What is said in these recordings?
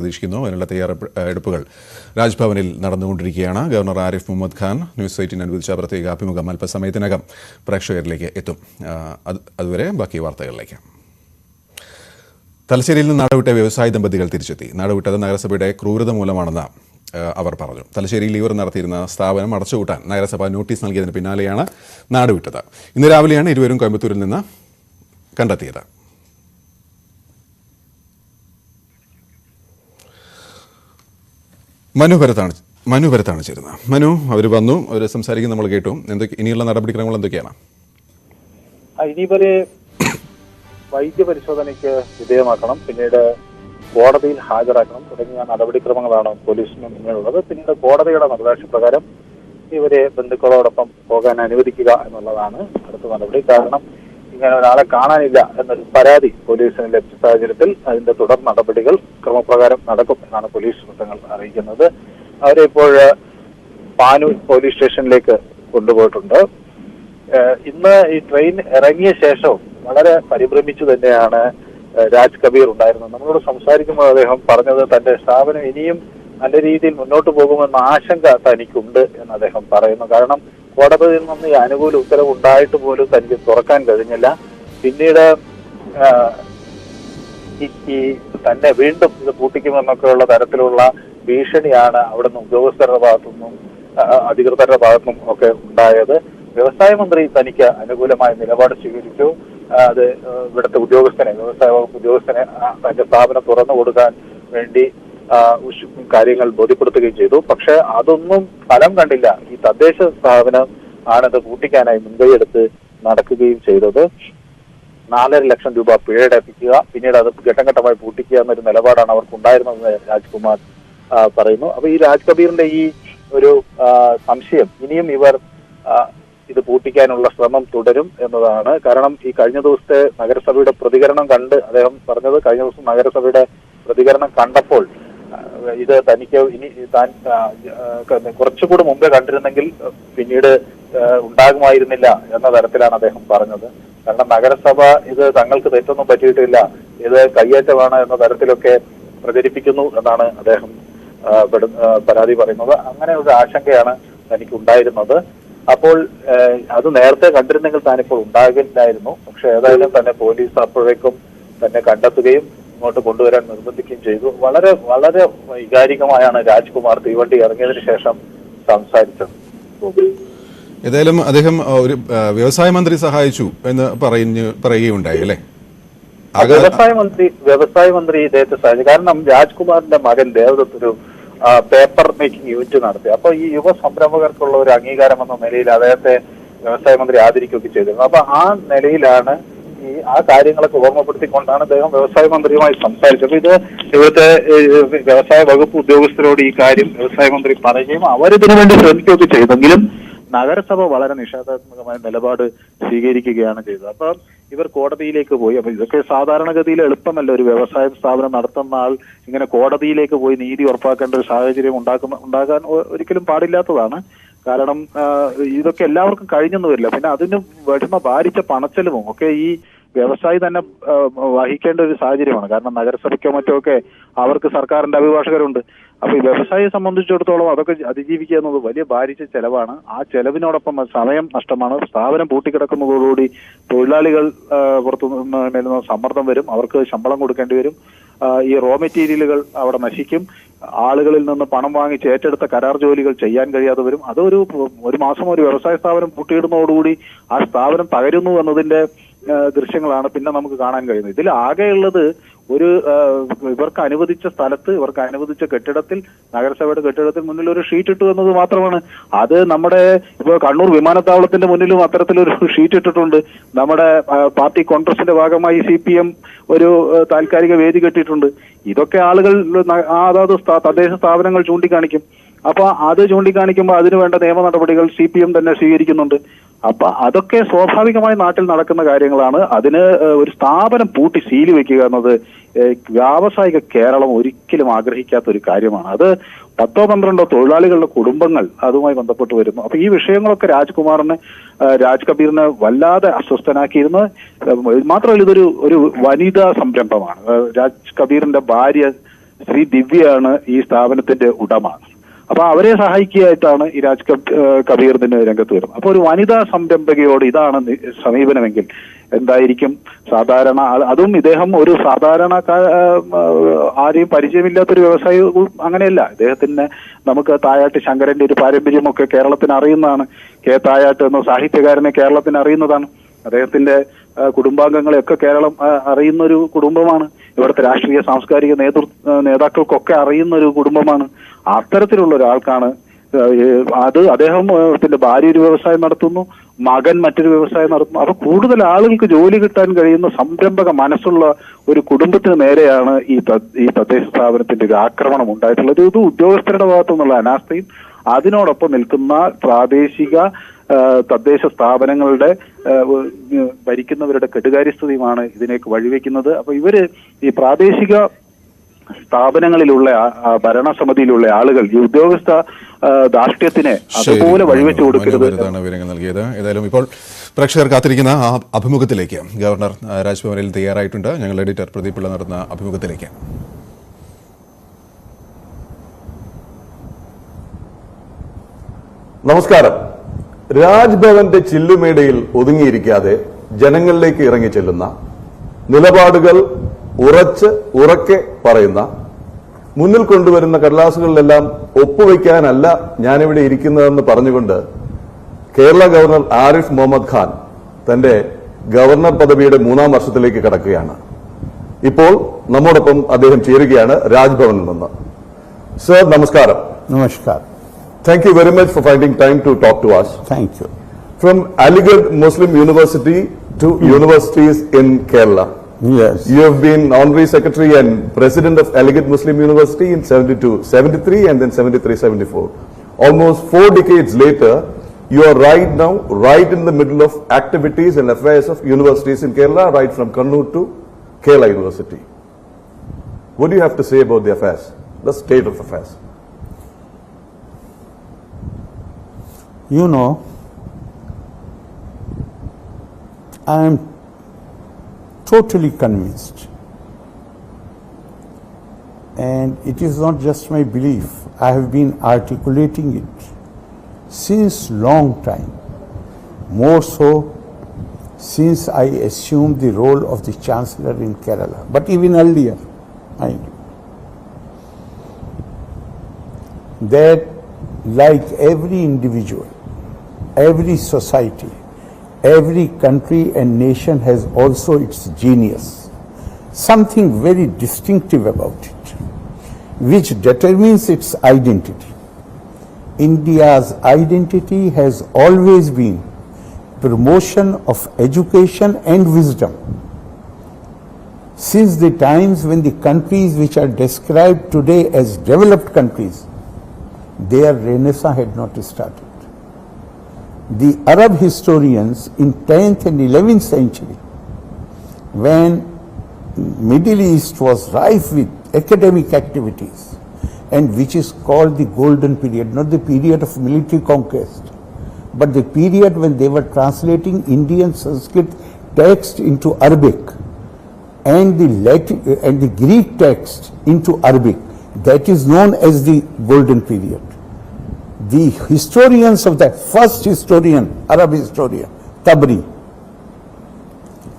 പ്രതീക്ഷിക്കുന്നു. അതിനുള്ള തയ്യാറെടുപ്പുകൾ രാജ്ഭവനിൽ നടന്നുകൊണ്ടിരിക്കുകയാണ്. ഗവർണർ ആരിഫ് മുഹമ്മദ് ഖാൻ ന്യൂസ്18 അനുവദിച്ച പ്രത്യേക അഭിമുഖം അല്പസമയത്തിനകം പ്രേക്ഷകരിലേക്ക് എത്തും. അതുവരെ ബാക്കി വാർത്തകളിലേക്ക്. തലശ്ശേരിയിൽ നിന്ന് നാടുവിട്ട വ്യവസായ ദമ്പതികൾ തിരിച്ചെത്തി. നാടുവിട്ടത് നഗരസഭയുടെ ക്രൂരത മൂലമാണെന്ന് അവർ പറഞ്ഞു. തലശ്ശേരിയിൽ ഇവർ നടത്തിയിരുന്ന സ്ഥാപനം അടച്ചുപൂട്ടാൻ നഗരസഭ നോട്ടീസ് നൽകിയതിന് പിന്നാലെയാണ് നാടുവിട്ടത്. ഇന്ന് രാവിലെയാണ് ഇരുവരും കോയമ്പത്തൂരിൽ നിന്ന് കണ്ടെത്തിയത്. മനുപരത്താണ് ചേരുന്നത്. മനു, അവർ വന്നു, അവർ സംസാരിക്കുന്നത് നമ്മൾ കേട്ടു. ഇനിയുള്ള നടപടിക്രമങ്ങൾ എന്തൊക്കെയാണ്? ഇനിവരെ വൈദ്യ പരിശോധനയ്ക്ക് വിധേയമാക്കണം, പിന്നീട് കോടതിയിൽ ഹാജരാക്കണം തുടങ്ങിയ നടപടിക്രമങ്ങളാണ് പോലീസിന് മുന്നിലുള്ളത്. പിന്നീട് കോടതിയുടെ നിർദ്ദേശപ്രകാരം ഇവരെ ബന്ധുക്കളോടൊപ്പം പോകാൻ അനുവദിക്കുക എന്നുള്ളതാണ് അടുത്ത നടപടി. കാരണം ഇങ്ങനെ ഒരാളെ കാണാനില്ല എന്നൊരു പരാതി പോലീസിന് ലഭിച്ച സാഹചര്യത്തിൽ അതിന്റെ തുടർ നടപടികൾ ക്രമപ്രകാരം നടക്കും എന്നാണ് പോലീസ് വൃത്തങ്ങൾ അറിയിക്കുന്നത്. അവരെ ഇപ്പോൾ പാനൂർ പോലീസ് സ്റ്റേഷനിലേക്ക് കൊണ്ടുപോയിട്ടുണ്ട്. ഇന്ന് ഈ ട്രെയിൻ ഇറങ്ങിയ ശേഷവും വളരെ പരിഭ്രമിച്ചു തന്നെയാണ് രാജ് കബീർ ഉണ്ടായിരുന്നത്. നമ്മളോട് സംസാരിക്കുമ്പോൾ അദ്ദേഹം പറഞ്ഞത് തന്റെ സ്ഥാപനം ഇനിയും നല്ല രീതിയിൽ മുന്നോട്ട് പോകുമെന്ന ആശങ്ക തനിക്കുണ്ട് എന്ന് അദ്ദേഹം പറയുന്നു. കാരണം കോടതിയിൽ നിന്ന് ഈ അനുകൂല ഉത്തരവ് ഉണ്ടായിട്ട് പോലും തനിക്ക് തുറക്കാൻ കഴിഞ്ഞില്ല. പിന്നീട് ഈ തന്നെ വീണ്ടും ഇത് പൂട്ടിക്കുമെന്നൊക്കെയുള്ള തരത്തിലുള്ള ഭീഷണിയാണ് അവിടുന്ന് ഉദ്യോഗസ്ഥരുടെ ഭാഗത്തുനിന്നും അധികൃതരുടെ ഭാഗത്തുനിന്നും ഒക്കെ ഉണ്ടായത്. വ്യവസായ മന്ത്രി തനിക്ക് അനുകൂലമായ നിലപാട് സ്വീകരിച്ചു. അത് ഇവിടുത്തെ വ്യവസായ വകുപ്പ് ഉദ്യോഗസ്ഥനെ തന്റെ സ്ഥാപനം തുറന്നു കൊടുക്കാൻ വേണ്ടി കാര്യങ്ങൾ ബോധ്യപ്പെടുത്തുകയും ചെയ്തു. പക്ഷെ അതൊന്നും ഫലം കണ്ടില്ല. ഈ തദ്ദേശ സ്ഥാപനം ആണത് പൂട്ടിക്കാനായി മുൻകൈയെടുത്ത് നടക്കുകയും ചെയ്തത്. 4.5 ലക്ഷം രൂപ പിഴയടപ്പിക്കുക, പിന്നീട് അത് ഘട്ടം ഘട്ടമായി പൂട്ടിക്കുക എന്നൊരു നിലപാടാണ് അവർക്കുണ്ടായിരുന്നതെന്ന് രാജ്കുമാർ പറയുന്നു. അപ്പൊ ഈ രാജ് കബീറിന്റെ ഈ ഒരു സംശയം ഇനിയും ഇവർ ഇത് പൂട്ടിക്കാനുള്ള ശ്രമം തുടരും എന്നതാണ്. കാരണം ഈ കഴിഞ്ഞ ദിവസത്തെ നഗരസഭയുടെ പ്രതികരണം കണ്ട് അദ്ദേഹം പറഞ്ഞത്, കഴിഞ്ഞ ദിവസം നഗരസഭയുടെ പ്രതികരണം കണ്ടപ്പോൾ ഇത് തനിക്ക് ഇനി താൻ കുറച്ചുകൂടി മുമ്പേ കണ്ടിരുന്നെങ്കിൽ പിന്നീട് ഉണ്ടാകുമായിരുന്നില്ല എന്ന തരത്തിലാണ് അദ്ദേഹം പറഞ്ഞത്. കാരണം നഗരസഭ ഇത് തങ്ങൾക്ക് തെറ്റൊന്നും പറ്റിയിട്ടില്ല, ഇത് കയ്യേറ്റമാണ് എന്ന തരത്തിലൊക്കെ പ്രചരിപ്പിക്കുന്നു എന്നാണ് അദ്ദേഹം പരാതി പറയുന്നത്. അങ്ങനെ ഒരു ആശങ്കയാണ് തനിക്ക് ഉണ്ടായിരുന്നത്. അപ്പോൾ അത് നേരത്തെ കണ്ടിരുന്നെങ്കിൽ താനിപ്പോൾ ഉണ്ടാകില്ലായിരുന്നു. പക്ഷെ ഏതായാലും തന്നെ പോലീസ് അപ്പോഴേക്കും തന്നെ കണ്ടെത്തുകയും ഇങ്ങോട്ട് കൊണ്ടുവരാൻ നിർബന്ധിക്കുകയും ചെയ്തു. വളരെ വളരെ വൈകാരികമായാണ് രാജ്കുമാർ തീവണ്ടി ഇറങ്ങിയതിനു ശേഷം സംസാരിച്ചത്. ഏതായാലും അദ്ദേഹം ഒരു വ്യവസായ മന്ത്രി സഹായിച്ചു എന്ന് പറയുകയുണ്ടായി അല്ലേ? വ്യവസായ മന്ത്രി ഇദ്ദേഹത്തെ സഹായിച്ചു. കാരണം രാജ്കുമാറിന്റെ മകൻ ദേവദത്ത് ഒരു പേപ്പർ മേക്കിംഗ് യൂണിറ്റ് നടത്തി. അപ്പൊ ഈ യുവ സംരംഭകർക്കുള്ള ഒരു അംഗീകാരം എന്ന നിലയിൽ അദ്ദേഹത്തെ വ്യവസായ മന്ത്രി ആദരിക്കുകയൊക്കെ ചെയ്തിരുന്നു. അപ്പൊ ആ നിലയിലാണ് ആ കാര്യങ്ങളൊക്കെ ഓർമ്മപ്പെടുത്തിക്കൊണ്ടാണ് അദ്ദേഹം വ്യവസായ മന്ത്രിയുമായി സംസാരിച്ചത്. ഇത് ഇവിടുത്തെ വ്യവസായ വകുപ്പ് ഉദ്യോഗസ്ഥരോട് ഈ കാര്യം വ്യവസായ മന്ത്രി പറയുകയും അവരിതിനു വേണ്ടി ശ്രമിക്കുകയൊക്കെ ചെയ്തെങ്കിലും നഗരസഭ വളരെ നിഷേധാത്മകമായ നിലപാട് സ്വീകരിക്കുകയാണ് ചെയ്തത്. അപ്പൊ ഇവർ കോടതിയിലേക്ക് പോയി. അപ്പൊ ഇതൊക്കെ സാധാരണഗതിയിൽ എളുപ്പമല്ല. ഒരു വ്യവസായ സ്ഥാപനം നടത്തുന്ന ആൾ ഇങ്ങനെ കോടതിയിലേക്ക് പോയി നീതി ഉറപ്പാക്കേണ്ട ഒരു സാഹചര്യം ഉണ്ടാകാൻ ഒരിക്കലും പാടില്ലാത്തതാണ്. കാരണം ഇതൊക്കെ എല്ലാവർക്കും കഴിഞ്ഞെന്ന് വരില്ല. പിന്നെ അതിന് വരുന്ന ഭാരിച്ച പണച്ചെലവും ഒക്കെ ഈ വ്യവസായി തന്നെ വഹിക്കേണ്ട ഒരു സാഹചര്യമാണ്. കാരണം നഗരസഭയ്ക്കോ മറ്റോ ഒക്കെ അവർക്ക് സർക്കാരിന്റെ അഭിഭാഷകരുണ്ട്. അപ്പൊ ഈ വ്യവസായിയെ സംബന്ധിച്ചിടത്തോളം അതൊക്കെ അതിജീവിക്കുക എന്നത് വലിയ ഭാരിച്ച ചെലവാണ്. ആ ചെലവിനോടൊപ്പം സമയം നഷ്ടമാണ്. സ്ഥാപനം പൂട്ടിക്കിടക്കുന്നതോടുകൂടി തൊഴിലാളികൾ പുറത്തു നിന്ന് സമ്മർദ്ദം വരും, അവർക്ക് ശമ്പളം കൊടുക്കേണ്ടി വരും, ഈ റോ മെറ്റീരിയലുകൾ അവിടെ നശിക്കും, ആളുകളിൽ നിന്ന് പണം വാങ്ങിച്ച് ഏറ്റെടുത്ത കരാർ ജോലികൾ ചെയ്യാൻ കഴിയാതെ വരും. അതൊരു മാസം ഒരു വ്യവസായ സ്ഥാപനം പൂട്ടിയിടുന്നതോടുകൂടി ആ സ്ഥാപനം തകരുന്നു എന്നതിന്റെ ദൃശ്യങ്ങളാണ് പിന്നെ നമുക്ക് കാണാൻ കഴിയുന്നത്. ഇതിൽ ആകെയുള്ളത് ഇവർക്ക് അനുവദിച്ച സ്ഥലത്ത്, ഇവർക്ക് അനുവദിച്ച കെട്ടിടത്തിൽ, നഗരസഭയുടെ കെട്ടിടത്തിൽ മുന്നിൽ ഒരു ഷീറ്റ് ഇട്ടു എന്നത് മാത്രമാണ്. അത് നമ്മുടെ ഇപ്പോൾ കണ്ണൂർ വിമാനത്താവളത്തിന്റെ മുന്നിലും അത്തരത്തിലൊരു ഷീറ്റ് ഇട്ടിട്ടുണ്ട്. നമ്മുടെ പാർട്ടി കോൺഗ്രസിന്റെ ഭാഗമായി CPM ഒരു താൽക്കാലിക വേദി കെട്ടിയിട്ടുണ്ട്. ഇതൊക്കെ ആളുകൾ അതാത് തദ്ദേശ സ്ഥാപനങ്ങൾ ചൂണ്ടിക്കാണിക്കും. അപ്പൊ അത് ചൂണ്ടിക്കാണിക്കുമ്പോൾ അതിനു വേണ്ട നിയമ നടപടികൾ CPM തന്നെ സ്വീകരിക്കുന്നുണ്ട്. അപ്പൊ അതൊക്കെ സ്വാഭാവികമായി നാട്ടിൽ നടക്കുന്ന കാര്യങ്ങളാണ്. അതിന് ഒരു സ്ഥാപനം പൂട്ടി സീല് വെക്കുക എന്നത് വ്യാവസായിക കേരളം ഒരിക്കലും ആഗ്രഹിക്കാത്ത ഒരു കാര്യമാണ്. അത് 10-12 തൊഴിലാളികളുടെ കുടുംബങ്ങൾ അതുമായി ബന്ധപ്പെട്ട് വരുന്നു. അപ്പൊ ഈ വിഷയങ്ങളൊക്കെ രാജ് കബീറിനെ വല്ലാതെ അസ്വസ്ഥനാക്കിയിരുന്നു. മാത്രമല്ല ഇതൊരു വനിതാ സംരംഭമാണ്. രാജ് കബീറിന്റെ ഭാര്യ ശ്രീ ദിവ്യയാണ് ഈ സ്ഥാപനത്തിന്റെ ഉടമ. അപ്പൊ അവരെ സഹായിക്കുകയായിട്ടാണ് ഈ രാജ് കബീർ ഇതിന് രംഗത്ത് വരുന്നത്. അപ്പൊ ഒരു വനിതാ സംരംഭകയോട് ഇതാണ് സമീപനമെങ്കിൽ എന്തായിരിക്കും സാധാരണ? അതും ഇദ്ദേഹം ഒരു സാധാരണ ആരെയും പരിചയമില്ലാത്തൊരു വ്യവസായി അങ്ങനെയല്ല. ഇദ്ദേഹത്തിന് നമുക്ക് തായാട്ട് ശങ്കരന്റെ ഒരു പാരമ്പര്യമൊക്കെ കേരളത്തിന് അറിയുന്നതാണ്. കെ തായാട്ട് എന്ന സാഹിത്യകാരനെ കേരളത്തിന് അറിയുന്നതാണ്. അദ്ദേഹത്തിന്റെ കുടുംബാംഗങ്ങളെയൊക്കെ കേരളം അറിയുന്ന ഒരു കുടുംബമാണ്. ഇവിടുത്തെ രാഷ്ട്രീയ സാംസ്കാരിക നേതാക്കൾക്കൊക്കെ അറിയുന്ന ഒരു കുടുംബമാണ്. അത്തരത്തിലുള്ള ഒരാൾക്കാണ് അദ്ദേഹത്തിന്റെ ഭാര്യ ഒരു വ്യവസായം നടത്തുന്നു, മകൻ മറ്റൊരു വ്യവസായം നടത്തുന്നു. അപ്പൊ കൂടുതൽ ആളുകൾക്ക് ജോലി കിട്ടാൻ കഴിയുന്ന സംരംഭക മനസ്സുള്ള ഒരു കുടുംബത്തിന് നേരെയാണ് ഈ തദ്ദേശ സ്ഥാപനത്തിന്റെ ഒരു ആക്രമണം ഉണ്ടായിട്ടുള്ളത്. ഇത് ഉദ്യോഗസ്ഥരുടെ ഭാഗത്തു നിന്നുള്ള അനാസ്ഥയും അതിനോടൊപ്പം നിൽക്കുന്ന പ്രാദേശിക തദ്ദേശ സ്ഥാപനങ്ങളുടെ ഭരിക്കുന്നവരുടെ കെടുകാര്യസ്ഥതയുമാണ് ഇതിനേക്ക് വഴിവെക്കുന്നത്. അപ്പൊ ഇവര് ഈ പ്രാദേശിക സ്ഥാപനങ്ങളിലുള്ള ഭരണസമിതിയിലുള്ള ആളുകൾ ഈ ഉദ്യോഗസ്ഥ ധാർഷ്ട്യത്തിനെ അതുപോലെ വഴിവെച്ചു കൊടുക്കരുത്. വിവരങ്ങൾ നൽകിയത്. ഏതായാലും ഇപ്പോൾ പ്രേക്ഷകർ കാത്തിരിക്കുന്ന ആ അഭിമുഖത്തിലേക്ക് ഗവർണർ രാജ്ഭവനിൽ തയ്യാറായിട്ടുണ്ട്. ഞങ്ങൾ എഡിറ്റർ പ്രദീപ് പിള്ള നടത്തുന്ന അഭിമുഖത്തിലേക്ക്. നമസ്കാരം. രാജ്ഭവന്റെ ചില്ലുമേടയിൽ ഒതുങ്ങിയിരിക്കാതെ ജനങ്ങളിലേക്ക് ഇറങ്ങി ചെല്ലുന്ന, നിലപാടുകൾ ഉറക്കെ പറയുന്ന, മുന്നിൽ കൊണ്ടുവരുന്ന കടലാസുകളിലെല്ലാം ഒപ്പുവെക്കാനല്ല ഞാനിവിടെ ഇരിക്കുന്നതെന്ന് പറഞ്ഞുകൊണ്ട് കേരള ഗവർണർ ആരിഫ് മുഹമ്മദ് ഖാൻ തന്റെ ഗവർണർ പദവിയുടെ 3-ാം വർഷത്തിലേക്ക് കടക്കുകയാണ്. ഇപ്പോൾ നമ്മോടൊപ്പം അദ്ദേഹം ചേരുകയാണ് രാജ്ഭവനിൽ നിന്ന്. സർ, നമസ്കാരം. നമസ്കാരം. Thank you very much for finding time to talk to us. Thank you. From Aligarh Muslim University to universities in Kerala. Yes. You have been Honorary Secretary and President of Aligarh Muslim University in 72-73 and then 73-74. Almost 4 decades later, you are right in the middle of activities and affairs of universities in Kerala, right from Kannur to Kerala University. What do you have to say about the affairs, the state of affairs? You know, I am totally convinced, and it is not just my belief. I have been articulating it since long time, more so since I assumed the role of the Chancellor in Kerala, but even earlier, I knew that like every individual, every society, every country and nation has also its genius, something very distinctive about it, which determines its identity. India's identity has always been promotion of education and wisdom. Since the times when the countries which are described today as developed countries, their renaissance had not started. The Arab historians in 10th and 11th century, when Middle East was rife with academic activities, and which is called the golden period, not the period of military conquest, but the period when they were translating Indian Sanskrit text into Arabic and the Latin and the Greek text into Arabic, that is known as the golden period. The historians of that first historian, Arab historian, Tabri,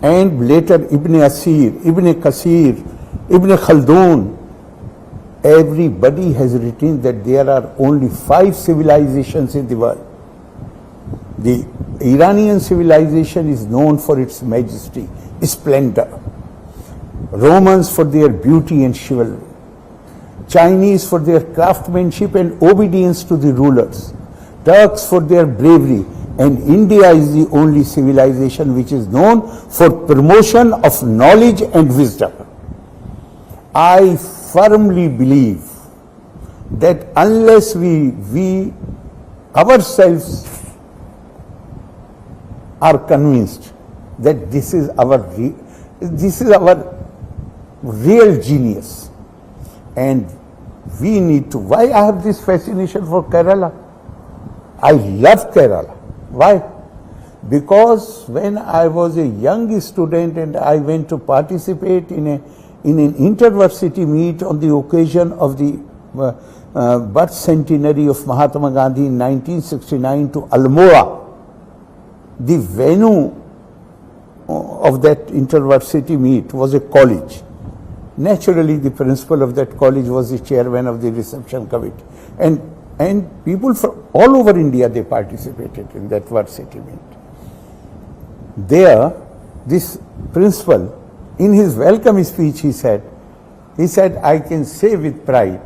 and later Ibn Asir, Ibn Kasir, Ibn Khaldun, everybody has written that there are only 5 civilizations in the world. The Iranian civilization is known for its majesty, splendor. Romans for their beauty and chivalry. Chinese for their craftsmanship and obedience to the rulers, Turks for their bravery, and India is the only civilization which is known for promotion of knowledge and wisdom. I firmly believe that unless we ourselves are convinced that this is our real genius, and we need to. Why I have this fascination for Kerala? I love Kerala. Why? Because when I was a young student and I went to participate in a in an intervarsity meet on the occasion of the birth centenary of Mahatma Gandhi in 1969 to Almora. The venue of that intervarsity meet was a college. Naturally, the principal of that college was the chairman of the reception committee. And people from all over India, they participated in that varsity meet. There, this principal, in his welcome speech, he said, I can say with pride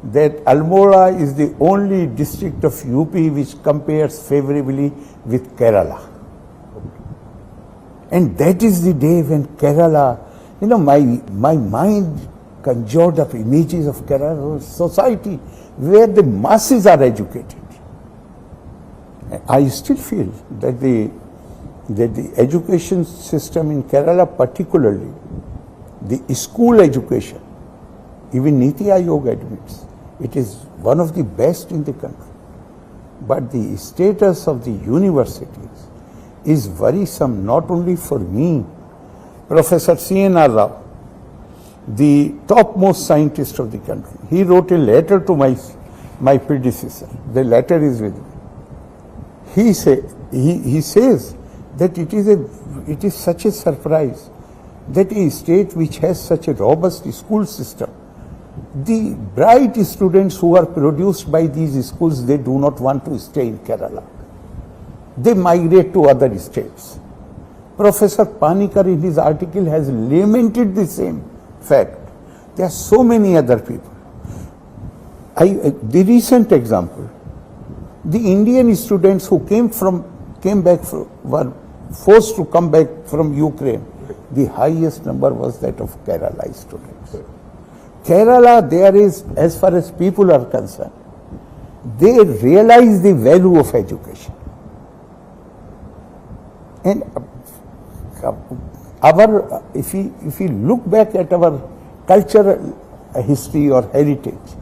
that Almora is the only district of UP which compares favorably with Kerala. And that is the day when Kerala, my mind conjured up images of Kerala society where the masses are educated. I still feel that the education system in Kerala, particularly the school education, even Niti Aayog admits, it is one of the best in the country. But the status of the universities is worrisome not only for me. Professor C.N.R. Rao, the topmost scientist of the country, he wrote a letter to my predecessor. The letter is with me. He says that it is such a surprise that a state which has such a robust school system, the bright students who are produced by these schools, they do not want to stay in Kerala. They migrate to other states. Professor Panikkar in his article has lamented the same fact. There are so many other people. The recent example, the Indian students who were forced to come back from Ukraine, the highest number was that of Kerala students. Kerala, there is, as far as people are concerned, they realize the value of education. And if we look back at our cultural history or heritage,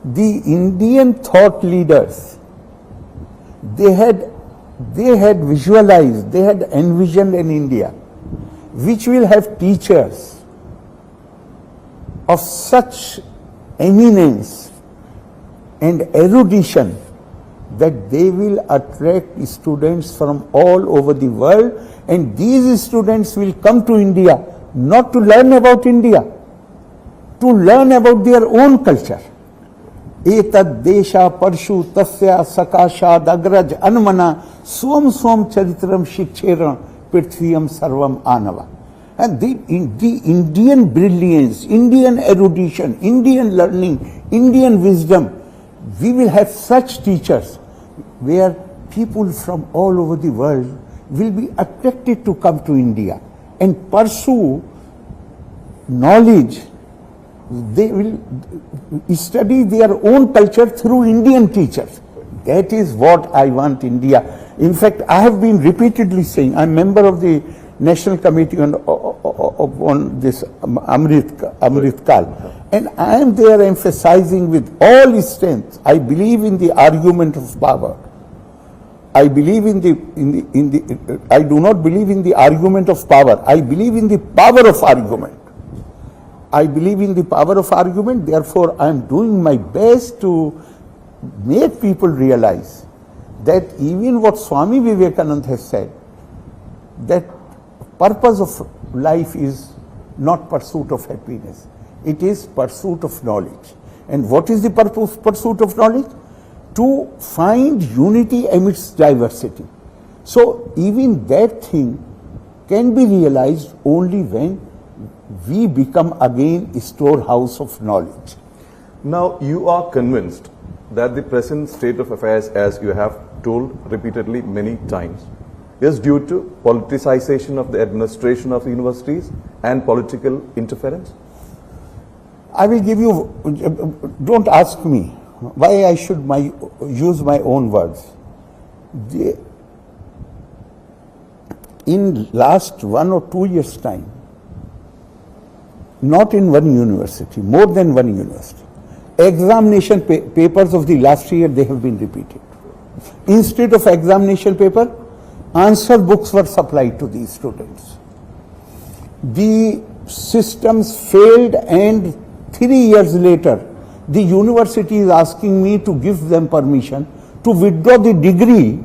the Indian thought leaders, they had visualized, they had envisioned an India which will have teachers of such eminence and erudition that they will attract students from all over the world, and these students will come to India not to learn about India, to learn about their own culture. Etad desha parshu tasya sakashad agraj anmana swam charitram shikcheram prithviyam sarvam anava. And the Indian brilliance, Indian erudition, Indian learning, Indian wisdom, we will have such teachers where people from all over the world will be attracted to come to India and pursue knowledge. They will study their own culture through Indian teachers. That is what I want India. In fact, I have been repeatedly saying, I'm a member of the National Committee on this Amrit Kal, and I am there emphasizing with all strength, I believe in the argument of power. I believe I do not believe in the argument of power. I believe in the power of argument. I believe in the power of argument. Therefore, I am doing my best to make people realize that even what Swami Vivekananda has said, that purpose of life is not pursuit of happiness. It is pursuit of knowledge. And what is the pursuit of knowledge? To find unity amidst diversity. So even that thing can be realized only when we become again a storehouse of knowledge. Now, you are convinced that the present state of affairs, as you have told repeatedly many times, is due to politicization of the administration of universities and political interference? I will give you, don't ask me why I should use my own words. In last 1 or 2 years' time, not in one university, more than one university, examination papers of the last year, they have been repeated. Instead of examination paper, answer books were supplied to these students. The systems failed, and 3 years later, the university is asking me to give them permission to withdraw the degree.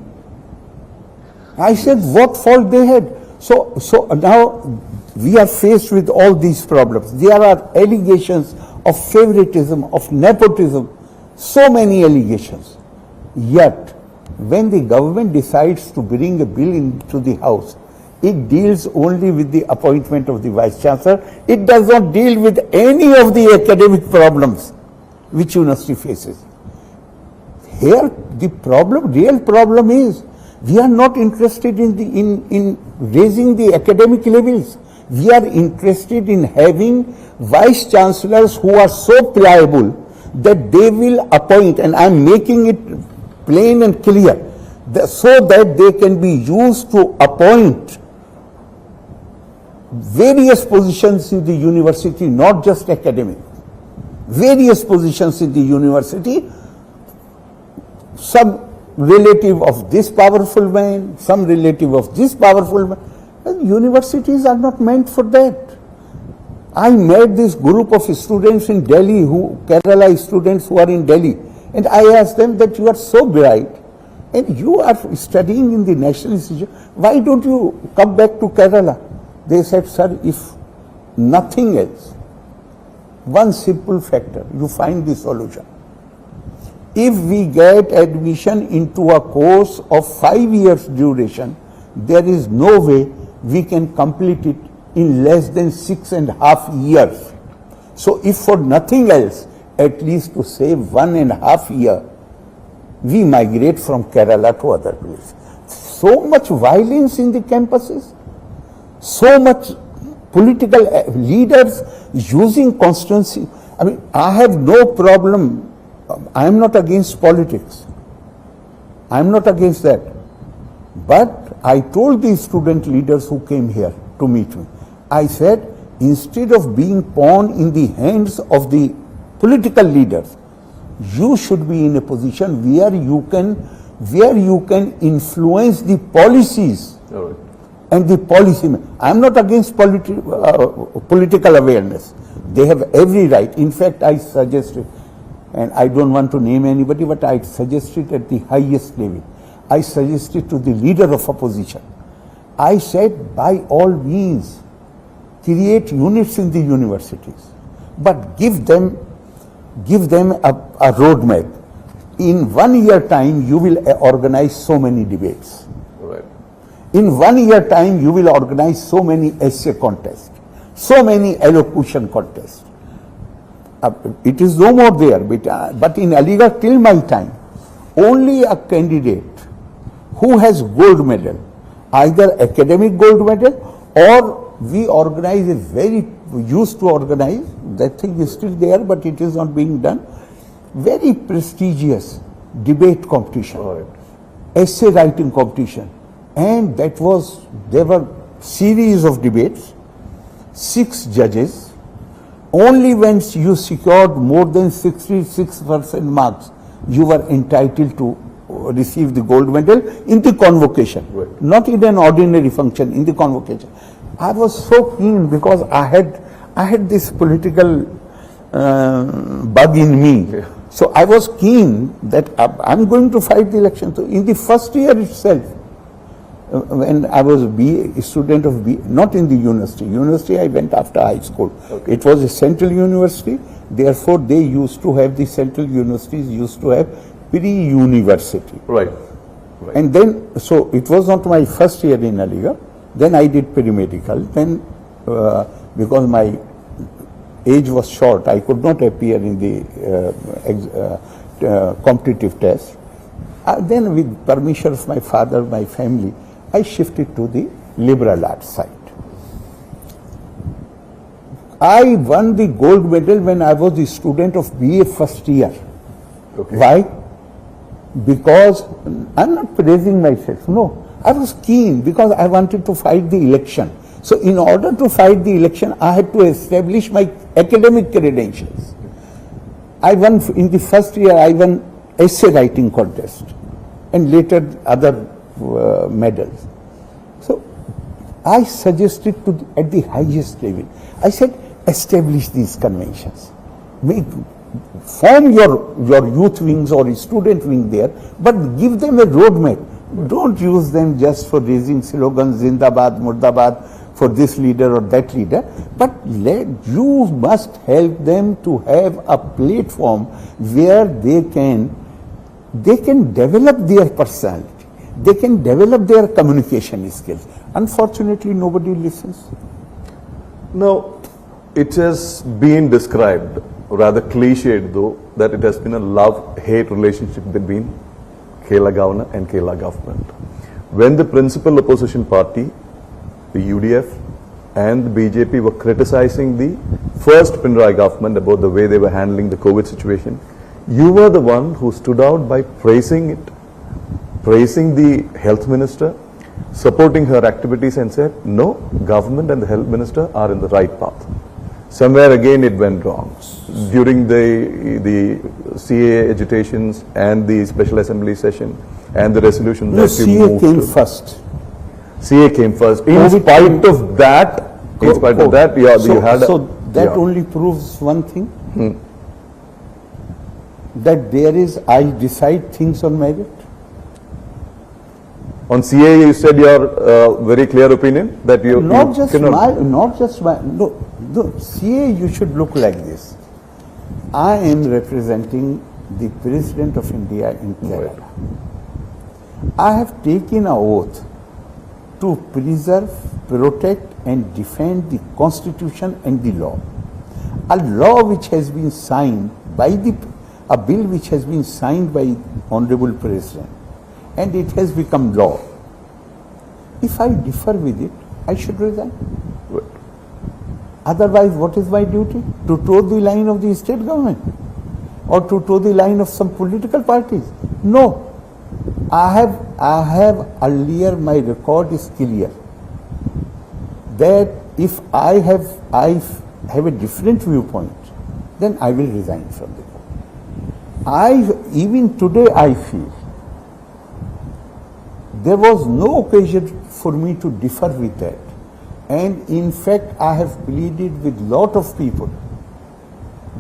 I said, what fault they had? So now we are faced with all these problems. There are allegations of favoritism, of nepotism, so many allegations. Yet, when the government decides to bring a bill into the House, it deals only with the appointment of the Vice Chancellor. It does not deal with any of the academic problems which university faces. Here, the real problem is, we are not interested in raising the academic levels. We are interested in having Vice Chancellors who are so pliable that they will appoint, and I am making it plain and clear, so that they can be used to appoint various positions in the university, not just academic. Various positions in the university, some relative of this powerful man, some relative of this powerful man. And universities are not meant for that. I met this group of students in Delhi, Kerala students who are in Delhi, and I asked them that you are so bright and you are studying in the National Institute, why don't you come back to Kerala? They said, sir, if nothing else, one simple factor, you find the solution. If we get admission into a course of 5 years duration, there is no way we can complete it in less than 6.5 years. So if for nothing else, at least to save 1.5 years, we migrate from Kerala to other places. So much violence in the campuses, so much political leaders using constituency. I mean, I have no problem. I am not against politics. I am not against that. But I told these student leaders who came here to meet me, I said, instead of being pawn in the hands of the political leaders, you should be in a position where you can influence the policies and the policy. I am not against political awareness. They have every right. In fact, I suggested, and I don't want to name anybody, but I suggested at the highest level, I suggested to the leader of opposition, I said, by all means, create units in the universities, but give them a roadmap. In 1 year time, you will organize so many debates. Right. In 1 year time, you will organize so many essay contests, so many elocution contests. It is no more there, but in Aligarh till my time, only a candidate who has gold medal, either academic gold medal, or we used to organize, that thing is still there, but it is not being done, very prestigious debate competition, essay writing competition, and there were series of debates, 6 judges. Only when you secured more than 66% marks, you were entitled to receive the gold medal in the convocation, not in an ordinary function, in the convocation. I was so keen because I had this political bug in me. So I was keen that I'm going to fight the election. So in the first year itself, when I was a student of not in the university I went after high school. Okay. It was a central university, therefore they used to have, the central universities used to have pre-university. Right. And then, so it was not my first year in Aligarh, then I did pre-medical, then because my age was short, I could not appear in the competitive test. Then with permission of my father, my family, I shifted to the liberal arts side. I won the gold medal when I was a student of BA first year. Okay. Why? Because I'm not praising myself, no. I was keen because I wanted to fight the election. So in order to fight the election, I had to establish my academic credentials. I won, in the first year, I won essay writing contest and later other medals. So I suggested at the highest level, I said, establish these conventions. Form your youth wings or student wing there, but give them a roadmap. Don't use them just for raising slogans, Zindabad, Murdabad, for this leader or that leader, but you must help them to have a platform where they can develop their personality, they can develop their communication skills. Unfortunately, nobody listens. Now, it has been described, rather cliched though, that it has been a love-hate relationship between Kerala governor and Kerala government. When the principal opposition party, the UDF and the BJP were criticizing the first Pinarayi government about the way they were handling the COVID situation, you were the one who stood out by praising it, praising the health minister, supporting her activities and said, no, government and the health minister are in the right path. Somewhere again it went wrong. During the CA agitations and the special assembly session and the resolution No, that you CA moved came to. first. CA came first. In spite of that, you had a, So that only proves one thing, that there is, I decide things on merit. On CA, you said your very clear opinion that you Not just cannot. no, CA, you should look like this. I am representing the President of India in Kerala. I have taken an oath to preserve, protect and defend the Constitution and the law. A law which has been signed by a bill which has been signed by Honorable President, and it has become law. If I differ with it, I should resign. Otherwise, what is my duty? To toe the line of the state government or to toe the line of some political parties? No. I have earlier, my record is clear that if I have a different viewpoint, then I will resign from the board. Even today I feel there was no occasion for me to differ with that. And in fact, I have pleaded with lot of people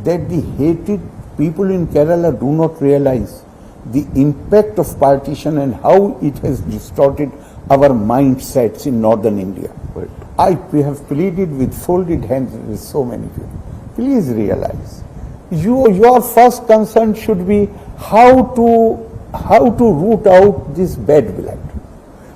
that the hated people in Kerala do not realize the impact of partition and how it has distorted our mindsets in northern India. Right. I have pleaded with folded hands with so many people. Please realize, your first concern should be how to root out this bad blood,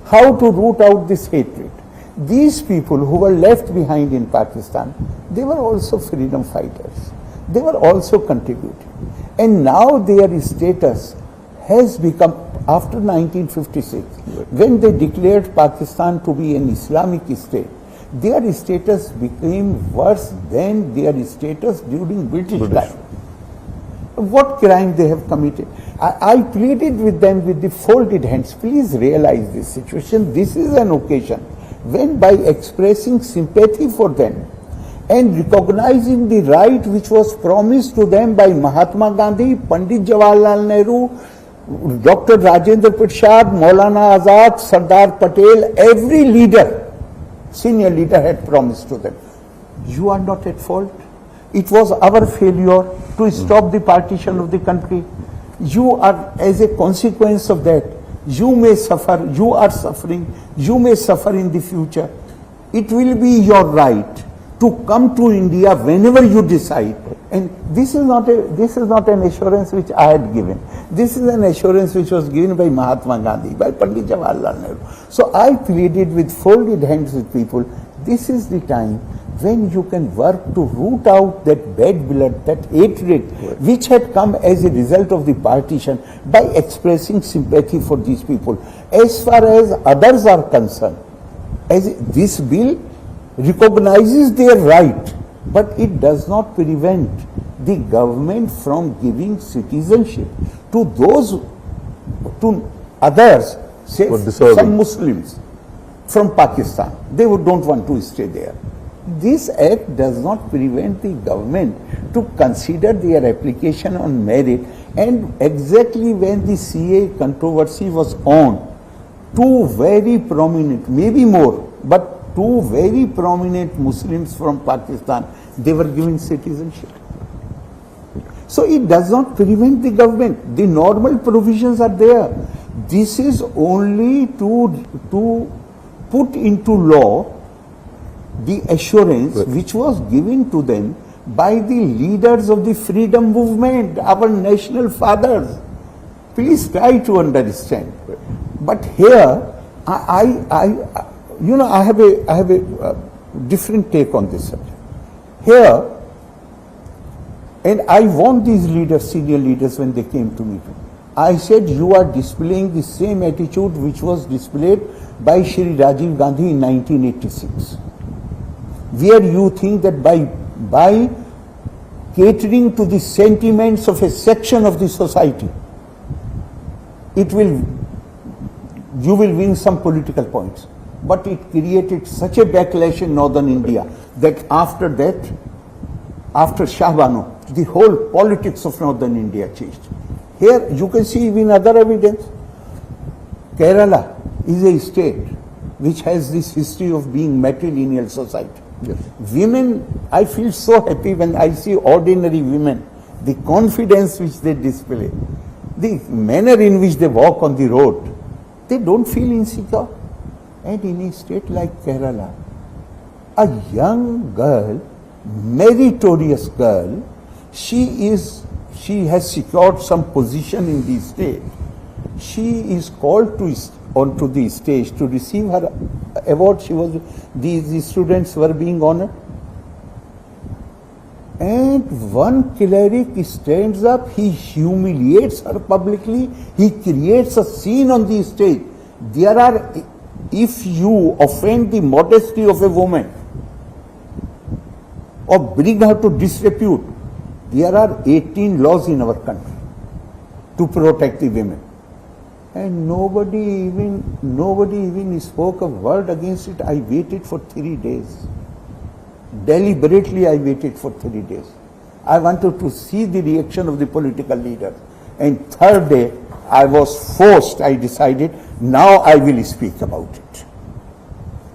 how to root out this hatred. These people who were left behind in Pakistan, they were also freedom fighters. They were also contributing. And now their status has become, after 1956, when they declared Pakistan to be an Islamic state, their status became worse than their status during British time. What crime they have committed? I pleaded with them with the folded hands. Please realize this situation. This is an occasion when, by expressing sympathy for them and recognizing the right which was promised to them by Mahatma Gandhi, Pandit Jawaharlal Nehru, Dr. Rajendra Prasad, Maulana Azad, Sardar Patel, every leader, senior leader had promised to them. You are not at fault. It was our failure to stop the partition of the country. You are, as a consequence of that, you may suffer, you are suffering, you may suffer in the future. It will be your right to come to India whenever you decide. And this is not an assurance which I had given. This is an assurance which was given by Mahatma Gandhi, by Pandit Jawaharlal Nehru. So I pleaded with folded hands with people. This is the time when you can work to root out that bad blood, that hatred, which had come as a result of the partition, by expressing sympathy for these people. As far as others are concerned, as this bill recognizes their right, but it does not prevent the government from giving citizenship to those, to others, say some Muslims from Pakistan. They don't want to stay there. This act does not prevent the government to consider their application on merit. And exactly when the CA controversy was on, two very prominent, maybe more, but two very prominent Muslims from Pakistan, they were given citizenship. So it does not prevent the government. The normal provisions are there. This is only to put into law the assurance which was given to them by the leaders of the freedom movement, our national fathers. Please try to understand. But here, I have a different take on this subject. Here, and I warned these leaders, senior leaders, when they came to me. I said, you are displaying the same attitude which was displayed by Shri Rajiv Gandhi in 1986, where you think that by catering to the sentiments of a section of the society, you will win some political points. But it created such a backlash in northern India that after that, after Shah Banu, the whole politics of northern India changed. Here you can see even other evidence. Kerala is a state which has this history of being matrilineal society. Yes. Women, I feel so happy when I see ordinary women, the confidence which they display, the manner in which they walk on the road, they don't feel insecure. And in a state like Kerala, a young girl, meritorious girl, she has secured some position in the state. She is called onto the stage to receive her award. The students were being honored. And one cleric stands up, he humiliates her publicly, he creates a scene on the stage. If you offend the modesty of a woman or bring her to disrepute, there are 18 laws in our country to protect the women. And nobody even spoke a word against it. I waited for 3 days. Deliberately I waited for 3 days. I wanted to see the reaction of the political leaders. And third day, I decided, now I will speak about it.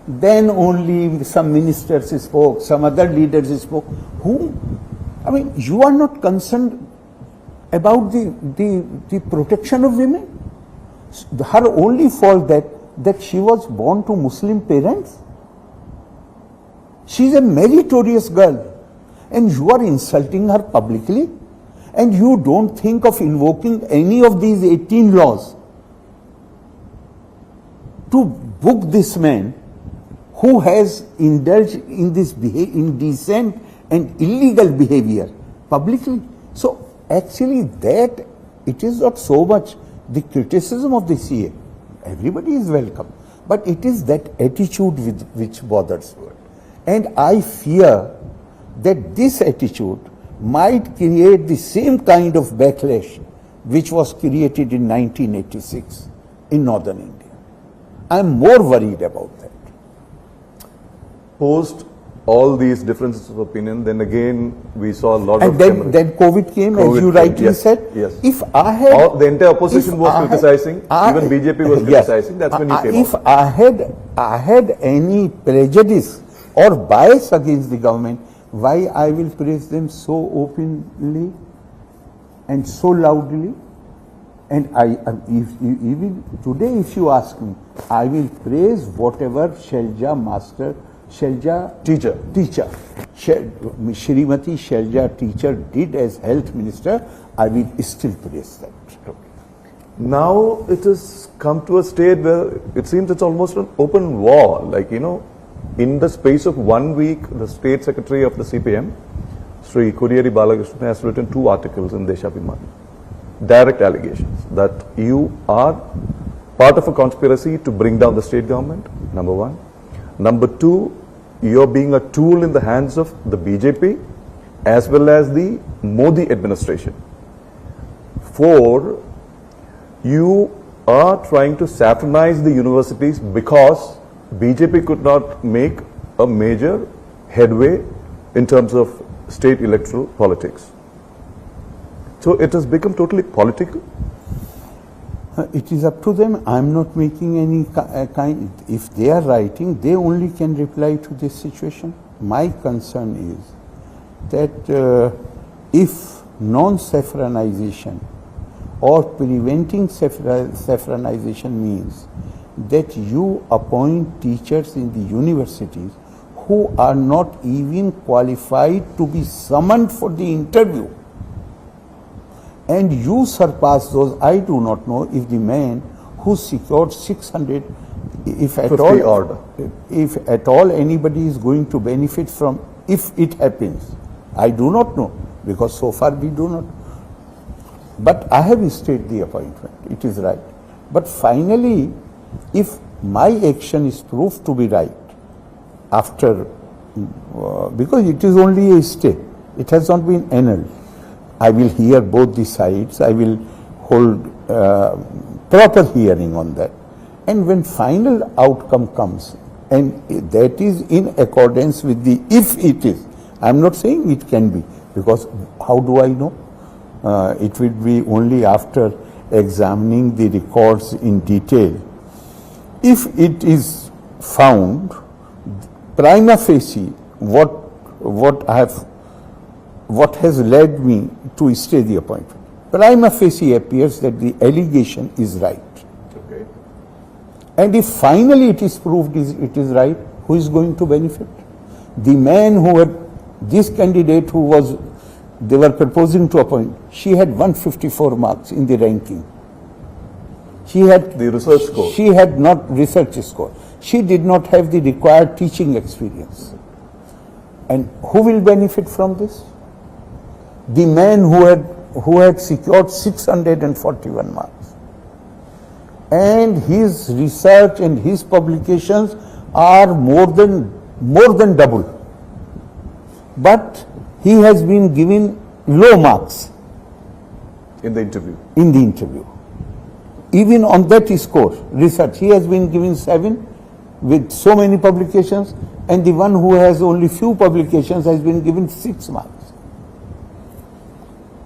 Then only some ministers spoke, some other leaders spoke. You are not concerned about the protection of women? Her only fault that she was born to Muslim parents? She is a meritorious girl, and you are insulting her publicly, and you don't think of invoking any of these 18 laws to book this man who has indulged in this indecent and illegal behavior publicly. So actually that, it is not so much the criticism of the CA. Everybody is welcome. But it is that attitude which bothers me. And I fear that this attitude might create the same kind of backlash which was created in 1986 in northern India. I am more worried about that. Post all these differences of opinion, then again we saw a lot and of... then COVID came, as you rightly yes, said. Yes. If I had... the entire opposition was criticizing, even BJP was criticizing, that's when you came If out. I had any prejudice or bias against the government, why I will praise them so openly and so loudly? And even today, if you ask me, I will praise whatever teacher, Shrimati Shelja teacher did as health minister. I will still praise that. Now it has come to a state where it seems it's almost an open war. In the space of 1 week, the state secretary of the CPM, Sri Kuriyeri Balakrishnan, has written 2 articles in Deshabhiman. Direct allegations that you are part of a conspiracy to bring down the state government, number 1. Number 2, you're being a tool in the hands of the BJP as well as the Modi administration. 4, you are trying to saffronize the universities because BJP could not make a major headway in terms of state electoral politics. So it has become totally political. It is up to them. I am not making any kind. If they are writing, they only can reply to this situation. My concern is that if non-saffronization or preventing saffronization means that you appoint teachers in the universities who are not even qualified to be summoned for the interview, and you surpass those. I do not know if the man who secured 600, if at all anybody is going to benefit from, if it happens. I do not know, because so far we do not. But I have stayed the appointment. It is right. But finally, if my action is proved to be right, after, because it is only a stay, it has not been annulled. I will hear both the sides. I will hold proper hearing on that. And when final outcome comes, and that is in accordance with the, if it is, I am not saying it can be, because how do I know? It will be only after examining the records in detail. If it is found, prima facie, what has led me to stay the appointment, prima facie appears that the allegation is right. Okay. And if finally it is proved it is right, who is going to benefit? The man who had, this candidate who was, they were proposing to appoint, she had 154 marks in the ranking. She had the research score. She had not research score. She did not have the required teaching experience. And who will benefit from this? The man who had secured 641 marks. And his research and his publications are more than double. But he has been given low marks In the interview. in the interview. Even on that score, research, he has been given 7 with so many publications, and the one who has only few publications has been given 6 marks.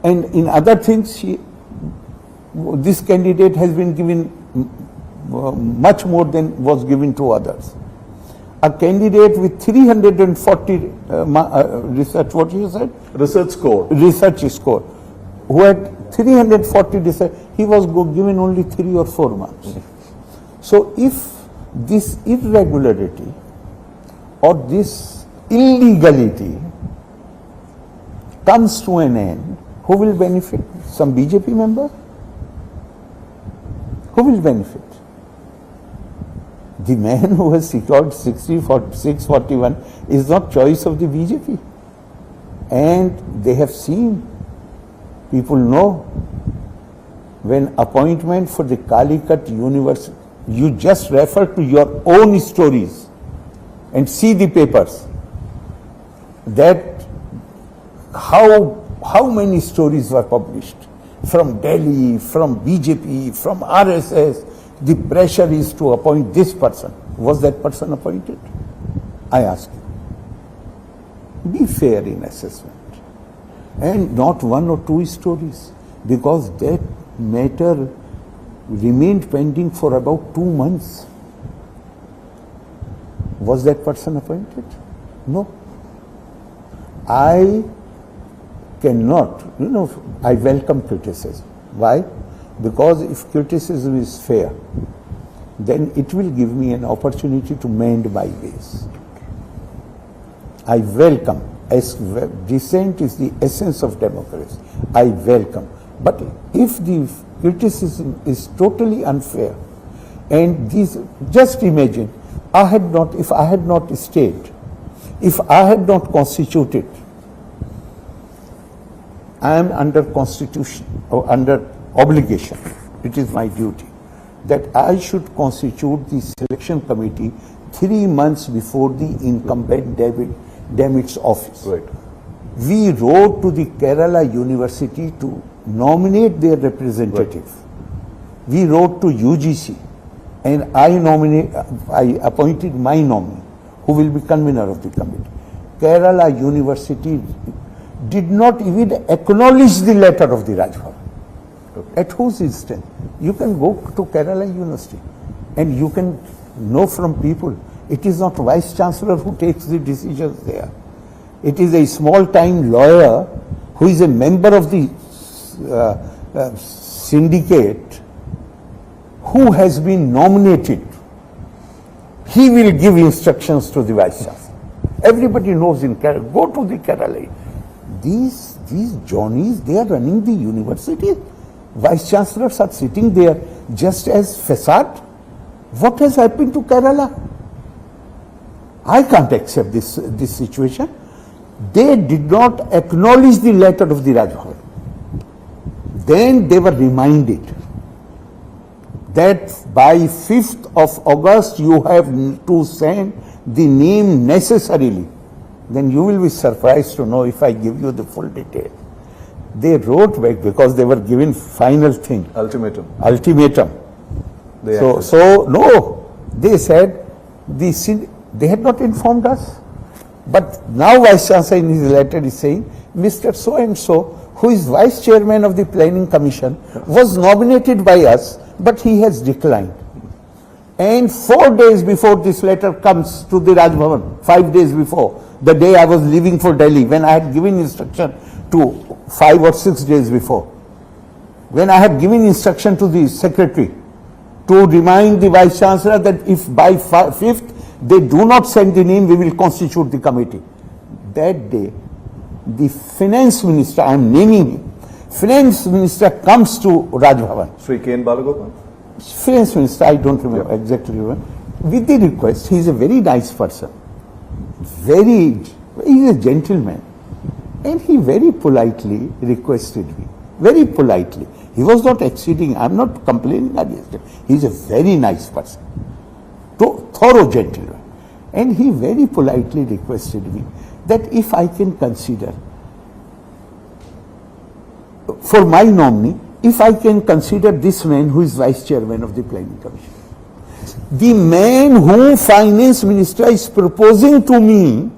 And in other things, this candidate has been given much more than was given to others. A candidate with 340 research, what you said? Research score. Research score, who had 340 research, he was given only 3 or 4 marks. So if this irregularity or this illegality comes to an end, who will benefit? Some BJP member? Who will benefit? The man who has secured 641 is not choice of the BJP. And they have seen, people know, when appointment for the Calicut University, you just refer to your own stories and see the papers, that how many stories were published from Delhi, from BJP, from RSS. The pressure is to appoint this person. Was that person appointed? I ask you. Be fair in assessment. And not 1 or 2 stories, because that matter remained pending for about 2 months. Was that person appointed? No. I cannot, I welcome criticism. Why? Because if criticism is fair, then it will give me an opportunity to mend my ways. I welcome, as dissent is the essence of democracy, I welcome. But if the criticism is totally unfair, and these, just imagine, if I had not stayed, if I had not constituted, I am under constitution or under obligation, it is my duty, that I should constitute the selection committee 3 months before the incumbent David's office. Right. We wrote to the Kerala University to nominate their representative. Right. We wrote to UGC, and I appointed my nominee, who will be convener of the committee. Kerala University did not even acknowledge the letter of the Rajbhavan. At whose instance? You can go to Kerala University and you can know from people. It is not Vice Chancellor who takes the decisions there. It is a small-time lawyer who is a member of the syndicate who has been nominated. He will give instructions to the Vice Chancellor. Everybody knows in Kerala. Go to the Kerala. These Johnnies, they are running the university. Vice Chancellors are sitting there just as facade. What has happened to Kerala? I can't accept this situation. They did not acknowledge the letter of the Rajbhavan. Then they were reminded that by 5th of August you have to send the name necessarily. Then you will be surprised to know if I give you the full detail. They wrote back because they were given final thing. Ultimatum. They said they had not informed us. But now Vice Chancellor in his letter is saying, Mr. So-and-so, who is Vice Chairman of the Planning Commission, was nominated by us, but he has declined. And 4 days before this letter comes to the Rajbhavan, 5 days before, the day I was leaving for Delhi, when I had given instruction to 5 or 6 days before, when I had given instruction to the secretary to remind the Vice Chancellor that if by 5th they do not send the name, we will constitute the committee. That day, the finance minister, I am naming him, finance minister comes to Rajbhavan. Sri K. N. Balagopal? Finance minister, I don't remember exactly, with the request. He is a very nice person. He is a gentleman. And he very politely requested me. Very politely. He was not exceeding, I am not complaining against him. He is a very nice person. Thorough gentleman. And he very politely requested me that if I can consider, for my nominee, if I can consider this man who is Vice Chairman of the Planning Commission. The man whom Finance Minister is proposing to me,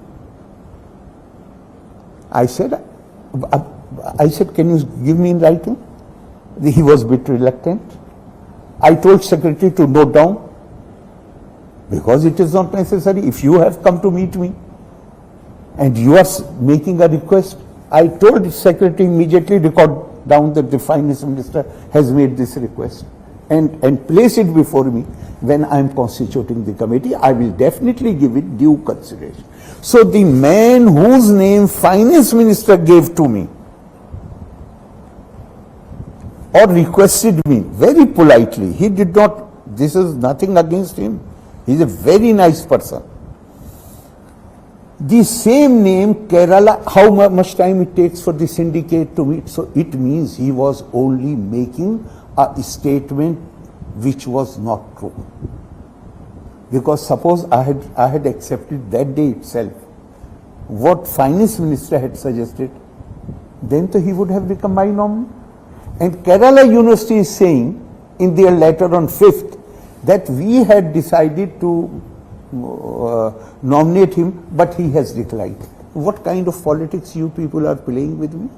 I said, can you give me in writing? He was a bit reluctant. I told Secretary to note down, because it is not necessary. If you have come to meet me and you are making a request, I told the Secretary immediately record down that the Finance Minister has made this request and place it before me. When I am constituting the committee, I will definitely give it due consideration. So the man whose name Finance Minister gave to me or requested me very politely, he did not, this is nothing against him. He is a very nice person. The same name, Kerala, how much time it takes for the syndicate to meet? So it means he was only making a statement which was not true. Because suppose I had accepted that day itself what Finance Minister had suggested, then he would have become my nominee. And Kerala University is saying in their letter on 5th that we had decided to nominate him, but he has declined. What kind of politics you people are playing with me?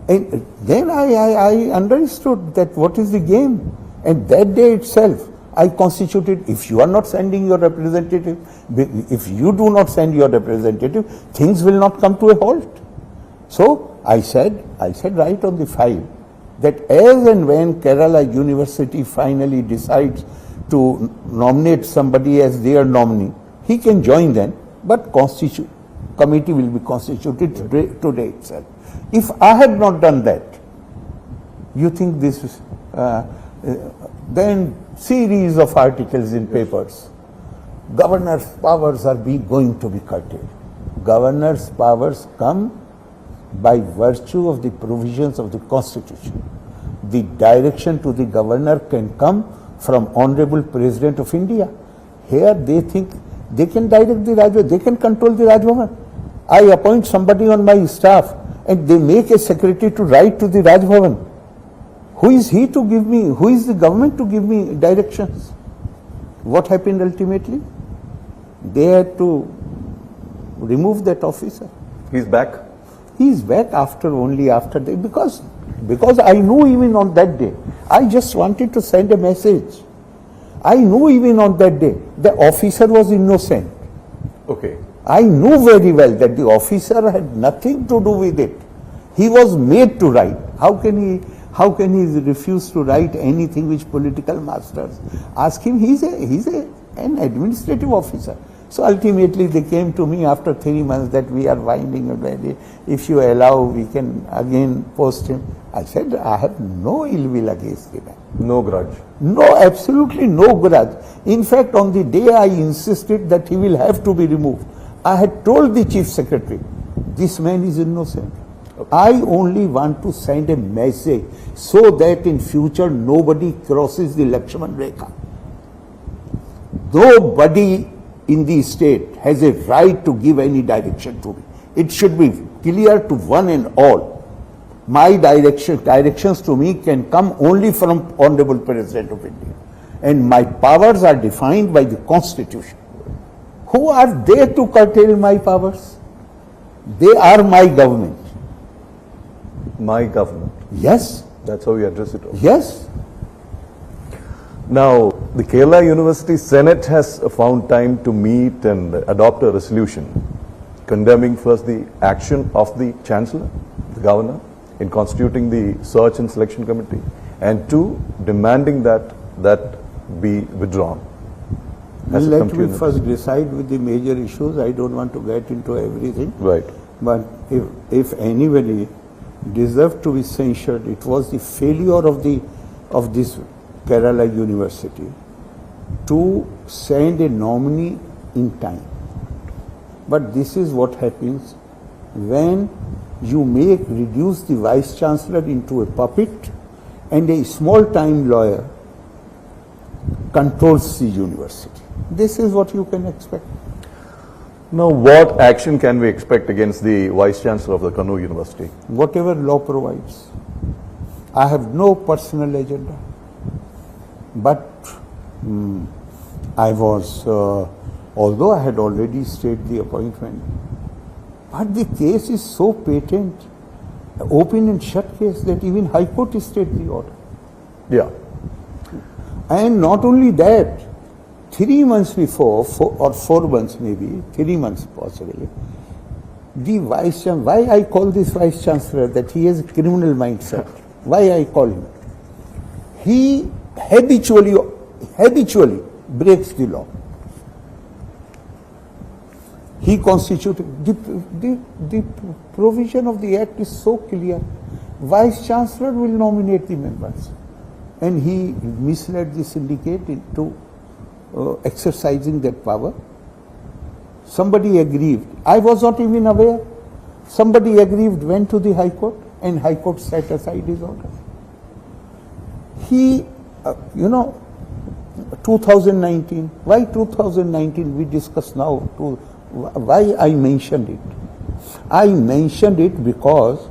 And then I understood that what is the game. And that day itself, I constituted, if you are not sending your representative, if you do not send your representative, things will not come to a halt. So I said right on the file that as and when Kerala University finally decides to nominate somebody as their nominee, he can join then, but committee will be constituted today itself. If I had not done that, you think this is, then series of articles in papers, governor's powers are going to be curtailed. Governor's powers come by virtue of the provisions of the Constitution. The direction to the governor can come from Honorable President of India. Here they think they can direct the Rajbhavan, they can control the Rajbhavan. I appoint somebody on my staff and they make a secretary to write to the Rajbhavan. Who is he to give me, who is the government to give me directions? What happened ultimately? They had to remove that officer. He's back? He is back only after that, because Because I knew even on that day, I just wanted to send a message. I knew even on that day, the officer was innocent. Okay. I knew very well that the officer had nothing to do with it. He was made to write. How can he refuse to write anything which political masters ask him? He's an administrative officer. So ultimately they came to me after 3 months that we are winding already. If you allow, we can again post him. I said, I have no ill will against the man. No grudge. No, absolutely no grudge. In fact, on the day I insisted that he will have to be removed, I had told the Chief Secretary, this man is innocent. Okay. I only want to send a message so that in future nobody crosses the Lakshman Rekha. Nobody in the state has a right to give any direction to me. It should be clear to one and all. My directions to me can come only from Honorable President of India. And my powers are defined by the Constitution. Who are they to curtail my powers? They are my government. My government. Yes. That's how you address it. Yes. Now, the Kerala University Senate has found time to meet and adopt a resolution condemning first the action of the Chancellor, the Governor, in constituting the Search and Selection Committee, and two, demanding that be withdrawn. Let me first decide with the major issues. I don't want to get into everything. Right. But if anybody deserved to be censured, it was the failure of this Kerala University to send a nominee in time. But this is what happens when you reduce the Vice Chancellor into a puppet and a small-time lawyer controls the university. This is what you can expect. Now, what action can we expect against the Vice Chancellor of the Kannur University? Whatever law provides. I have no personal agenda. But I was, although I had already stayed the appointment, but the case is so patent, open and shut case, that even High Court stayed the order. Yeah. And not only that, 3 months before, 4 months maybe, 3 months possibly, the Vice Chancellor, why I call this Vice Chancellor, that he has a criminal mindset. Why I call him? He habitually breaks the law. He constituted, the provision of the Act is so clear. Vice Chancellor will nominate the members. And he misled the syndicate into exercising that power. Somebody aggrieved. I was not even aware. Somebody aggrieved, went to the High Court, and High Court set aside his order. He, 2019, why 2019 we discuss now, why I mentioned it. I mentioned it because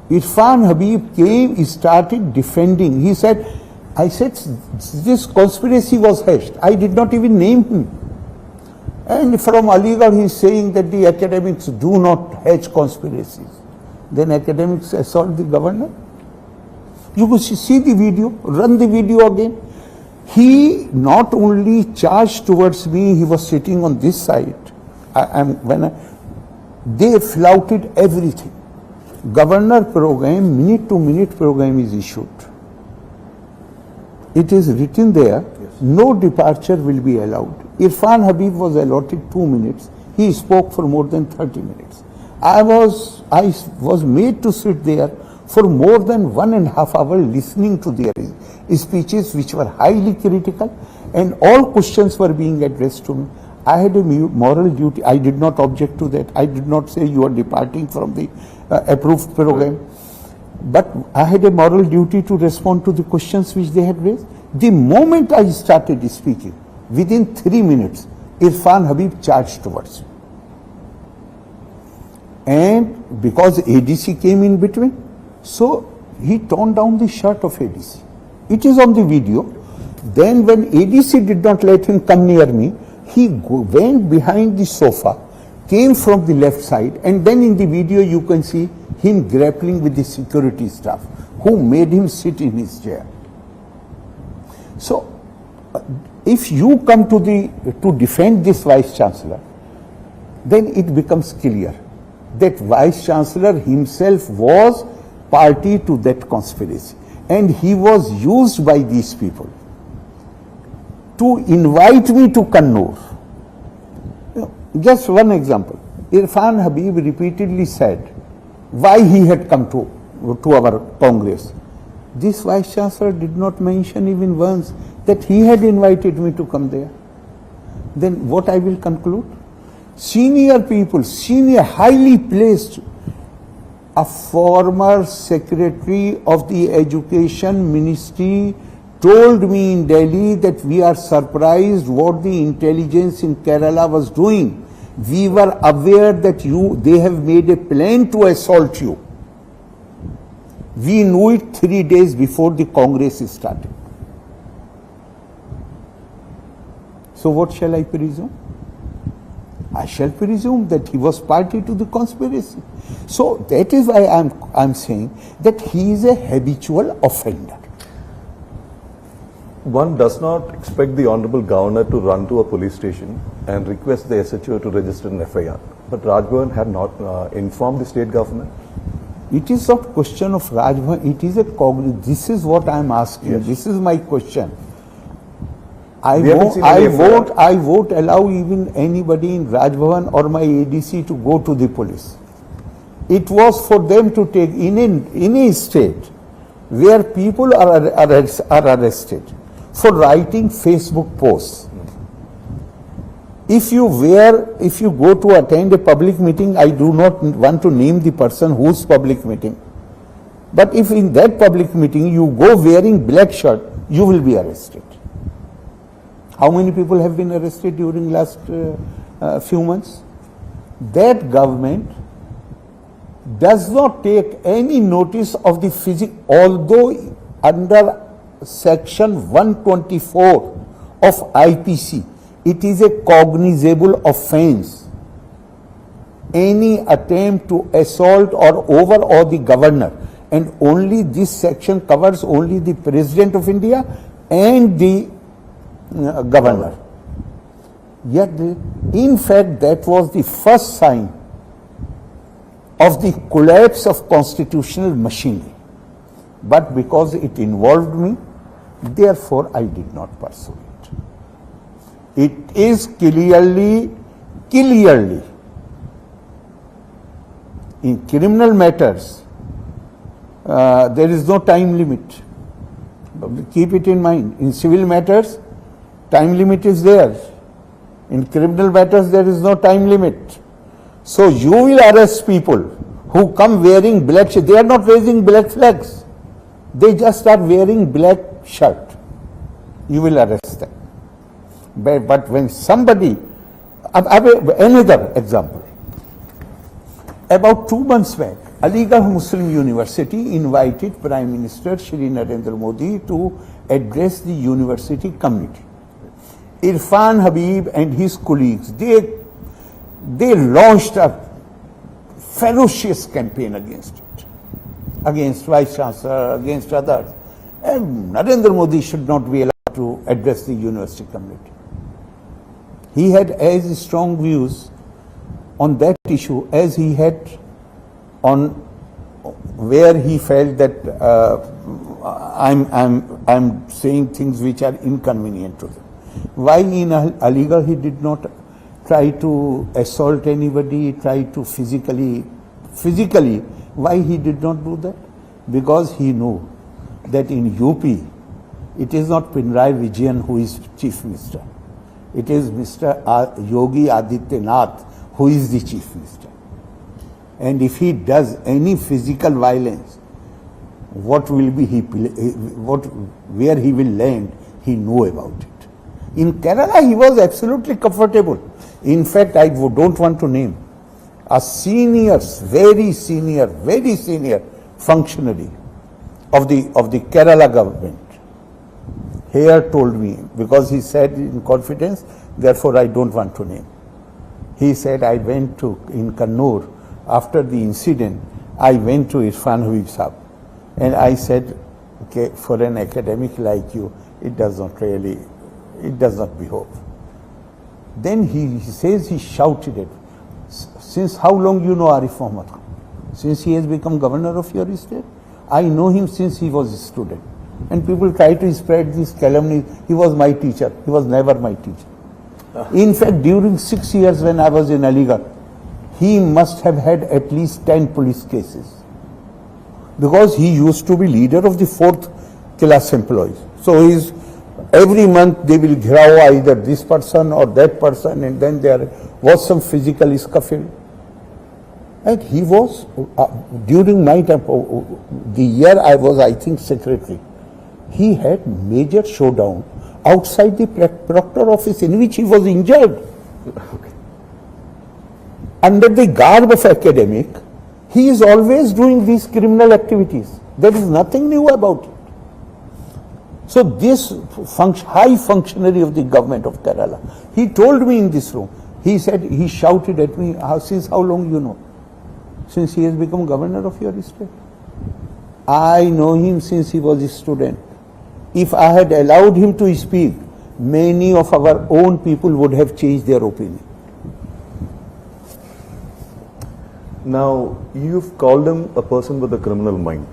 Irfan Habib came, started defending. He said, I said, this conspiracy was hatched. I did not even name him. And from Aligarh he is saying that the academics do not hatch conspiracies. Then academics assault the governor. You could see the video, run the video again. He not only charged towards me, he was sitting on this side. They flouted everything. Governor program, minute to minute program is issued. It is written there, yes. No departure will be allowed. Irfan Habib was allotted 2 minutes. He spoke for more than 30 minutes. I was made to sit there for more than 1.5 hours listening to their speeches, which were highly critical, and all questions were being addressed to me. I had a moral duty. I did not object to that. I did not say you are departing from the approved program. But I had a moral duty to respond to the questions which they had raised. The moment I started speaking, within 3 minutes, Irfan Habib charged towards me. And because ADC came in between, so he torn down the shirt of ADC. It is on the video. Then when ADC did not let him come near me, he went behind the sofa, came from the left side, and then in the video you can see him grappling with the security staff who made him sit in his chair. So, if you come to defend this Vice Chancellor, then it becomes clear that Vice Chancellor himself was party to that conspiracy, and he was used by these people to invite me to Kannur. Just one example. Irfan Habib repeatedly said why he had come to our Congress. This Vice Chancellor did not mention even once that he had invited me to come there. Then what I will conclude? Senior people, senior, highly placed, a former secretary of the Education Ministry told me in Delhi that we are surprised what the intelligence in Kerala was doing. We were aware that they have made a plan to assault you. We knew it 3 days before the Congress started. So what shall I presume? I shall presume that he was party to the conspiracy. So that is why I'm saying that he is a habitual offender. One does not expect the Honorable Governor to run to a police station and request the SHO to register an FIR. But Rajbhavan had not informed the state government. It is not question of Rajbhavan, it is a cognitive. This is what I am asking. Yes. This is my question. I won't allow even anybody in Rajbhavan or my ADC to go to the police. It was for them to take in a state where people are arrested for writing Facebook posts. If you go to attend a public meeting, I do not want to name the person whose public meeting. But if in that public meeting you go wearing black shirt, you will be arrested. How many people have been arrested during last few months? That government does not take any notice of the although under section 124 of IPC, it is a cognizable offence. Any attempt to assault or overawe the governor, and only this section covers only the President of India and the governor. Yet, in fact, that was the first sign of the collapse of constitutional machinery. But because it involved me, therefore I did not pursue it. It is clearly in criminal matters, there is no time limit. Keep it in mind. In civil matters, time limit is there. In criminal matters, there is no time limit. So you will arrest people who come wearing black shirts. They are not raising black flags. They just are wearing black shirt. You will arrest them. But when somebody, another example. About 2 months back, Aligarh Muslim University invited Prime Minister Shri Narendra Modi to address the university community. Irfan Habib and his colleagues, they launched a ferocious campaign against it, against Vice Chancellor, against others. And Narendra Modi should not be allowed to address the university community. He had as strong views on that issue as he had on where he felt that I'm saying things which are inconvenient to them. Why in Aligarh he did not try to assault anybody, try to physically, why he did not do that? Because he knew that in UP, it is not Pinarayi Vijayan who is Chief Minister. It is Mr. Yogi Adityanath who is the Chief Minister. And if he does any physical violence, where he will land, he knew about it. In Kerala, he was absolutely comfortable. In fact, I don't want to name a very senior functionary of the Kerala government here told me, because he said in confidence, therefore I don't want to name. He said, I went to, in Kannur, after the incident, I went to Irfan Habib Saab. And I said, okay, for an academic like you, it does not behove. Then he says, he shouted at me, since how long you know Arif Mohammad Khan? Since he has become governor of your state? I know him since he was a student. And people try to spread this calumny. He was my teacher. He was never my teacher. In fact, during 6 years when I was in Aligarh, he must have had at least 10 police cases. Because he used to be leader of the 4th class employees. So every month they will grow either this person or that person, and then there was some physical scuffle. And he was, during my time, the year I was, I think, secretary, he had major showdown outside the proctor office in which he was injured. Okay. Under the garb of academic, he is always doing these criminal activities. There is nothing new about it. So this high functionary of the government of Kerala, he told me in this room, he said, he shouted at me, since how long you know? Since he has become governor of your state. I know him since he was a student. If I had allowed him to speak, many of our own people would have changed their opinion. Now, you've called him a person with a criminal mind,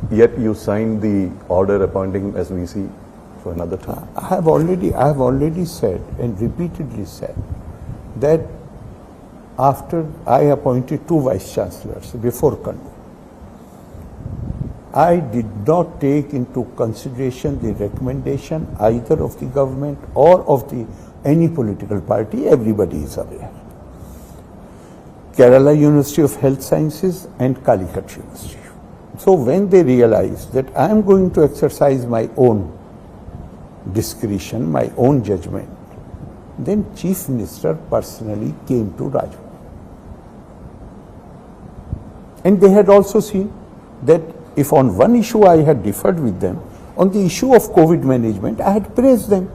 yet you signed the order appointing him as VC for another term. I have already said and repeatedly said that after I appointed 2 vice chancellors before Kannur, I did not take into consideration the recommendation either of the government or of any political party. Everybody is aware. Kerala University of Health Sciences and Calicut University. So when they realized that I am going to exercise my own discretion, my own judgment, then Chief Minister personally came to Rajbhavan. And they had also seen that if on one issue I had differed with them, on the issue of COVID management, I had praised them.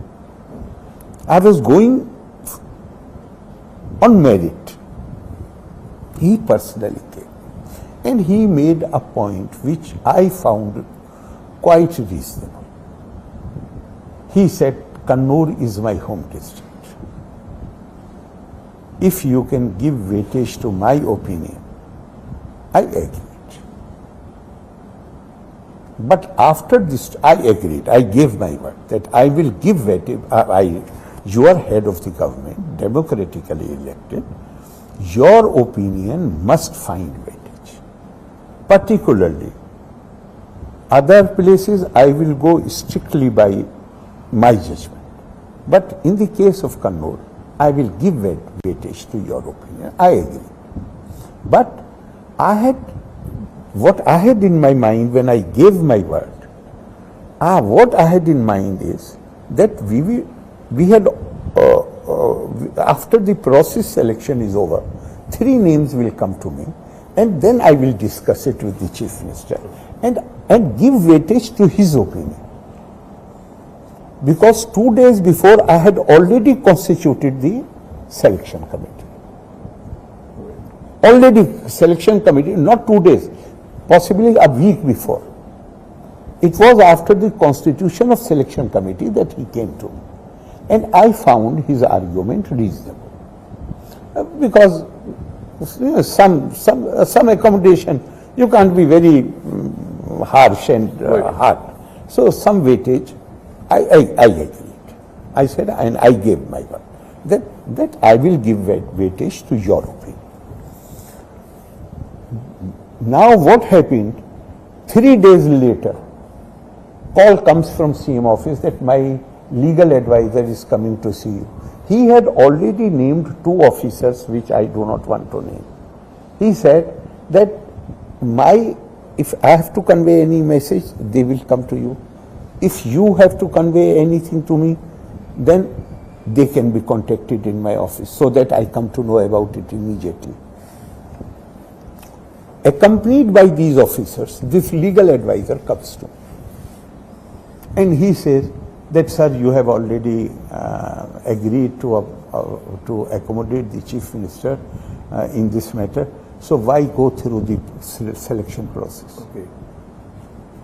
I was going on merit. He personally came. And he made a point which I found quite reasonable. He said, Kannur is my home district. If you can give weightage to my opinion, I agreed. But after this, I agreed, I gave my word that I will give weightage. You are head of the government, democratically elected. Your opinion must find weightage. Particularly, other places I will go strictly by my judgment. But in the case of Kannur, I will give weightage to your opinion. I agree. But what I had in my mind when I gave my word, what I had in mind is that we had after the process selection is over, 3 names will come to me, and then I will discuss it with the Chief Minister and give weightage to his opinion. Because 2 days before I had already constituted the selection committee. Already selection committee, not 2 days, possibly a week before. It was after the constitution of selection committee that he came to me. And I found his argument reasonable. Because some accommodation, you can't be very harsh and hard. So some weightage, I agreed. I said, and I gave my word, that I will give weightage to your opinion. Now what happened, 3 days later, call comes from CM office that my legal advisor is coming to see you. He had already named 2 officers which I do not want to name. He said that if I have to convey any message, they will come to you. If you have to convey anything to me, then they can be contacted in my office so that I come to know about it immediately. Accompanied by these officers, this legal advisor comes to me. And he says that, sir, you have already agreed to to accommodate the Chief Minister in this matter. So why go through the selection process? Okay.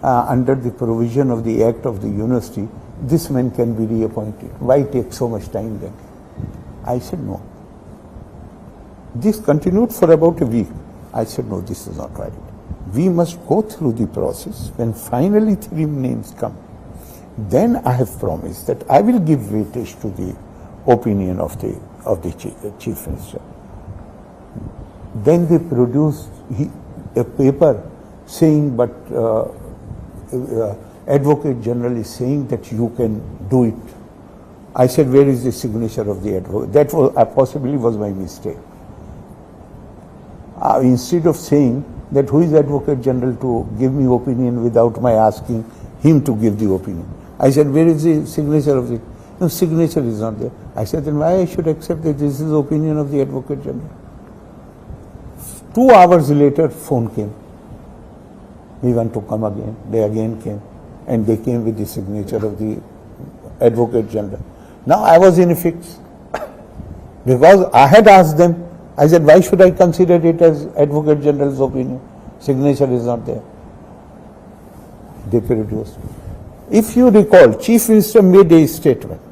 Under the provision of the Act of the University, this man can be reappointed. Why take so much time then? I said no. This continued for about a week. I said no, this is not right. We must go through the process. When finally 3 names come, then I have promised that I will give weightage to the opinion of the Chief Minister. Then they produced a paper saying, but Advocate General is saying that you can do it. I said, where is the signature of the advocate? That was, possibly was my mistake. Instead of saying that who is Advocate General to give me opinion without my asking him to give the opinion, I said, where is the signature of the? No, signature is not there. I said, then why I should accept that this is the opinion of the Advocate General? 2 hours later, phone came. We want to come again. They again came. And they came with the signature of the Advocate General. Now I was in a fix. Because I had asked them, I said, why should I consider it as Advocate General's opinion? Signature is not there. They produced. If you recall, Chief Minister made a statement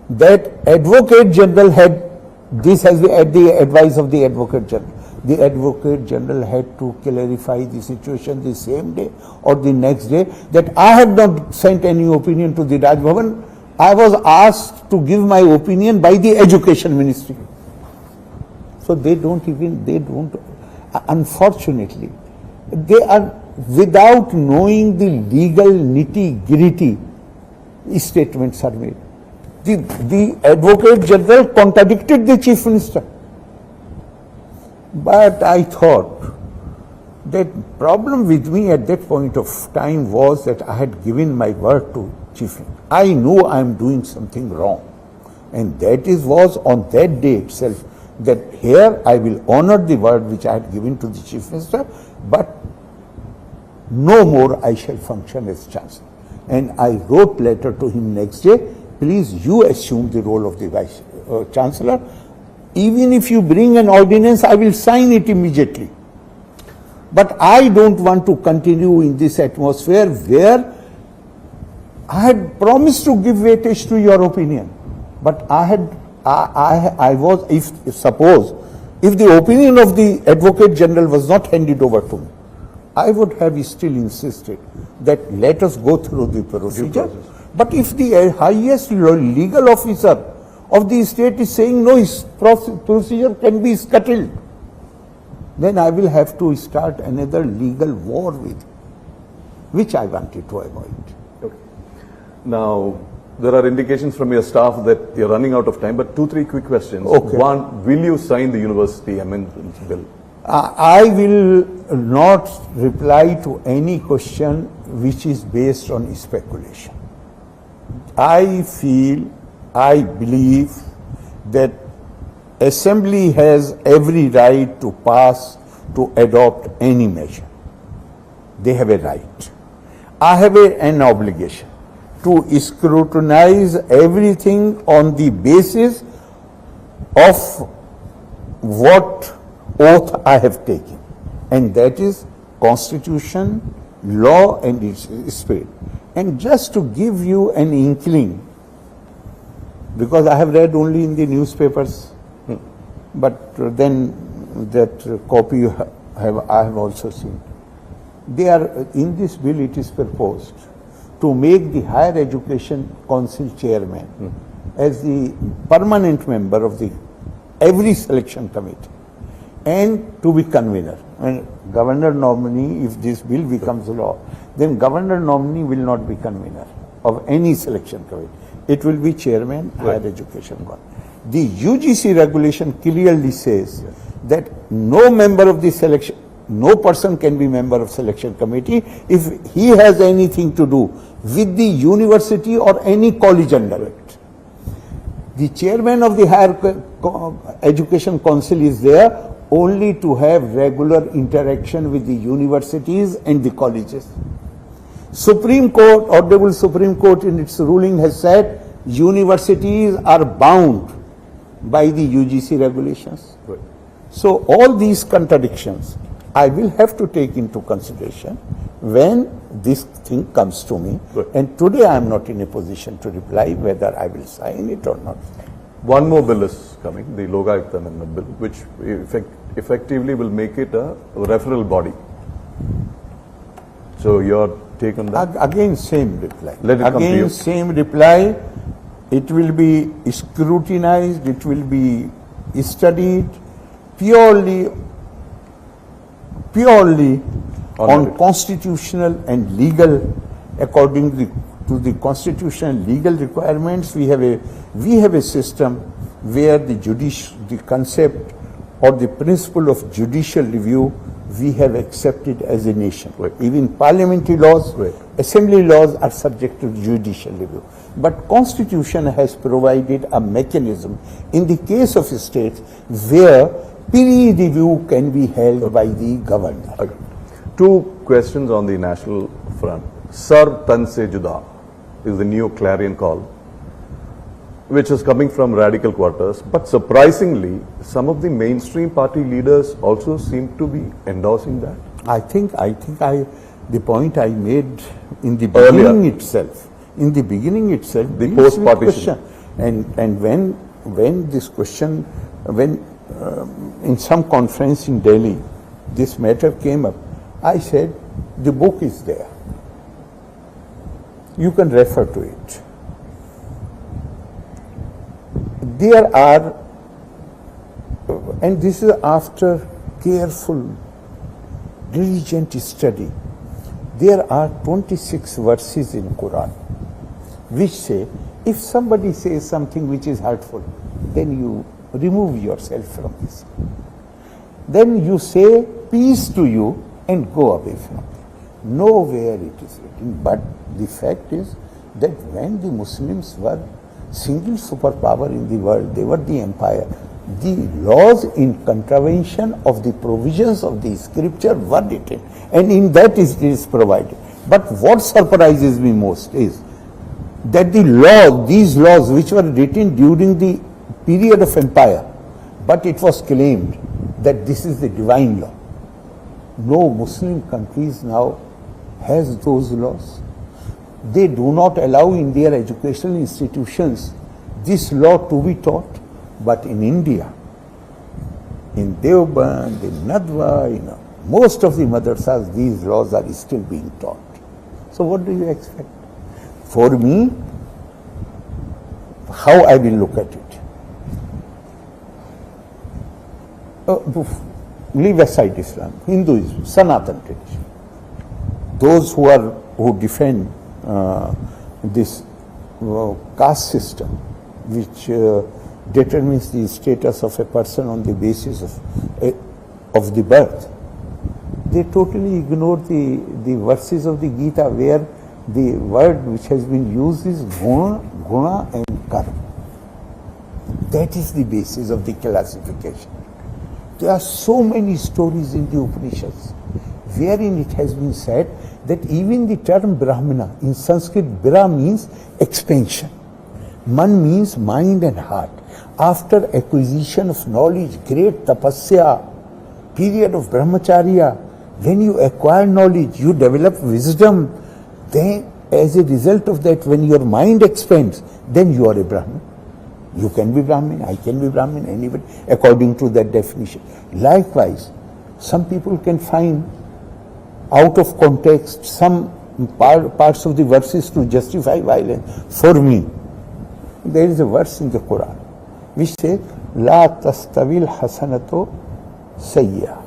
that Advocate General had, this has been at the advice of the Advocate General. The Advocate General had to clarify the situation the same day or the next day, that I had not sent any opinion to the Raj Bhavan. I was asked to give my opinion by the Education Ministry. So unfortunately, they are, without knowing the legal nitty-gritty, statements are made. The Advocate General contradicted the Chief Minister. But I thought that problem with me at that point of time was that I had given my word to Chief Minister. I knew I am doing something wrong. And that was on that day itself, that here I will honor the word which I had given to the Chief Minister, but no more I shall function as Chancellor. And I wrote letter to him next day, please you assume the role of the Vice Chancellor. Even if you bring an ordinance, I will sign it immediately. But I don't want to continue in this atmosphere where I had promised to give weightage to your opinion. But I was, if the opinion of the Advocate General was not handed over to me, I would have still insisted that let us go through the procedure. But if the highest legal officer of the state is saying no, his procedure can be scuttled, then I will have to start another legal war with, which I wanted to avoid. Okay. Now, there are indications from your staff that you're running out of time, but 2-3 quick questions. Okay. One, will you sign the university amendments bill? I will not reply to any question which is based on speculation. I believe that Assembly has every right to pass, to adopt any measure. They have a right. I have an obligation to scrutinize everything on the basis of what oath I have taken, and that is Constitution, law and its spirit. And just to give you an inkling, because I have read only in the newspapers, but then that copy I have also seen. They are, in this bill it is proposed to make the Higher Education Council chairman as the permanent member of every selection committee and to be convener. And governor nominee, if this bill becomes law, then governor nominee will not be convener of any selection committee. It will be chairman, Higher Education Council. The UGC regulation clearly says that no member of the selection, no person can be member of selection committee if he has anything to do with the university or any college under it. The chairman of the Higher Education Council is there only to have regular interaction with the universities and the colleges. Supreme Court, Honorable Supreme Court in its ruling has said Universities are bound by the UGC regulations. Right. So all these contradictions I will have to take into consideration when this thing comes to me. Right. And today I am not in a position to reply whether I will sign it or not. One more bill is coming, the Logayukt Amendment Bill, which effectively will make it a referral body. So your take on that? Again, same reply. Let it come to you. Again, same reply. It will be scrutinized, it will be studied purely on merit. constitutional and legal, according to the constitutional and legal requirements. We have a system where the concept or the principle of judicial review we have accepted as a nation. Right. Even parliamentary laws, Right. assembly laws are subject to judicial review. But Constitution has provided a mechanism in the case of states where peer review can be held by the governor. Okay. Two questions on the national front. Sar Tan Se Juda is the new clarion call, which is coming from radical quarters. But surprisingly, some of the mainstream party leaders also seem to be endorsing that. I think the point I made in the Earlier. beginning itself, The deals with post-partition. question. And when this question, in some conference in Delhi, this matter came up, I said, the book is there. You can refer to it. There are, and this is after careful, diligent study, there are 26 verses in Quran which say, if somebody says something which is hurtful, then you remove yourself from this. Then you say, peace to you, and go away from it. Nowhere it is written, but the fact is that when the Muslims were single superpower in the world, they were the empire, the laws in contravention of the provisions of the scripture were written, and in that it is provided. But what surprises me most is that these laws which were written during the period of empire, but it was claimed that this is the divine law. No Muslim countries now has those laws. They do not allow in their educational institutions this law to be taught. But in India, in Deoband, in Nadwa, most of the madrasas, these laws are still being taught. So what do you expect? For me, how I will look at it. Leave aside Islam, Hinduism, Sanatan tradition. Those who defend this caste system, which determines the status of a person on the basis of the birth, they totally ignore the verses of the Gita where the word which has been used is guna and karma. That is the basis of the classification. There are so many stories in the Upanishads wherein it has been said that even the term Brahmana, in Sanskrit, Bra means expansion. Man means mind and heart. After acquisition of knowledge, great tapasya, period of brahmacharya, when you acquire knowledge, you develop wisdom, then as a result of that, when your mind expands, then you are a Brahmin. You can be Brahmin, I can be Brahmin, anybody, according to that definition. Likewise, some people can find out of context some parts of the verses to justify violence. For me, there is a verse in the Quran which says, La tastavil hasanato sayya.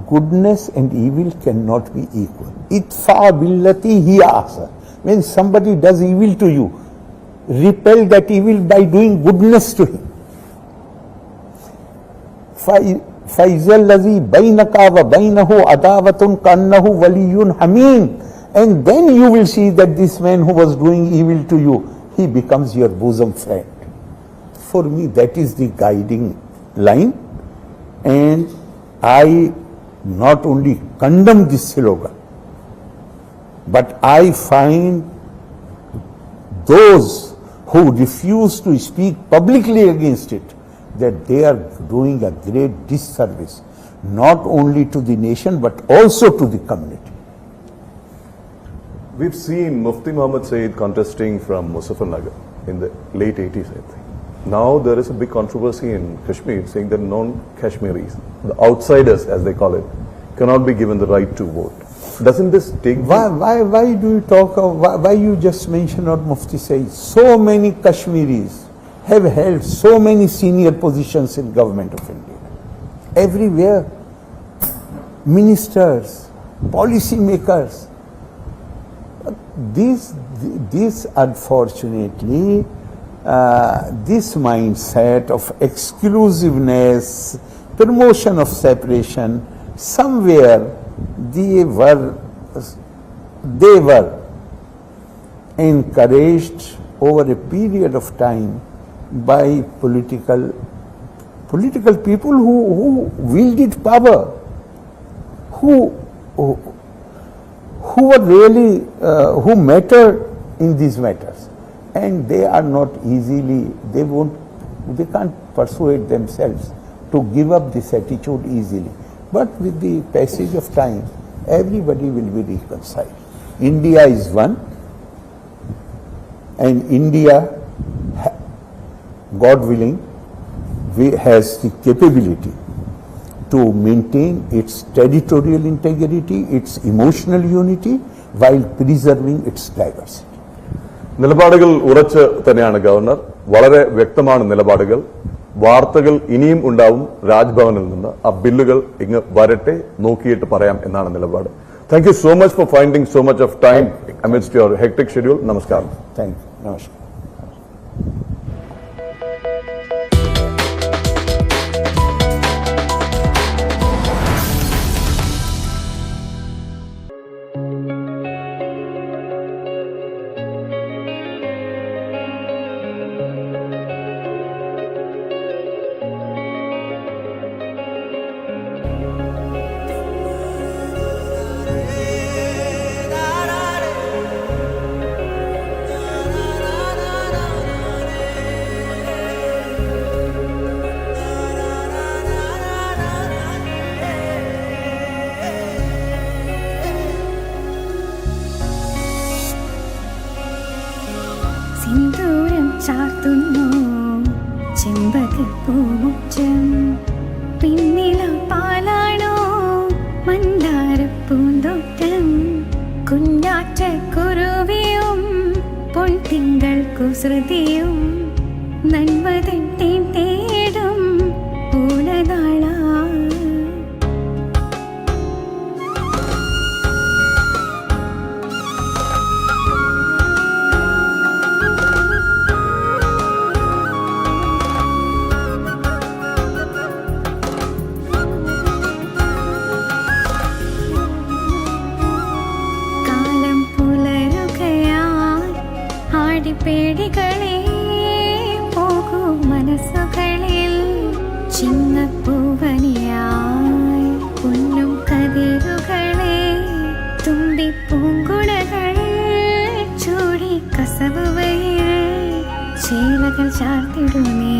Goodness and evil cannot be equal. Itfa billati hiya ahsan. When somebody does evil to you, repel that evil by doing goodness to him. فَإِذَا الَّذِي بَيْنَكَ وَبَيْنَهُ عَدَاوَةٌ كَأَنَّهُ وَلِيٌّ حَمِيمٌ. And then you will see that this man who was doing evil to you, he becomes your bosom friend. For me, that is the guiding line. And I not only condemn this slogan, but I find those who refuse to speak publicly against it, that they are doing a great disservice, not only to the nation but also to the community. We've seen Mufti Muhammad Saeed contesting from Muzaffarnagar in the late 80s, I think. Now there is a big controversy in Kashmir saying that non-Kashmiris, the outsiders as they call it, cannot be given the right to vote. Doesn't this take... Why do you talk of, why you just mention of Mufti Saeed? So many Kashmiris have held so many senior positions in government of India. Everywhere, ministers, policy makers. This unfortunately, this mindset of exclusiveness, promotion of separation, somewhere they were encouraged over a period of time by political people who wielded power, who were really who mattered in these matters, and they are not easily, they can't persuade themselves to give up this attitude easily. But with the passage of time, everybody will be reconciled. India is one, and India, God willing, has the capability to maintain its territorial integrity, its emotional unity, while preserving its diversity. നിലപാടുകൾ ഉറച്ച് തന്നെയാണ് governor. വളരെ വ്യക്തമാണ് നിലപാടുകൾ. വാർത്തകൾ ഇനിയും ഉണ്ടാവും രാജ്ഭവനിൽ നിന്ന്. ആ ബില്ലുകൾ ഇങ്ങ് വരട്ടെ, നോക്കിയിട്ട് പറയാം എന്നാണ് നിലപാട്. Thank you so much for finding so much of time amidst your hectic schedule. Namaskaram. Thank you. Namaskar. സിന്ദൂരം ചാർത്തുന്നു ചെമ്പകപ്പൂമുറ്റം, പിന്നില പാലാണോ മന്ദാരപ്പൂന്തോട്ടം, കുഞ്ഞാറ്റക്കുരുവിയും പൊൻതിങ്കൾ കുസൃതിയും നന്മതൻ തേൻ തേടും പൂലനാളാ. പേടികളെ പോകൂ മനസ്സുകളിൽ, ചിങ്ങപ്പൂവനിയായി പൊന്നും കതിരുകളെ, തുമ്പിപ്പൂങ്കുടകൾ ചൂടി കസവുവയിൽ ചേലകൾ ചാർത്തിടുന്നേ.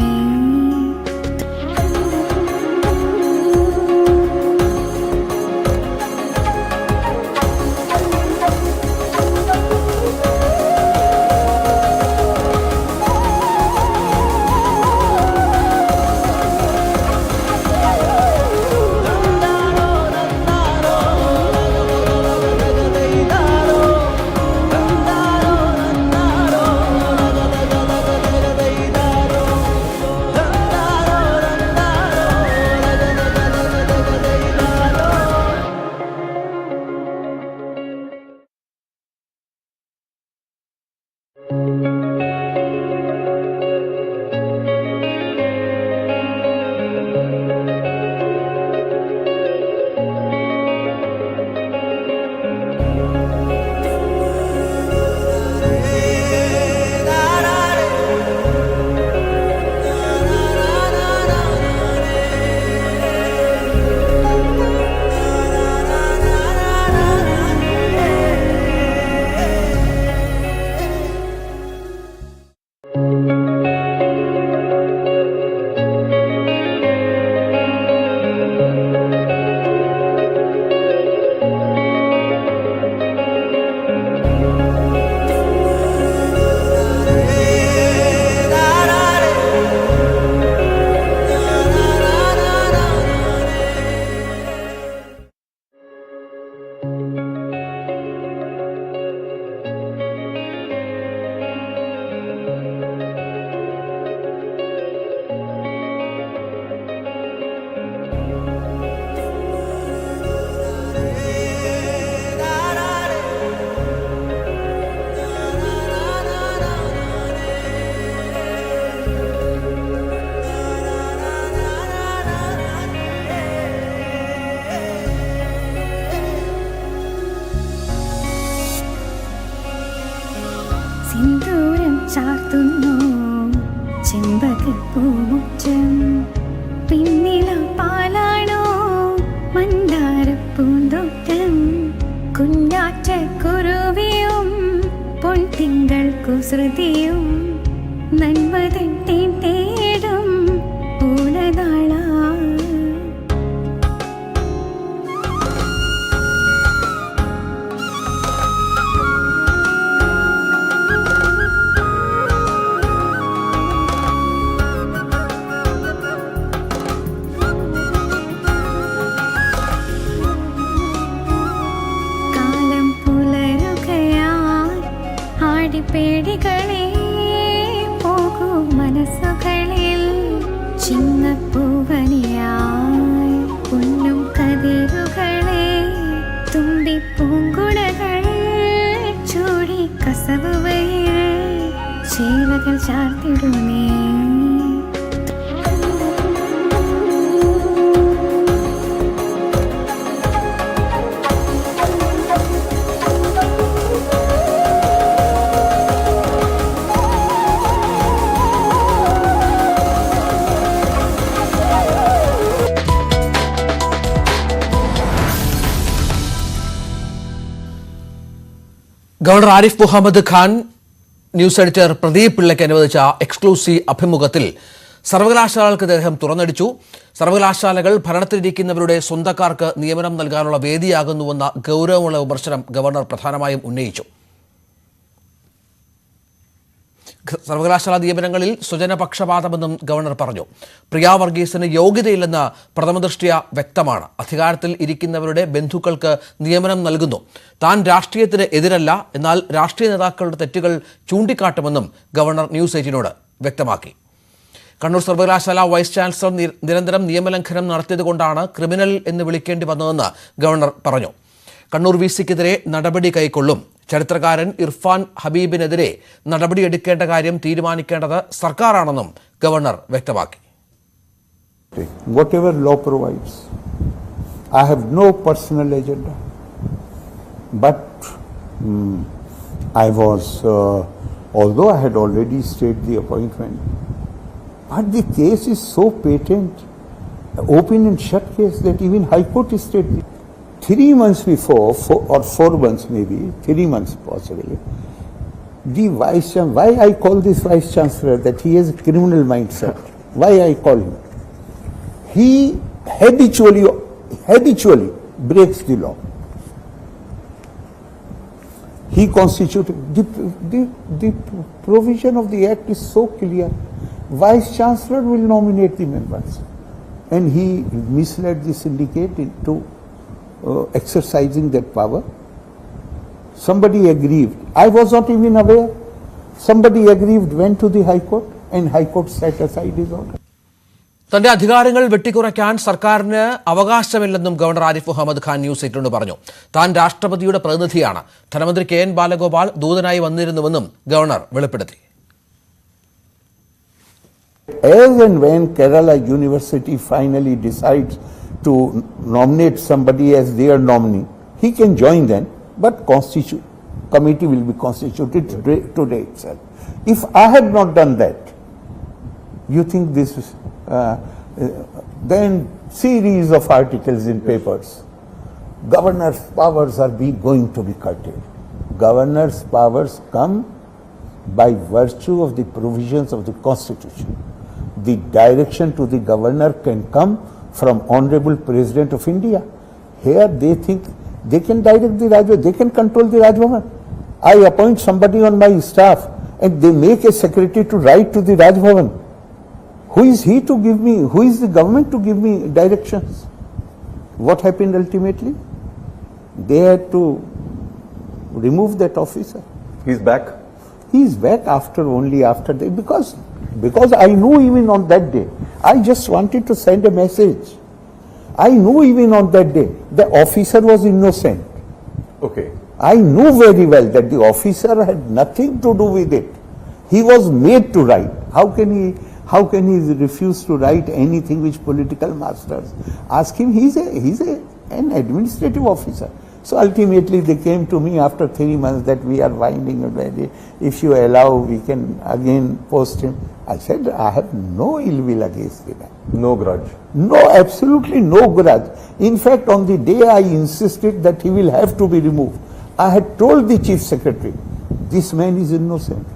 സിന്ദൂരം ചാർത്തുന്നു ചെമ്പകപ്പൂമുറ്റം. പിന്നില പാലാണോ മന്ദാരപ്പൂന്തോട്ടം. കുഞ്ഞാറ്റക്കുരുവിയും പൊൻതിങ്കൾ കുസൃതിയും നന്മതൻ തേൻ തേടും ഓണനാള. കാലം പുലരുകയാൽ ആടിപ്പേടികളെ പോകൂ മനസ്സുകളിൽ. ചിങ്ങപ്പൂവനിയായി പൊന്നും കതിരുകളെ തുമ്പിപ്പൂങ്കുടകൾ ചൂടി കസവുവയിൽ ചേലകൾ ചാർത്തിടുമേ. Governor Arif Mohammed Khan news editor Pradeep പിള്ളയ്ക്ക് അനുവദിച്ച എക്സ്ക്ലൂസീവ് അഭിമുഖത്തിൽ സർവകലാശാലകൾക്ക് അദ്ദേഹം തുറന്നടിച്ചു. സർവകലാശാലകൾ ഭരണത്തിലിരിക്കുന്നവരുടെ സ്വന്തക്കാർക്ക് നിയമനം നൽകാനുള്ള വേദിയാകുന്നുവെന്ന ഗൗരവമുള്ള വിമർശനം ഗവർണർ പ്രധാനമായും ഉന്നയിച്ചു. സർവകലാശാല നിയമനങ്ങളിൽ സ്വജനപക്ഷപാതമെന്നും ഗവർണർ പറഞ്ഞു. പ്രിയ വർഗീസിന് യോഗ്യതയില്ലെന്ന് പ്രഥമദൃഷ്ട്യാ വ്യക്തമാണ്. അധികാരത്തിൽ ഇരിക്കുന്നവരുടെ ബന്ധുക്കൾക്ക് നിയമനം നൽകുന്നു. താൻ രാഷ്ട്രീയത്തിന് എതിരല്ല, എന്നാൽ രാഷ്ട്രീയ നേതാക്കളുടെ തെറ്റുകൾ ചൂണ്ടിക്കാട്ടുമെന്നും ഗവർണർ ന്യൂസ് 18 വ്യക്തമാക്കി. കണ്ണൂർ സർവകലാശാല വൈസ് ചാൻസലർ നിരന്തരം നിയമലംഘനം നടത്തിയതുകൊണ്ടാണ് ക്രിമിനൽ എന്ന് വിളിക്കേണ്ടി വന്നതെന്ന് ഗവർണർ പറഞ്ഞു. കണ്ണൂർ VCക്കെതിരെ നടപടി കൈക്കൊള്ളും. ചരിത്രകാരൻ ഇർഫാൻ ഹബീബിനെതിരെ നടപടിയെടുക്കേണ്ട കാര്യം തീരുമാനിക്കേണ്ടത് സർക്കാരാണെന്നും ഗവർണർ വ്യക്തമാക്കി. Whatever law provides, I have no personal agenda. But I was, although I had already stayed the appointment, but the case is so patent, open and shut case, that even High Court is stayed. 3 months before, 4 months maybe, 3 months possibly, the Vice Chancellor, why I call this Vice Chancellor, that he has a criminal mindset, why I call him? He habitually breaks the law. He constituted, the provision of the Act is so clear, Vice Chancellor will nominate the members, and he misled the syndicate into exercising that power. Somebody aggrieved. I was not even aware. Somebody aggrieved, went to the High Court, and High Court set aside his order. തന്റെ അധികാരങ്ങൾ വെട്ടിക്കുറയ്ക്കാൻ സർക്കാരിന് അവകാശമില്ലെന്നും governor Arif Mohammed Khan news 18 പറഞ്ഞു. താൻ രാഷ്ട്രപതിയുടെ പ്രതിനിധിയാണ്. ധനമന്ത്രി KN Balagopal ദൂതനായി വന്നിരുന്നുവെന്നും governor വെളിപ്പെടുത്തി. As and when Kerala University finally decides to nominate somebody as their nominee, he can join then, but committee will be constituted today itself. If I had not done that, you think this then series of articles in papers, governor's powers are going to be curtailed. Governor's powers come by virtue of the provisions of the Constitution. The direction to the governor can come from Honorable President of India. Here they think they can direct the Rajbhavan, they can control the Rajbhavan. I appoint somebody on my staff and they make a secretary to write to the Rajbhavan. Who is he to give me, who is the government to give me directions? What happened ultimately? They had to remove that officer. He's back. He is back only after that, because I knew even on that day, I just wanted to send a message. I knew even on that day the officer was innocent. Okay. I knew very well that the officer had nothing to do with it. He was made to write. How can he refuse to write anything which political masters ask him? He's an administrative officer. So ultimately they came to me after 3 months that we are winding it. If you allow, we can again post him. I said, I have no ill will against the man. No grudge. No, absolutely no grudge. In fact, on the day I insisted that he will have to be removed, I had told the Chief Secretary, this man is innocent.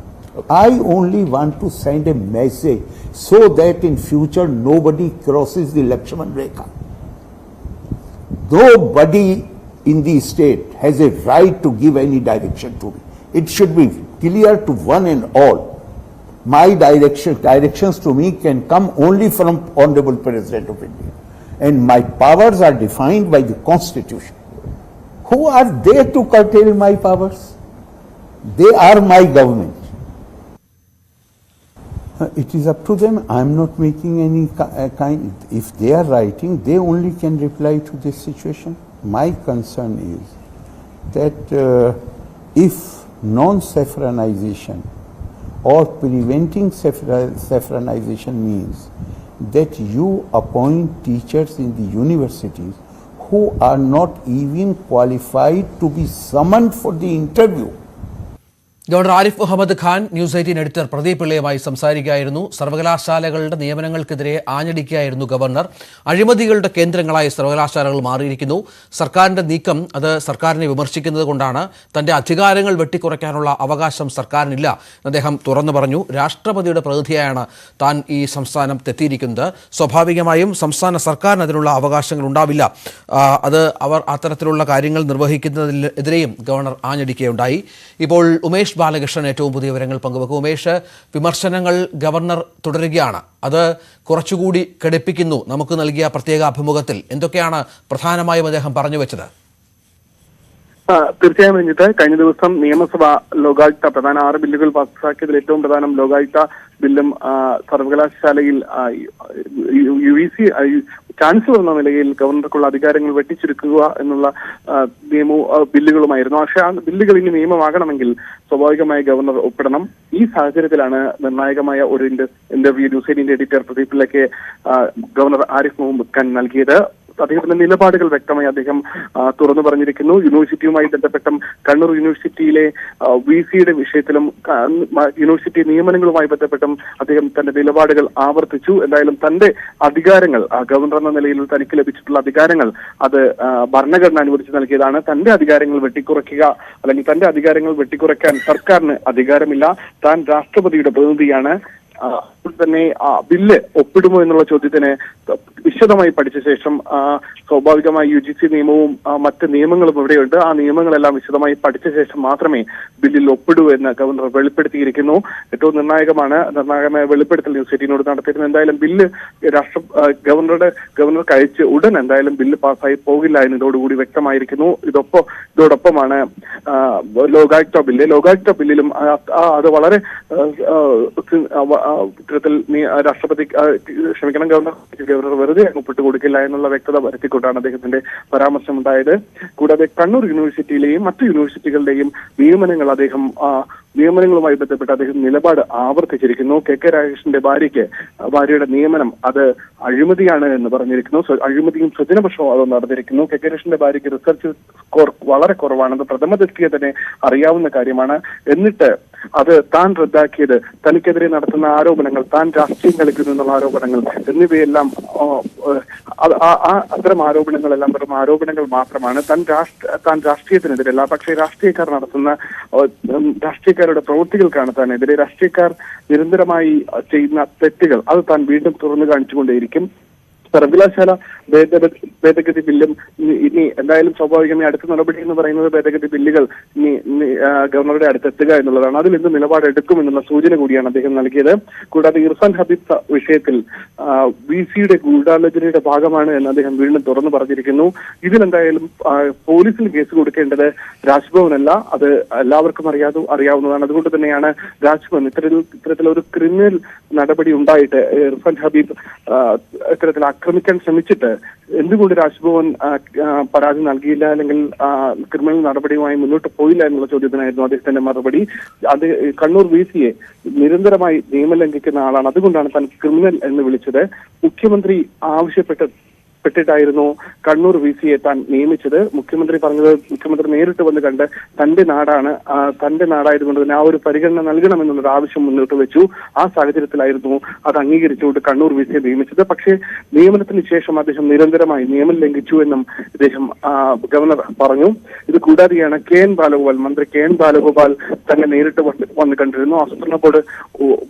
I only want to send a message so that in future nobody crosses the Lakshman Rekha. Nobody in the state has a right to give any direction to me. It should be clear to one and all. My directions to me can come only from Honorable President of India. And my powers are defined by the Constitution. Who are they to curtail my powers? They are my government. It is up to them. I am not making any kind. If they are writing, they only can reply to this situation. My concern is that if non-saffronization or preventing saffronization means that you appoint teachers in the universities who are not even qualified to be summoned for the interview. Governor Arif Mohammed Khan news eighteen editor Pradeep പിള്ളയുമായി സംസാരിക്കുകയായിരുന്നു. സർവകലാശാലകളുടെ നിയമനങ്ങൾക്കെതിരെ ആഞ്ഞടിക്കുകയായിരുന്നു governor. അഴിമതികളുടെ കേന്ദ്രങ്ങളായി സർവകലാശാലകൾ മാറിയിരിക്കുന്നു. സർക്കാരിന്റെ നീക്കം അത് സർക്കാരിനെ വിമർശിക്കുന്നത് കൊണ്ടാണ്. തന്റെ അധികാരങ്ങൾ വെട്ടിക്കുറയ്ക്കാനുള്ള അവകാശം സർക്കാരിനില്ല എന്ന് അദ്ദേഹം തുറന്നു പറഞ്ഞു. രാഷ്ട്രപതിയുടെ പ്രതിനിധിയായാണ് താൻ ഈ സംസ്ഥാനത്തെത്തിയിരിക്കുന്നത്. സ്വാഭാവികമായും സംസ്ഥാന സർക്കാരിന് അതിനുള്ള അവകാശങ്ങൾ ഉണ്ടാവില്ല. അത് അവർ അത്തരത്തിലുള്ള കാര്യങ്ങൾ നിർവഹിക്കുന്നതിനെതിരെയും ഗവർണർ ആഞ്ഞടിക്കുകയുണ്ടായി. ഇപ്പോൾ ഉമേഷ് ബാലകൃഷ്ണൻ ഏറ്റവും പുതിയ വിവരങ്ങൾ പങ്കുവെക്കും. ഉമേഷ്, വിമർശനങ്ങൾ ഗവർണർ തുടരുകയാണ്. അത് കുറച്ചുകൂടി ഘടിപ്പിക്കുന്നു. നമുക്ക് നൽകിയ പ്രത്യേക അഭിമുഖത്തിൽ എന്തൊക്കെയാണ് പ്രധാനമായും അദ്ദേഹം പറഞ്ഞു വെച്ചത്? തീർച്ചയായും രഞ്ജിത്ത്, കഴിഞ്ഞ ദിവസം നിയമസഭ ലോകായുക്ത പ്രധാന 6 ബില്ലുകൾ പാസ്സാക്കിയതിൽ ഏറ്റവും പ്രധാനം ലോകായുക്ത ബില്ലും സർവകലാശാലയിൽ UVC ചാൻസലർ എന്ന നിലയിൽ ഗവർണർക്കുള്ള അധികാരങ്ങൾ വെട്ടിച്ചുരുക്കുക എന്നുള്ള ബില്ലുകളുമായിരുന്നു. പക്ഷേ ആ ബില്ലുകൾ ഇനി നിയമമാകണമെങ്കിൽ സ്വാഭാവികമായി ഗവർണർ ഒപ്പിടണം. ഈ സാഹചര്യത്തിലാണ് നിർണായകമായ ഒരു ഇന്റർവ്യൂ ന്യൂസ്18 എഡിറ്റർ പ്രദീപ് പിള്ളയ്ക്ക് ഗവർണർ ആരിഫ് മുഹമ്മദ് ഖാൻ നൽകിയത്. അദ്ദേഹത്തിന്റെ നിലപാടുകൾ വ്യക്തമായി അദ്ദേഹം തുറന്നു പറഞ്ഞിരിക്കുന്നു. യൂണിവേഴ്സിറ്റിയുമായി ബന്ധപ്പെട്ടും കണ്ണൂർ യൂണിവേഴ്സിറ്റിയിലെ VCയുടെ വിഷയത്തിലും യൂണിവേഴ്സിറ്റി നിയമനങ്ങളുമായി ബന്ധപ്പെട്ടും അദ്ദേഹം തന്റെ നിലപാടുകൾ ആവർത്തിച്ചു. എന്തായാലും തന്റെ അധികാരങ്ങൾ, ഗവർണർ എന്ന നിലയിൽ തനിക്ക് ലഭിച്ചിട്ടുള്ള അധികാരങ്ങൾ അത് ഭരണഘടന അനുവദിച്ച് നൽകിയതാണ്. തന്റെ അധികാരങ്ങൾ വെട്ടിക്കുറയ്ക്കുക അല്ലെങ്കിൽ തന്റെ അധികാരങ്ങൾ വെട്ടിക്കുറയ്ക്കാൻ സർക്കാരിന് അധികാരമില്ല. താൻ രാഷ്ട്രപതിയുടെ പ്രതിനിധിയാണ്. തന്നെ ബില്ല് ഒപ്പിടുമോ എന്നുള്ള ചോദ്യത്തിന് വിശദമായി പഠിച്ച ശേഷം സ്വാഭാവികമായി UGC നിയമവും മറ്റ് നിയമങ്ങളും ഇവിടെയുണ്ട്. ആ നിയമങ്ങളെല്ലാം വിശദമായി പഠിച്ച ശേഷം മാത്രമേ ബില്ലിൽ ഒപ്പിടൂ എന്ന് ഗവർണർ വെളിപ്പെടുത്തിയിരിക്കുന്നു. ഏറ്റവും നിർണായകമായ വെളിപ്പെടുത്തൽ ന്യൂസ്18 നടത്തിയിരുന്നു. എന്തായാലും ബില്ല് ഗവർണർക്ക് അയച്ച് ഉടൻ എന്തായാലും ബില്ല് പാസ്സായി പോകില്ല എന്ന് ഇതോടുകൂടി വ്യക്തമായിരിക്കുന്നു. ഇതോടൊപ്പമാണ് ലോകായുക്ത ബില്ലിലും അത് വളരെ ഇത്തരത്തിൽ ഗവർണർ വെറുതെ ഒപ്പിട്ട് കൊടുക്കില്ല എന്നുള്ള വ്യക്തത വരുത്തിക്കൊണ്ടാണ് അദ്ദേഹത്തിന്റെ പരാമർശമുണ്ടായത്. കൂടാതെ കണ്ണൂർ യൂണിവേഴ്സിറ്റിയിലെയും മറ്റു യൂണിവേഴ്സിറ്റികളുടെയും നിയമനങ്ങളുമായി ബന്ധപ്പെട്ട് അദ്ദേഹം നിലപാട് ആവർത്തിച്ചിരിക്കുന്നു. KK രാഗേഷിന്റെ ഭാര്യയുടെ നിയമനം അത് അഴിമതിയാണ് എന്ന് പറഞ്ഞിരിക്കുന്നു. അഴിമതിയും സ്വജനപക്ഷവും അത് നടന്നിരിക്കുന്നു. KK രാഗേഷിന്റെ ഭാര്യയ്ക്ക് റിസർച്ച് സ്കോർ വളരെ കുറവാണെന്ന് പ്രഥമ ദൃഷ്ടിയെ തന്നെ അറിയാവുന്ന കാര്യമാണ്. എന്നിട്ട് അത് താൻ റദ്ദാക്കിയത് തനിക്കെതിരെ നടത്തുന്ന ആരോപണങ്ങൾ, താൻ രാഷ്ട്രീയം കളിക്കുന്നു എന്നുള്ള ആരോപണങ്ങൾ എന്നിവയെല്ലാം അത്തരം ആരോപണങ്ങളെല്ലാം വെറും ആരോപണങ്ങൾ മാത്രമാണ്. താൻ രാഷ്ട്രീയത്തിനെതിരല്ല. പക്ഷേ രാഷ്ട്രീയക്കാരുടെ പ്രവൃത്തികൾക്കാണ് താനെതിരെ. രാഷ്ട്രീയക്കാർ നിരന്തരമായി ചെയ്യുന്ന തെറ്റുകൾ അത് താൻ വീണ്ടും തുറന്നു കാണിച്ചുകൊണ്ടേയിരിക്കും. സർവകലാശാല ഭേദഗതി ബില്ലും ഇനി എന്തായാലും സ്വാഭാവികമായി അടുത്ത നടപടി എന്ന് പറയുന്നത് ഭേദഗതി ബില്ലുകൾ ഇനി ഗവർണറുടെ അടുത്തെത്തുക എന്നുള്ളതാണ്. അതിൽ എന്ത് നിലപാടെടുക്കും എന്നുള്ള സൂചന കൂടിയാണ് അദ്ദേഹം നൽകിയത്. കൂടാതെ ഇർഫാൻ ഹബീബ് വിഷയത്തിൽ VCയുടെ ഗൂഢാലോചനയുടെ ഭാഗമാണ് എന്ന് അദ്ദേഹം വീണ്ടും തുറന്നു പറഞ്ഞിരിക്കുന്നു. ഇതിലെന്തായാലും പോലീസിൽ കേസ് കൊടുക്കേണ്ടത് രാജ്ഭവനല്ല, അത് എല്ലാവർക്കും അറിയാവുന്നതാണ്. അതുകൊണ്ട് തന്നെയാണ് രാജ്ഭവൻ ഇത്തരത്തിലൊരു ക്രിമിനൽ നടപടി ഉണ്ടായിട്ട് ഇർഫാൻ ഹബീബ് ഇത്തരത്തിൽ ആക്രമിക്കാൻ ശ്രമിച്ചിട്ട് എന്തുകൊണ്ട് രാജ്ഭവൻ പരാതി നൽകിയില്ല അല്ലെങ്കിൽ ക്രിമിനൽ നടപടിയുമായി മുന്നോട്ട് പോയില്ല എന്നുള്ള ചോദ്യത്തിനായിരുന്നു അദ്ദേഹത്തിന്റെ മറുപടി. അത് കണ്ണൂർ VCയെ നിരന്തരമായി നിയമം ലംഘിക്കുന്ന ആളാണ്, അതുകൊണ്ടാണ് താൻ ക്രിമിനൽ എന്ന് വിളിച്ചത്. മുഖ്യമന്ത്രി ആവശ്യപ്പെട്ട പെട്ടിട്ടായിരുന്നു കണ്ണൂർ VC താൻ നിയമിച്ചത്. മുഖ്യമന്ത്രി പറഞ്ഞത് മുഖ്യമന്ത്രി നേരിട്ട് വന്ന് കണ്ട് തന്റെ നാടായതുകൊണ്ട് തന്നെ ആ ഒരു പരിഗണന നൽകണമെന്നുള്ളൊരു ആവശ്യം മുന്നോട്ട് വെച്ചു. ആ സാഹചര്യത്തിലായിരുന്നു അത് അംഗീകരിച്ചുകൊണ്ട് കണ്ണൂർ VC നിയമിച്ചത്. പക്ഷേ നിയമനത്തിന് ശേഷം അദ്ദേഹം നിരന്തരമായി നിയമം ലംഘിച്ചു എന്നും ഇദ്ദേഹം ഗവർണർ പറഞ്ഞു. ഇത് കൂടാതെയാണ് മന്ത്രി കെ എൻ ബാലഗോപാൽ തന്നെ നേരിട്ട് വന്ന് കണ്ടിരുന്നു. ആസൂത്രണ ബോർഡ്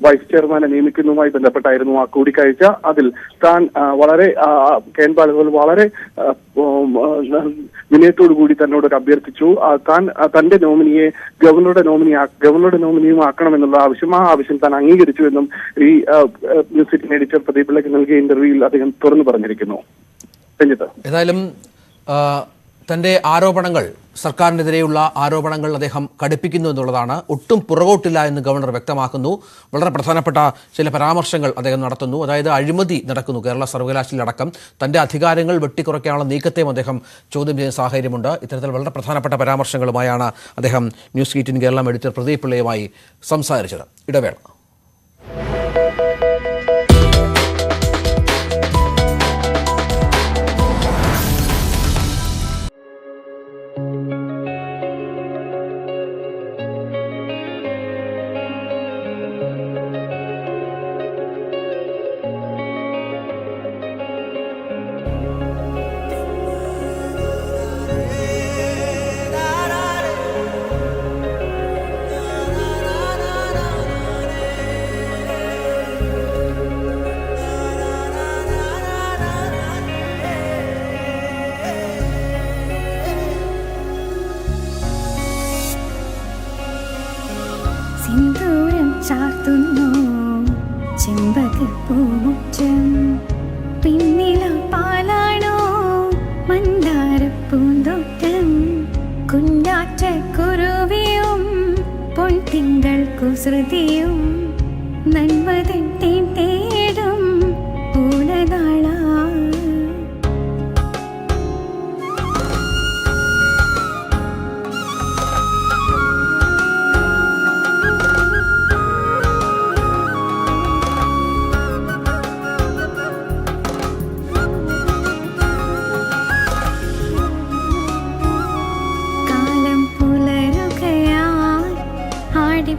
വൈസ് ചെയർമാനെ നിയമിക്കുന്നതുമായി ബന്ധപ്പെട്ടായിരുന്നു ആ കൂടിക്കാഴ്ച. അതിൽ താൻ വളരെ കെ എൻ ബാലഗോപാൽ വളരെ വിനയത്തോടു കൂടി തന്നോട് അഭ്യർത്ഥിച്ചു തന്റെ നോമിനിയെ ഗവർണറുടെ നോമിനിയും ആക്കണമെന്നുള്ള ആ ആവശ്യം താൻ അംഗീകരിച്ചു എന്നും ഈ ന്യൂസ്18 എഡിറ്റർ പ്രദീപിലേക്ക് നൽകിയ ഇന്റർവ്യൂവിൽ അദ്ദേഹം തുറന്നു പറഞ്ഞിരിക്കുന്നു. ഏതായാലും തന്റെ ആരോപണങ്ങൾ, സർക്കാരിനെതിരെയുള്ള ആരോപണങ്ങൾ അദ്ദേഹം കടുപ്പിക്കുന്നു എന്നുള്ളതാണ്. ഒട്ടും പുറകോട്ടില്ല എന്ന് ഗവർണർ വ്യക്തമാക്കുന്നു. വളരെ പ്രധാനപ്പെട്ട ചില പരാമർശങ്ങൾ അദ്ദേഹം നടത്തുന്നു. അതായത് അഴിമതി നടക്കുന്നു കേരള സർവകലാശാലയിലടക്കം. തന്റെ അധികാരങ്ങൾ വെട്ടിക്കുറയ്ക്കാനുള്ള നീക്കത്തെയും അദ്ദേഹം ചോദ്യം ചെയ്യുന്ന സാഹചര്യമുണ്ട്. ഇത്തരത്തിൽ വളരെ പ്രധാനപ്പെട്ട പരാമർശങ്ങളുമായാണ് അദ്ദേഹം ന്യൂസ്18 കേരളം എഡിറ്റർ പ്രദീപ് പിള്ളയുമായി സംസാരിച്ചത്. ഇടവേള. സിന്ദൂരം ചാർത്തുന്നു ചെമ്പകപ്പൂമുറ്റം, പിന്നില പാലാണോ മന്ദാരപ്പൂന്തോട്ടം, കുഞ്ഞാറ്റക്കുരുവിയും പൊൻതിങ്കൾ കുസൃതിയും നന്മതൻ തേടും പൂലനാള.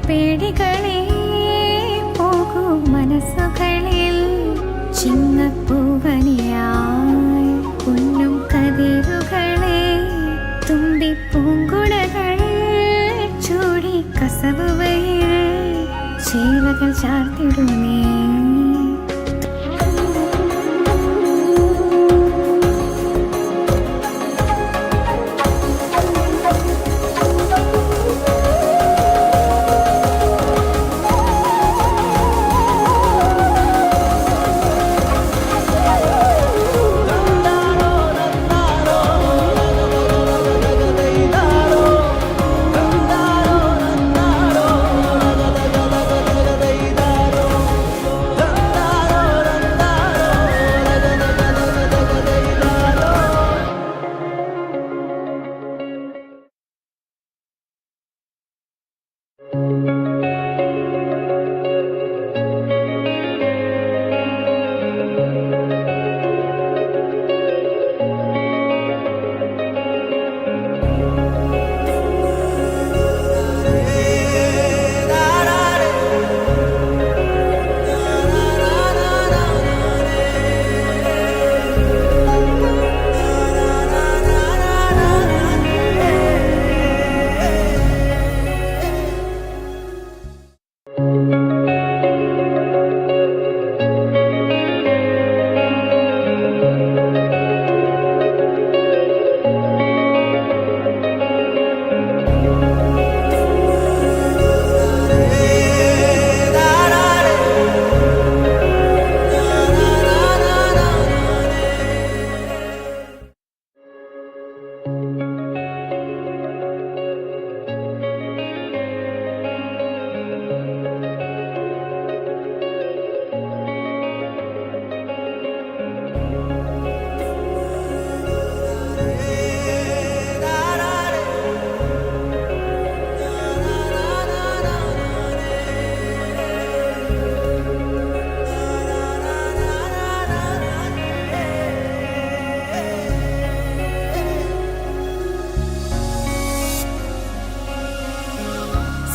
പേടികളെ പോകൂ മനസ്സുകളിൽ ചിങ്ങപ്പൂവനിയായി പൊന്നും കതിരുകളെ തുമ്പിപ്പൂങ്കുടകൾ ചൂടി കസവുവയിൽ ചേലകൾ ചാർത്തിടുമേ.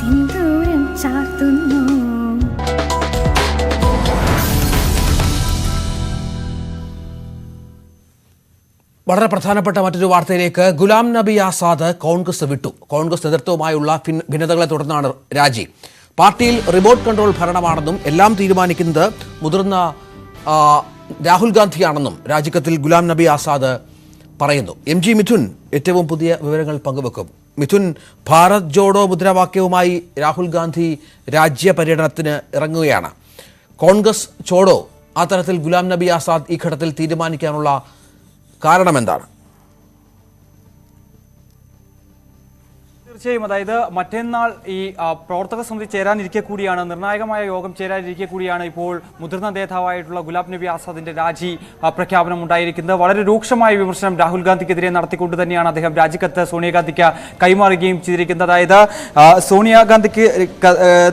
സിന്ദൂരം ചാർത്തുന്നു. വളരെ പ്രധാനപ്പെട്ട മറ്റൊരു വാർത്തയിലേക്ക്. ഗുലാം നബി ആസാദ് കോൺഗ്രസ് വിട്ടു. കോൺഗ്രസ് നേതൃത്വവുമായുള്ള ഭിന്നതകളെ തുടർന്നാണ് രാജി. പാർട്ടിയിൽ റിമോട്ട് കൺട്രോൾ ഭരണമാണെന്നും എല്ലാം തീരുമാനിക്കുന്നത് മുതിർന്ന രാഹുൽ ഗാന്ധിയാണെന്നും രാജിക്കത്തിൽ ഗുലാം നബി ആസാദ് പറയുന്നു. MG മിഥുൻ ഏറ്റവും പുതിയ വിവരങ്ങൾ പങ്കുവെക്കും. മിഥുൻ, ഭാരത് ജോഡോ മുദ്രാവാക്യവുമായി രാഹുൽ ഗാന്ധി രാജ്യ പര്യടനത്തിന് ഇറങ്ങുകയാണ്. കോൺഗ്രസ് ചോഡോ, ആ തരത്തിൽ ഗുലാം നബി ആസാദ് ഈ ഘട്ടത്തിൽ തീരുമാനിക്കാനുള്ള കാരണം എന്താണ്? തീർച്ചയായും, അതായത് മറ്റന്നാൾ ഈ പ്രവർത്തക സമിതി ചേരാനിരിക്കെ കൂടിയാണ്, നിർണായകമായ യോഗം ചേരാനിരിക്കെ കൂടിയാണ് ഇപ്പോൾ മുതിർന്ന നേതാവായിട്ടുള്ള ഗുലാം നബി ആസാദിന്റെ രാജി പ്രഖ്യാപനം ഉണ്ടായിരിക്കുന്നത്. വളരെ രൂക്ഷമായ വിമർശനം രാഹുൽ ഗാന്ധിക്കെതിരെ നടത്തിക്കൊണ്ട് തന്നെയാണ് അദ്ദേഹം രാജിക്കത്ത് സോണിയാഗാന്ധിക്ക് കൈമാറുകയും ചെയ്തിരിക്കുന്നത്. അതായത് സോണിയാഗാന്ധിക്ക്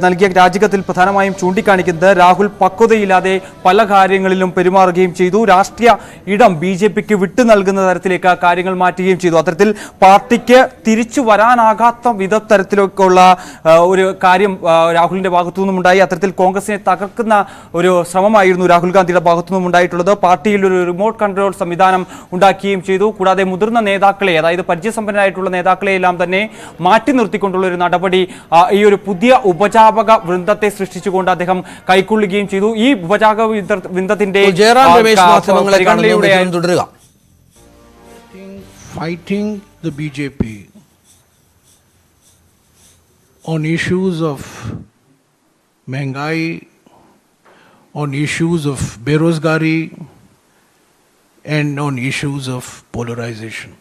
നൽകിയ രാജിക്കത്തിൽ പ്രധാനമായും ചൂണ്ടിക്കാണിക്കുന്നത് രാഹുൽ പക്വതയില്ലാതെ പല കാര്യങ്ങളിലും പെരുമാറുകയും ചെയ്തു, രാഷ്ട്രീയ ഇടം BJPക്ക് വിട്ടു നൽകുന്ന തരത്തിലേക്ക് കാര്യങ്ങൾ മാറ്റുകയും ചെയ്തു. അത്തരത്തിൽ പാർട്ടിക്ക് തിരിച്ചു വരാനാകാത്ത വിധത്തരത്തിലൊക്കെയുള്ള ഒരു കാര്യം രാഹുലിന്റെ ഭാഗത്തു നിന്നും ഉണ്ടായി. അത്തരത്തിൽ കോൺഗ്രസിനെ തകർക്കുന്ന ഒരു ശ്രമമായിരുന്നു രാഹുൽ ഗാന്ധിയുടെ ഭാഗത്തു നിന്നും ഉണ്ടായിട്ടുള്ളത്. പാർട്ടിയിൽ ഒരു റിമോട്ട് കൺട്രോൾ സംവിധാനം ഉണ്ടാക്കുകയും ചെയ്തു. കൂടാതെ മുതിർന്ന നേതാക്കളെ, അതായത് പരിചയസമ്പന്നരായിട്ടുള്ള നേതാക്കളെ എല്ലാം തന്നെ മാറ്റി നിർത്തിക്കൊണ്ടുള്ള ഒരു നടപടി ഈ ഒരു പുതിയ ഉപജാപക വൃന്ദത്തെ സൃഷ്ടിച്ചുകൊണ്ട് അദ്ദേഹം കൈക്കൊള്ളുകയും ചെയ്തു. ഈ ഉപജാപക വൃന്ദത്തിന്റെ fighting the BJP on issues of Mengai, on issues of Berozgari, and on issues of polarization.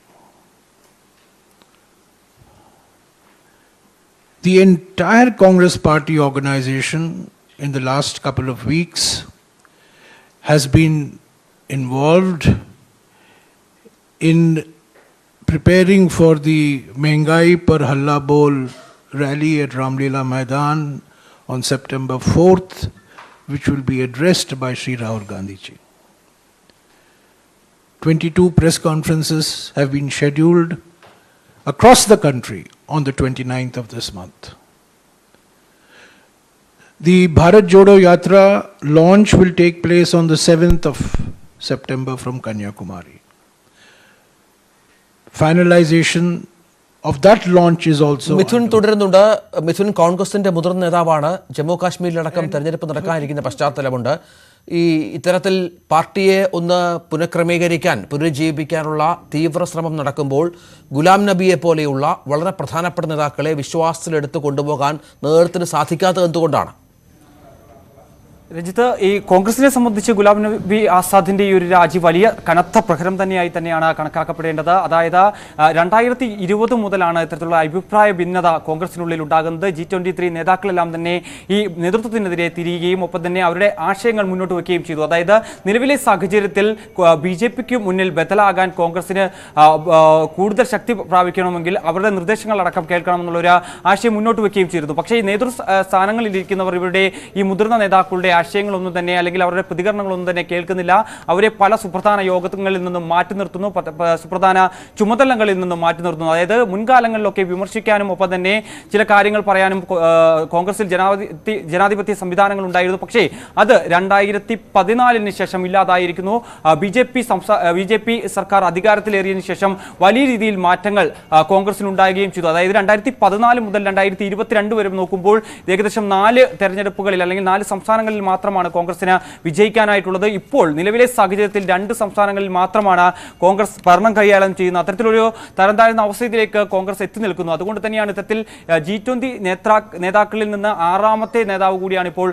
The entire Congress party organization in the last couple of weeks has been involved in preparing for the Mengai Par Halla Bol rally at Ramlila Maidan on September 4th, which will be addressed by Sri Rahul Gandhi ji. 22 press conferences have been scheduled across the country on the 29th of this month. The Bharat Jodo Yatra launch will take place on the 7th of September from Kanyakumari. Finalization of that launch is also Mithun തുടരുന്നുണ്ട്. മിഥുൻ, കോൺഗ്രസിന്റെ മുതിർന്ന നേതാവാണ്. ജമ്മു കാശ്മീരിലടക്കം തെരഞ്ഞെടുപ്പ് നടക്കാനിരിക്കുന്ന പശ്ചാത്തലമുണ്ട്. ഇത്തരത്തിൽ പാർട്ടിയെ ഒന്ന് പുനഃക്രമീകരിക്കാൻ, പുനരുജ്ജീവിപ്പിക്കാനുള്ള തീവ്ര ശ്രമം നടക്കുമ്പോൾ ഗുലാം നബിയെ പോലെയുള്ള വളരെ പ്രധാനപ്പെട്ട നേതാക്കളെ വിശ്വാസത്തിലെടുത്ത് കൊണ്ടുപോകാൻ നേതൃത്വത്തിന് സാധിക്കാത്തത് എന്തുകൊണ്ടാണ്? രഞ്ജിത്ത്, ഈ കോൺഗ്രസിനെ സംബന്ധിച്ച് ഗുലാം നബി ആസാദിന്റെ ഈ ഒരു രാജി വലിയ കനത്ത പ്രഹരം തന്നെയാണ് കണക്കാക്കപ്പെടേണ്ടത്. അതായത് 2020 മുതലാണ് ഇത്തരത്തിലുള്ള അഭിപ്രായ ഭിന്നത കോൺഗ്രസിനുള്ളിൽ ഉണ്ടാകുന്നത്. G23 നേതാക്കളെല്ലാം തന്നെ ഈ നേതൃത്വത്തിനെതിരെ തിരിയുകയും ഒപ്പം തന്നെ അവരുടെ ആശയങ്ങൾ മുന്നോട്ട് വയ്ക്കുകയും ചെയ്തു. അതായത് നിലവിലെ സാഹചര്യത്തിൽ BJPക്ക് മുന്നിൽ ബദലാകാൻ കോൺഗ്രസിന് കൂടുതൽ ശക്തി പ്രാപിക്കണമെങ്കിൽ അവരുടെ നിർദ്ദേശങ്ങളടക്കം കേൾക്കണമെന്നുള്ളൊരു ആശയം മുന്നോട്ട് വയ്ക്കുകയും ചെയ്തിരുന്നു. പക്ഷേ ഈ നേതൃ സ്ഥാനങ്ങളിൽ ഇരിക്കുന്നവർ ഇവരുടെ ഈ മുതിർന്ന നേതാക്കളുടെ ആശയങ്ങളൊന്നും തന്നെ, അല്ലെങ്കിൽ അവരുടെ പ്രതികരണങ്ങളൊന്നും തന്നെ കേൾക്കുന്നില്ല. അവരെ പല സുപ്രധാന യോഗങ്ങളിൽ നിന്നും മാറ്റി നിർത്തുന്നു, സുപ്രധാന ചുമതലകളിൽ നിന്നും മാറ്റി നിർത്തുന്നു. അതായത് മുൻകാലങ്ങളിലൊക്കെ വിമർശിക്കാനും ഒപ്പം തന്നെ ചില കാര്യങ്ങൾ പറയാനും കോൺഗ്രസിൽ ജനാധിപത്യ സംവിധാനങ്ങൾ ഉണ്ടായിരുന്നു. പക്ഷേ അത് 2014 ശേഷം ഇല്ലാതായിരിക്കുന്നു. BJP സർക്കാർ അധികാരത്തിലേറിയതിനു ശേഷം വലിയ രീതിയിൽ മാറ്റങ്ങൾ കോൺഗ്രസിൽ ഉണ്ടാകുകയും ചെയ്തു. അതായത് 2014 മുതൽ 2022 വരെ നോക്കുമ്പോൾ ഏകദേശം 4 തെരഞ്ഞെടുപ്പുകളിൽ അല്ലെങ്കിൽ 4 സംസ്ഥാനങ്ങളിൽ മാത്രമാണ് കോൺഗ്രസിന് വിജയിക്കാനായിട്ടുള്ളത്. ഇപ്പോൾ നിലവിലെ സാഹചര്യത്തിൽ 2 സംസ്ഥാനങ്ങളിൽ മാത്രമാണ് കോൺഗ്രസ് ഭരണം കൈകാര്യം ചെയ്യുന്നത്. അത്തരത്തിലൊരു തരം താഴ്ന്ന അവസ്ഥയിലേക്ക് കോൺഗ്രസ് എത്തി നിൽക്കുന്നു. അതുകൊണ്ട് തന്നെയാണ് ഇത്തരത്തിൽ G20 നേതാക്കളിൽ നിന്ന് 6ാമത്തെ നേതാവ് കൂടിയാണ് ഇപ്പോൾ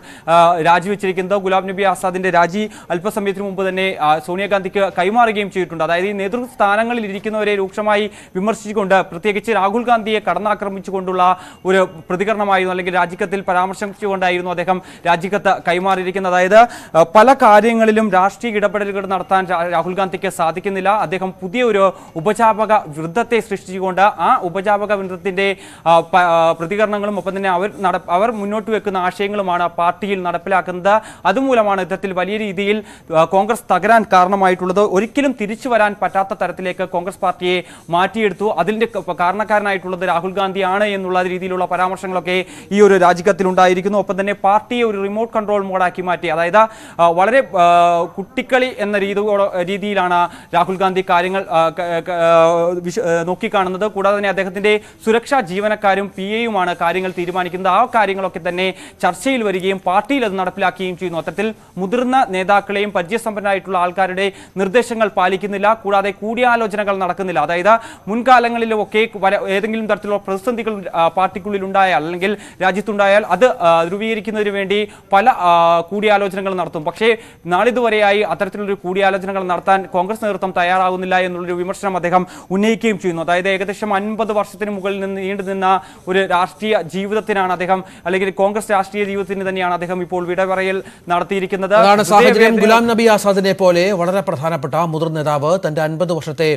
രാജിവെച്ചിരിക്കുന്നത്. ഗുലാം നബി ആസാദിന്റെ രാജി അല്പസമയത്തിന് മുമ്പ് തന്നെ സോണിയാഗാന്ധിക്ക് കൈമാറുകയും ചെയ്തിട്ടുണ്ട്. അതായത് ഈ നേതൃസ്ഥാനങ്ങളിൽ ഇരിക്കുന്നവരെ രൂക്ഷമായി വിമർശിച്ചുകൊണ്ട്, പ്രത്യേകിച്ച് രാഹുൽ ഗാന്ധിയെ കടന്നാക്രമിച്ചുകൊണ്ടുള്ള ഒരു പ്രതികരണമായിരുന്നു, അല്ലെങ്കിൽ രാജിക്കത്തിൽ പരാമർശിച്ചുകൊണ്ടായിരുന്നു അദ്ദേഹം രാജിക്കത്ത് കൈമാറി കൈമാറിയിരിക്കുന്നത്. അതായത് പല കാര്യങ്ങളിലും രാഷ്ട്രീയ ഇടപെടലുകൾ നടത്താൻ രാഹുൽ ഗാന്ധിക്ക് സാധിക്കുന്നില്ല. അദ്ദേഹം പുതിയ ഒരു ഉപജാപക വൃന്ദത്തെ സൃഷ്ടിച്ചുകൊണ്ട് ആ ഉപജാപക വൃന്ദത്തിന്റെ പ്രതികരണങ്ങളും ഒപ്പം തന്നെ അവർ മുന്നോട്ട് വെക്കുന്ന ആശയങ്ങളുമാണ് പാർട്ടിയിൽ നടപ്പിലാക്കുന്നത്. അതുമൂലമാണ് ഇത്തരത്തിൽ വലിയ രീതിയിൽ കോൺഗ്രസ് തകരാൻ കാരണമായിട്ടുള്ളത്. ഒരിക്കലും തിരിച്ചു വരാൻ പറ്റാത്ത തരത്തിലേക്ക് കോൺഗ്രസ് പാർട്ടിയെ മാറ്റിയെടുത്തു. അതിന്റെ കാരണക്കാരനായിട്ടുള്ളത് രാഹുൽ ഗാന്ധിയാണ് എന്നുള്ള രീതിയിലുള്ള പരാമർശങ്ങളൊക്കെ ഈ ഒരു രാജിക്കത്തിലുണ്ടായിരിക്കുന്നു. ഒപ്പം തന്നെ പാർട്ടിയെ ഒരു റിമോട്ട് കൺട്രോൾ മോഡാക്കി മാറ്റി. അതായത് വളരെ കുട്ടിക്കളി എന്ന രീതിയിലാണ് രാഹുൽ ഗാന്ധി കാര്യങ്ങൾ നോക്കിക്കാണുന്നത്. കൂടാതെ തന്നെ അദ്ദേഹത്തിന്റെ സുരക്ഷാ ജീവനക്കാരും PAയുമാണ് കാര്യങ്ങൾ തീരുമാനിക്കുന്നത്. ആ കാര്യങ്ങളൊക്കെ തന്നെ ചർച്ചയിൽ വരികയും പാർട്ടിയിൽ അത് നടപ്പിലാക്കുകയും ചെയ്യുന്നു. അത്തരത്തിൽ മുതിർന്ന നേതാക്കളെയും പരിചയസമ്പന്നരായിട്ടുള്ള ആൾക്കാരുടെ നിർദ്ദേശങ്ങൾ പാലിക്കുന്നില്ല. കൂടാതെ കൂടിയാലോചനകൾ നടക്കുന്നില്ല. അതായത് മുൻകാലങ്ങളിലൊക്കെ ഏതെങ്കിലും തരത്തിലുള്ള പ്രതിസന്ധികൾ പാർട്ടിക്കുള്ളിൽ ഉണ്ടായാൽ അല്ലെങ്കിൽ രാജ്യത്തുണ്ടായാൽ അത് ധ്രുവീകരിക്കുന്നതിന് വേണ്ടി പല കൂടിയാലോചനകൾ നടത്തും. പക്ഷേ നാളിതുവരെയായി അത്തരത്തിലൊരു കൂടിയാലോചനകൾ നടത്താൻ കോൺഗ്രസ് നേതൃത്വം തയ്യാറാകുന്നില്ല എന്നുള്ളൊരു വിമർശനം അദ്ദേഹം ഉന്നയിക്കുകയും ചെയ്യുന്നു. അതായത് ഏകദേശം 50 വർഷത്തിന് മുകളിൽ നിന്ന് നീണ്ടുനിന്ന ഒരു രാഷ്ട്രീയ ജീവിതത്തിനാണ് അദ്ദേഹം, അല്ലെങ്കിൽ കോൺഗ്രസ് രാഷ്ട്രീയ ജീവിതത്തിന് തന്നെയാണ് അദ്ദേഹം ഇപ്പോൾ വിടപറയൽ നടത്തിയിരിക്കുന്നത്. സാഹചര്യം ഗുലാം നബി ആസാദിനെ പോലെ വളരെ പ്രധാനപ്പെട്ട മുതിർന്ന നേതാവ് തന്റെ 50 വർഷത്തെ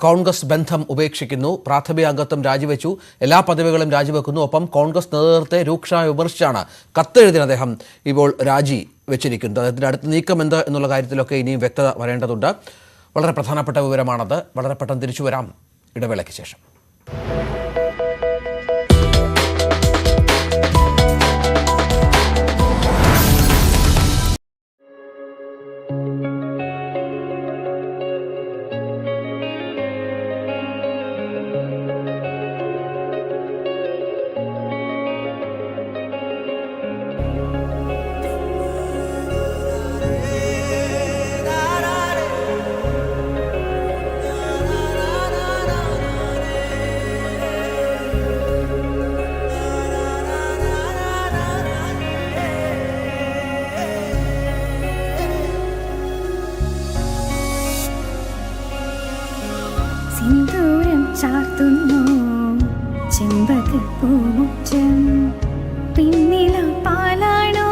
കോൺഗ്രസ് ബന്ധം ഉപേക്ഷിക്കുന്നു. പ്രാഥമിക അംഗത്വം രാജിവെച്ചു, എല്ലാ പദവികളും രാജിവെക്കുന്നു. ഒപ്പം കോൺഗ്രസ് നേതൃത്വത്തെ രൂക്ഷമായി വിമർശിച്ചാണ് കത്തെഴുതിയ അദ്ദേഹം ഇപ്പോൾ രാജി വെച്ചിരിക്കുന്നത്. അദ്ദേഹത്തിന്റെ അടുത്ത നീക്കം എന്ത് എന്നുള്ള കാര്യത്തിലൊക്കെ ഇനിയും വ്യക്തത വരേണ്ടതുണ്ട്. വളരെ പ്രധാനപ്പെട്ട വിവരമാണത്. വളരെ പെട്ടെന്ന് തിരിച്ചു വരാം ഇടവേളയ്ക്ക് ശേഷം. സിന്ദൂരം ചാർത്തുന്നു ചെമ്പകപ്പൂമുറ്റം, പിന്നില പാലാണോ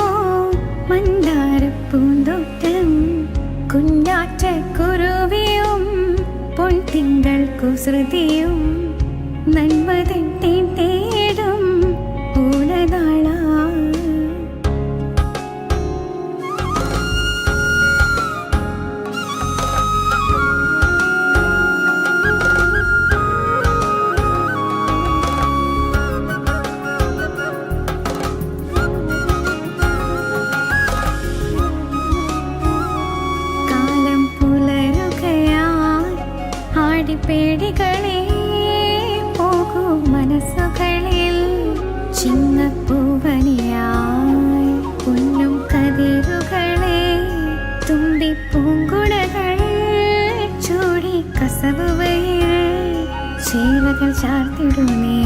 മന്ദാരപ്പൂന്തോട്ടം, കുഞ്ഞാറ്റ കുരുവിയും പൊൻതിങ്കൾ കുസൃതിയും നന്മതൻ തേടും പൂലനാള. പേടികളെ പോകൂ മനസ്സുകളിൽ ചിങ്ങപ്പൂവനിയായി പൊന്നും കതിരുകളെ തുമ്പിപ്പൂങ്കുടകൾ ചൂടി കസവുവയിൽ ചേലകൾ ചാർത്തിടുന്നേ.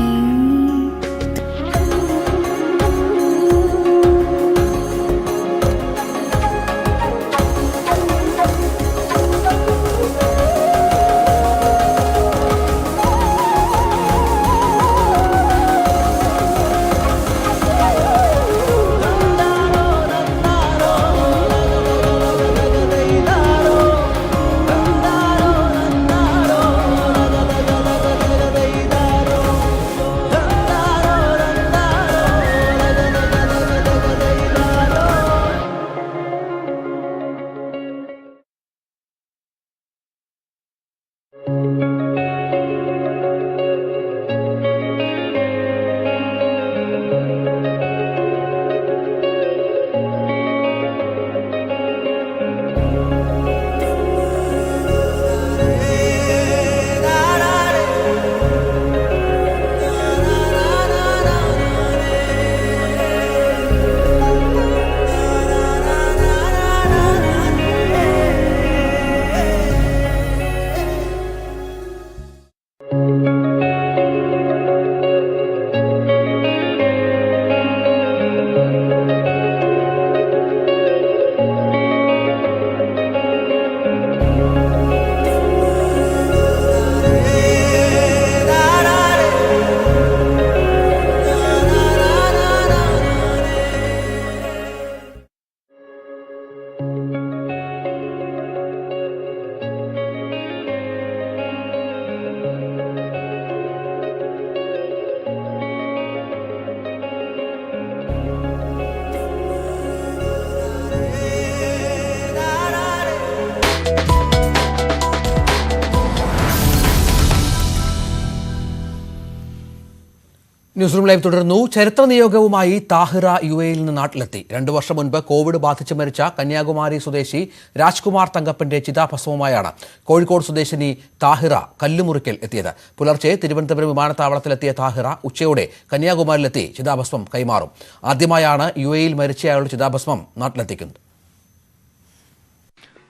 ന്യൂസ് റൂം ലൈവ് തുടരുന്നു. ചരിത്ര നിയോഗവുമായി താഹിറ UAE-യിൽ നിന്ന് നാട്ടിലെത്തി. 2 വർഷം മുൻപ് കോവിഡ് ബാധിച്ച് മരിച്ച കന്യാകുമാരി സ്വദേശി രാജ്കുമാർ തങ്കപ്പന്റെ ചിതാഭസ്മവുമായാണ് കോഴിക്കോട് സ്വദേശിനി താഹിറ കല്ലുമുറിക്കൽ എത്തിയത്. പുലർച്ചെ തിരുവനന്തപുരം വിമാനത്താവളത്തിലെത്തിയ താഹിറ ഉച്ചയോടെ കന്യാകുമാരിയിലെത്തി ചിതാഭസ്മം കൈമാറും. ആദ്യമായാണ് UAE-യിൽ മരിച്ചയാളുടെ ചിതാഭസ്മം നാട്ടിലെത്തിക്കുന്നത്.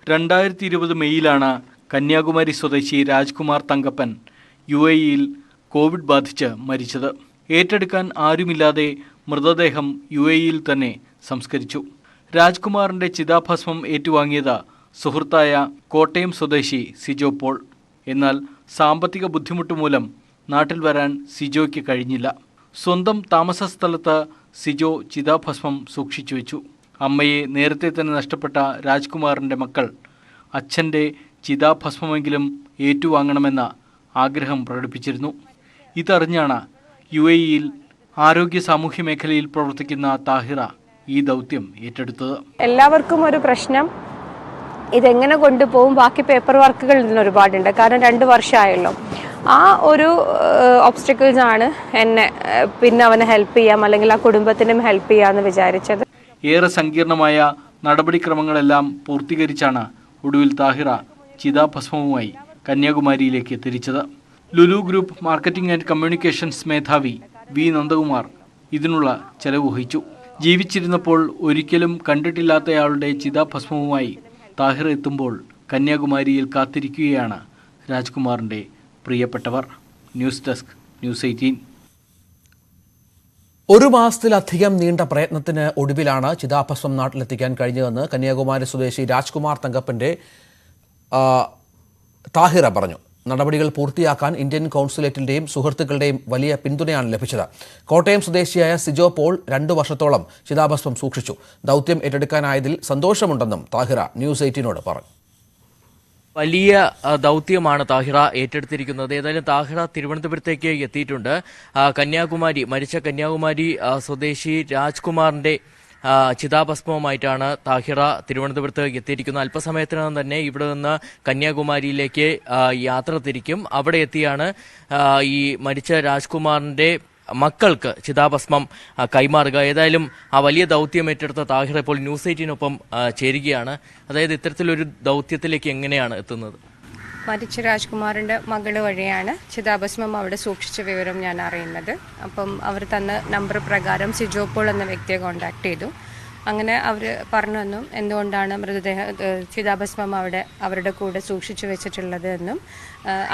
2020 മെയ്യിലാണ് കന്യാകുമാരി സ്വദേശി രാജ്കുമാർ തങ്കപ്പൻ UAE-യിൽ കോവിഡ് ബാധിച്ച് മരിച്ചത്. ഏറ്റെടുക്കാൻ ആരുമില്ലാതെ മൃതദേഹം UAE-യിൽ തന്നെ സംസ്കരിച്ചു. രാജ്കുമാറിന്റെ ചിതാഭസ്മം ഏറ്റുവാങ്ങിയത് സുഹൃത്തായ കോട്ടയം സ്വദേശി സിജോ പോൾ. എന്നാൽ സാമ്പത്തിക ബുദ്ധിമുട്ട് മൂലം നാട്ടിൽ വരാൻ സിജോയ്ക്ക് കഴിഞ്ഞില്ല. സ്വന്തം താമസ സ്ഥലത്ത് സിജോ ചിതാഭസ്മം സൂക്ഷിച്ചു വെച്ചു. അമ്മയെ നേരത്തെ തന്നെ നഷ്ടപ്പെട്ട രാജ്കുമാറിന്റെ മക്കൾ അച്ഛൻ്റെ ചിതാഭസ്മമെങ്കിലും ഏറ്റുവാങ്ങണമെന്ന ആഗ്രഹം പ്രകടിപ്പിച്ചിരുന്നു. ഇതറിഞ്ഞാണ് UAE-യിൽ ആരോഗ്യ സാമൂഹ്യ മേഖലയിൽ പ്രവർത്തിക്കുന്ന താഹിറ ഈ ദൗത്യം ഏറ്റെടുത്തത്. എല്ലാവർക്കും ഒരു പ്രശ്നം, ഇതെങ്ങനെ കൊണ്ടുപോകും, ബാക്കി പേപ്പർ വർക്കുകൾ ഇതിന് ഒരുപാടുണ്ട്. കാരണം 2 വർഷമായല്ലോ. ആ ഒരു ഒബ്സ്റ്റക്കിൾസ് ആണ് എന്നെ പിന്നെ അവനെ ഹെൽപ്പ് ചെയ്യാം, അല്ലെങ്കിൽ ആ കുടുംബത്തിനും ഹെൽപ്പ് ചെയ്യാമെന്ന് വിചാരിച്ചത്. ഏറെ സങ്കീർണമായ നടപടിക്രമങ്ങളെല്ലാം പൂർത്തീകരിച്ചാണ് ഒടുവിൽ താഹിറ ചിതാഭസ്മവുമായി കന്യാകുമാരിയിലേക്ക് തിരിച്ചത്. Lulu group marketing and communications മേധാവി V. നന്ദകുമാർ ഇതിനുള്ള ചെലവ് വഹിച്ചു. ജീവിച്ചിരുന്നപ്പോൾ ഒരിക്കലും കണ്ടിട്ടില്ലാത്തയാളുടെ ചിതാഭസ്മവുമായി താഹിറ എത്തുമ്പോൾ കന്യാകുമാരിയിൽ കാത്തിരിക്കുകയാണ് രാജ്കുമാറിന്റെ പ്രിയപ്പെട്ടവർ. News desk, News18. 1 മാസത്തിലധികം നീണ്ട പ്രയത്നത്തിന് ഒടുവിലാണ് ചിതാഭസ്മം നാട്ടിലെത്തിക്കാൻ കഴിഞ്ഞതെന്ന് കന്യാകുമാരി സ്വദേശി രാജ്കുമാർ തങ്കപ്പന്റെ താഹിറ പറഞ്ഞു. നടപടികൾ പൂർത്തിയാക്കാൻ ഇന്ത്യൻ കോൺസുലേറ്റിന്റെയും സുഹൃത്തുക്കളുടെയും വലിയ പിന്തുണയാണ് ലഭിച്ചത്. കോട്ടയം സ്വദേശിയായ സിജോ പോൾ 2 വർഷത്തോളം ചിതാഭസ്മം സൂക്ഷിച്ചു. ദൗത്യം ഏറ്റെടുക്കാനായതിൽ സന്തോഷമുണ്ടെന്നും താഹിറ News18 പറഞ്ഞു. വലിയ ദൗത്യമാണ് താഹിറ ഏറ്റെടുത്തിരിക്കുന്നത്. ഏതായാലും താഹിറ തിരുവനന്തപുരത്തേക്ക് എത്തിയിട്ടുണ്ട്. മരിച്ച കന്യാകുമാരി സ്വദേശി രാജ്കുമാറിന്റെ ചിതാഭസ്മവുമായിട്ടാണ് താഹിറ തിരുവനന്തപുരത്ത് എത്തിയിരിക്കുന്നത്. അല്പസമയത്തിനകം തന്നെ ഇവിടെ നിന്ന് കന്യാകുമാരിയിലേക്ക് യാത്ര തിരിക്കും. അവിടെ എത്തിയാണ് ഈ മരിച്ച രാജ്കുമാറിന്റെ മക്കൾക്ക് ചിതാഭസ്മം കൈമാറുക. ഏതായാലും ആ വലിയ ദൗത്യം ഏറ്റെടുത്ത താഹിറ ഇപ്പോൾ News18 ചേരുകയാണ്. അതായത് ഇത്തരത്തിലൊരു ദൗത്യത്തിലേക്ക് എങ്ങനെയാണ് എത്തുന്നത്? മരിച്ച രാജ്കുമാറിൻ്റെ മകൾ വഴിയാണ് ചിതാഭസ്മം അവിടെ സൂക്ഷിച്ച വിവരം ഞാൻ അറിയുന്നത്. അപ്പം അവർ തന്ന നമ്പർ പ്രകാരം സിജോ പോൾ എന്ന വ്യക്തിയെ കോൺടാക്ട് ചെയ്തു. അങ്ങനെ അവർ പറഞ്ഞു എന്നും എന്തുകൊണ്ടാണ് ചിതാഭസ്മം അവിടെ അവരുടെ കൂടെ സൂക്ഷിച്ചു വെച്ചിട്ടുള്ളത് എന്നും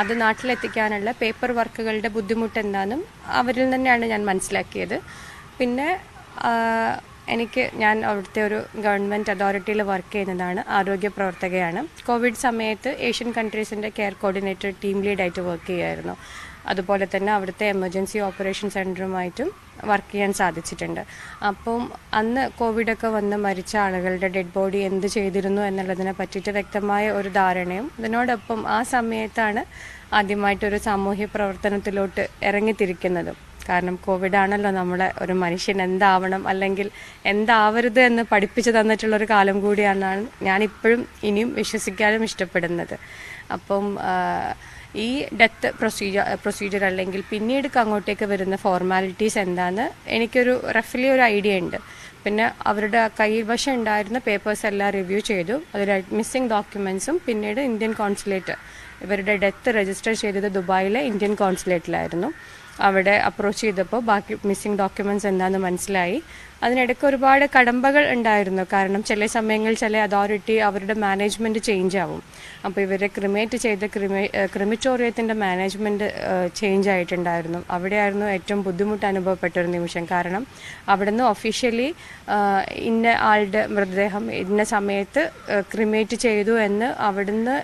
അത് നാട്ടിലെത്തിക്കാനുള്ള പേപ്പർ വർക്കുകളുടെ ബുദ്ധിമുട്ട് എന്താണെന്നും അവരിൽ തന്നെയാണ് ഞാൻ മനസ്സിലാക്കിയത്. പിന്നെ ഞാൻ അവിടുത്തെ ഒരു ഗവൺമെൻറ് അതോറിറ്റിയിൽ വർക്ക് ചെയ്യുന്നതാണ്, ആരോഗ്യ പ്രവർത്തകയാണ്. കോവിഡ് സമയത്ത് ഏഷ്യൻ കൺട്രീസിൻ്റെ കെയർ കോർഡിനേറ്റർ ടീം ലീഡായിട്ട് വർക്ക് ചെയ്യുമായിരുന്നു. അതുപോലെ തന്നെ അവിടുത്തെ എമർജൻസി ഓപ്പറേഷൻ സെൻറ്ററുമായിട്ടും വർക്ക് ചെയ്യാൻ സാധിച്ചിട്ടുണ്ട്. അപ്പം അന്ന് കോവിഡൊക്കെ വന്ന് മരിച്ച ആളുകളുടെ ഡെഡ് ബോഡി എന്ത് ചെയ്തിരുന്നു എന്നുള്ളതിനെ പറ്റിയിട്ട് വ്യക്തമായ ഒരു ധാരണയും, അതിനോടൊപ്പം ആ സമയത്താണ് ആദ്യമായിട്ടൊരു സാമൂഹ്യ പ്രവർത്തനത്തിലോട്ട് ഇറങ്ങിത്തിരിക്കുന്നതും. കാരണം കോവിഡാണല്ലോ നമ്മളെ ഒരു മനുഷ്യൻ എന്താവണം അല്ലെങ്കിൽ എന്താവരുത് എന്ന് പഠിപ്പിച്ചു തന്നിട്ടുള്ളൊരു കാലം കൂടിയാണെന്നാണ് ഞാനിപ്പോഴും ഇനിയും വിശ്വസിക്കാനും ഇഷ്ടപ്പെടുന്നത്. അപ്പം ഈ ഡെത്ത് പ്രൊസീജിയർ അല്ലെങ്കിൽ പിന്നീട് അങ്ങോട്ടേക്ക് വരുന്ന ഫോർമാലിറ്റീസ് എന്താണെന്ന് എനിക്കൊരു റഫ്ലി ഒരു ഐഡിയ ഉണ്ട്. പിന്നെ അവരുടെ കൈവശം ഉണ്ടായിരുന്ന പേപ്പേഴ്സ് എല്ലാം റിവ്യൂ ചെയ്തു. അതിൽ മിസ്സിംഗ് ഡോക്യുമെൻറ്റ്സും പിന്നീട് ഇന്ത്യൻ കോൺസുലേറ്റ്, ഇവരുടെ ഡെത്ത് രജിസ്റ്റർ ചെയ്തത് ദുബായിലെ ഇന്ത്യൻ കോൺസുലേറ്റിലായിരുന്നു. അവിടെ അപ്രോച്ച് ചെയ്തപ്പോൾ ബാക്കി മിസ്സിംഗ് ഡോക്യുമെൻറ്റ്സ് എന്താണെന്ന് മനസ്സിലായി. അതിനിടയ്ക്ക് ഒരുപാട് കടമ്പകൾ ഉണ്ടായിരുന്നു. കാരണം ചില സമയങ്ങളിൽ ചില അതോറിറ്റി അവരുടെ മാനേജ്മെൻറ്റ് ചേഞ്ച് ആവും. അപ്പോൾ ഇവരെ ക്രിമേറ്റ് ചെയ്ത ക്രിമിറ്റോറിയത്തിൻ്റെ മാനേജ്മെൻറ്റ് ചേഞ്ച് ആയിട്ടുണ്ടായിരുന്നു. അവിടെയായിരുന്നു ഏറ്റവും ബുദ്ധിമുട്ട് അനുഭവപ്പെട്ടൊരു നിമിഷം. കാരണം അവിടുന്ന് ഒഫീഷ്യലി ഇന്ന ആളുടെ മൃതദേഹം ഇന്ന സമയത്ത് ക്രിമേറ്റ് ചെയ്തു എന്ന് അവിടുന്ന്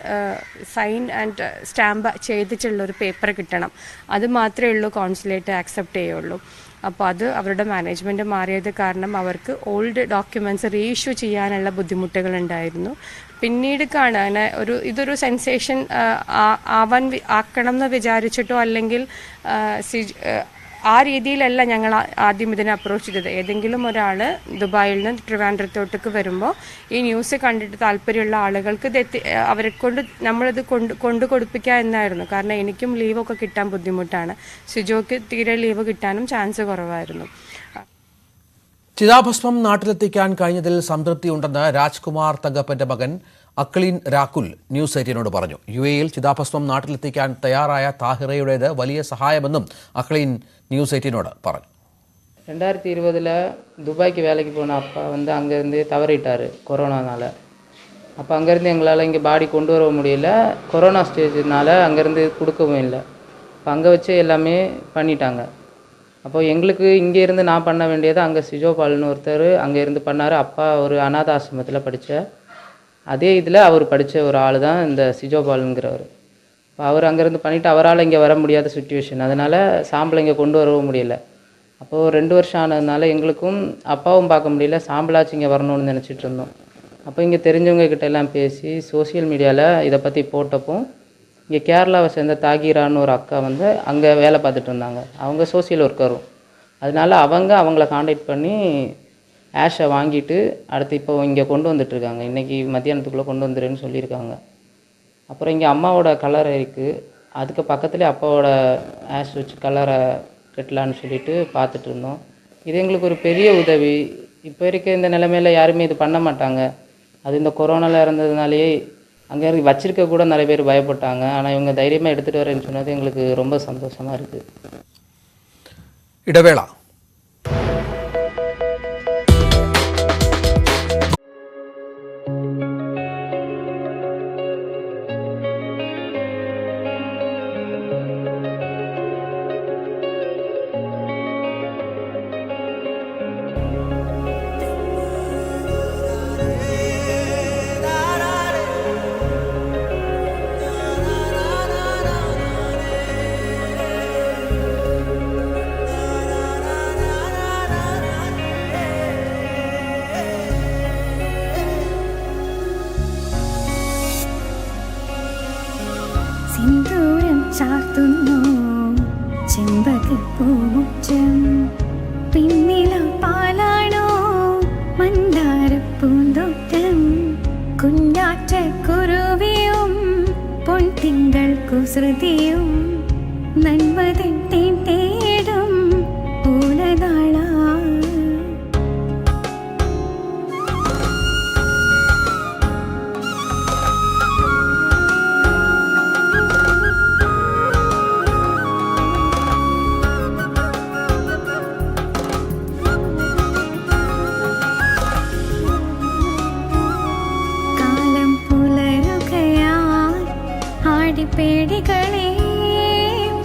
സൈൻ ആൻഡ് സ്റ്റാമ്പ് ചെയ്തിട്ടുള്ളൊരു പേപ്പർ കിട്ടണം. അത് മാത്രമേ ഉള്ളൂ കോൺസുലേറ്റ് ആക്സെപ്റ്റ് ചെയ്യുള്ളൂ. അപ്പോൾ അത് അവരുടെ മാനേജ്മെൻറ്റ് മാറിയത് കാരണം അവർക്ക് ഓൾഡ് ഡോക്യുമെൻറ്റ്സ് റീഇഷ്യൂ ചെയ്യാനുള്ള ബുദ്ധിമുട്ടുകളുണ്ടായിരുന്നു. പിന്നീട് കാണാൻ ഇതൊരു സെൻസേഷൻ ആക്കണം എന്ന് വിചാരിച്ചിട്ടോ അല്ലെങ്കിൽ ആ രീതിയിലല്ല ഞങ്ങൾ ആദ്യം ഇതിനെ അപ്രോച്ച് ചെയ്തത്. ഏതെങ്കിലും ഒരാൾ ദുബായിൽ നിന്ന് ട്രിവാൻഡ്രത്തോട്ടേക്ക് വരുമ്പോൾ ഈ ന്യൂസ് കണ്ടിട്ട് താല്പര്യമുള്ള ആളുകൾക്ക് അവരെ കൊണ്ട് നമ്മളിത് കൊണ്ടു കൊടുപ്പിക്കുക എന്നായിരുന്നു. കാരണം എനിക്കും ലീവൊക്കെ കിട്ടാൻ ബുദ്ധിമുട്ടാണ്, സിജോക്ക് തീരെ ലീവ് കിട്ടാനും ചാൻസ് കുറവായിരുന്നു. ചിതാഭസ്മം നാട്ടിലെത്തിക്കാൻ കഴിഞ്ഞതിൽ സംതൃപ്തിയുണ്ടെന്ന് രാജ്കുമാർ തങ്കപ്പന്റെ മകൻ അക്ലീൻ രാകുൽ ന്യൂസ് 18 പറഞ്ഞു. UAEയിൽ ചിതാഭസ്മം നാട്ടിലെത്തിക്കാൻ തയ്യാറായ താഹിറയുടേത് വലിയ സഹായമെന്നും അക്ലീൻ ന്യൂസ് 18 പറഞ്ഞു. 2020 துபாய்க்கு வேலைக்கு போன அப்பா வந்து அங்கேருந்து தவறிட்டார் கொரோனானால். அப்போ அங்கேருந்து எங்களால் இங்கே பாடி கொண்டு வர முடியல, கொரோனா ஸ்டேஜ்னால அங்கேருந்து கொடுக்கவும் இல்லை. இப்போ அங்கே வச்சு எல்லாமே பண்ணிட்டாங்க. அப்போ எங்களுக்கு இங்கே இருந்து நான் பண்ண வேண்டியது அங்கே சிஜோபால்னு ஒருத்தர் அங்கே இருந்து பண்ணார். அப்பா ஒரு அநாத ஆசிரமத்தில் படித்த அதே இதில் அவர் படித்த ஒரு ஆள் தான் இந்த சிஜோபாலுங்கிறவர். இப்போ அவர் அங்கேருந்து பண்ணிவிட்டு அவரால் இங்கே வர முடியாத சுச்சுவேஷன், அதனால் சாம்பலை இங்கே கொண்டு வரவும் முடியல. அப்போது 2 வருஷம் ஆனதுனால எங்களுக்கும் அப்பாவும் பார்க்க முடியல, சாம்பலாச்சும் இங்கே வரணும்னு நினச்சிட்டு இருந்தோம். அப்போ இங்கே தெரிஞ்சவங்க கிட்ட எல்லாம் பேசி சோசியல் மீடியாவில் இதை பற்றி போட்டப்போ இங்கே கேரளாவை சேர்ந்த தாகிரான்னு ஒரு அக்கா வந்து அங்கே வேலை பார்த்துட்டு இருந்தாங்க. அவங்க சோசியல் ஒர்க்கரும், அதனால அவங்கள காண்டாக்ட் பண்ணி ஆஷை வாங்கிட்டு அடுத்து இப்போ இங்கே கொண்டு வந்துட்டுருக்காங்க. இன்றைக்கி மத்தியானத்துக்குள்ளே கொண்டு வந்துடுன்னு சொல்லியிருக்காங்க. அப்புறம் இங்கே அம்மாவோட கலரை இருக்குது, அதுக்கு பக்கத்துலேயே அப்பாவோட ஆஷ் வச்சு கலரை கட்டலான்னு சொல்லிட்டு பார்த்துட்டு இருந்தோம். இது எங்களுக்கு ஒரு பெரிய உதவி. இப்போ இருக்க இந்த நிலைமையில் யாருமே இது பண்ண மாட்டாங்க. அது இந்த கொரோனாவில் இருந்ததுனாலேயே அங்கே வச்சிருக்க கூட நிறைய பேர் பயப்பட்டாங்க. ஆனால் இவங்க தைரியமாக எடுத்துகிட்டு வரேன்னு சொன்னது எங்களுக்கு ரொம்ப சந்தோஷமாக இருக்குது. ഇടവേള. സിന്ദൂരം ചാർത്തുന്നു ചെമ്പകപ്പൂമുറ്റം, പിന്നില പാലാണോ മന്ദാരപ്പൂന്തോട്ടം, കുഞ്ഞാറ്റ കുരുവിയും പൊൻതിങ്കൾ കുസൃതിയും നന്മതൻ തേൻ തേടും പൂലനാള. പേടികളെ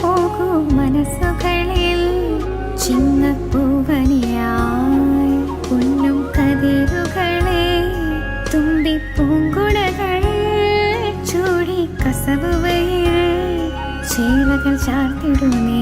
പോകൂ മനസ്സുകളിൽ ചിങ്ങപ്പൂവനിയായി പൊന്നും കതിരുകളെ തുമ്പിപ്പൂങ്കുടകൾ ചൂടി കസവുവയിൽ ചേലകൾ ചാർത്തിടുന്നേ.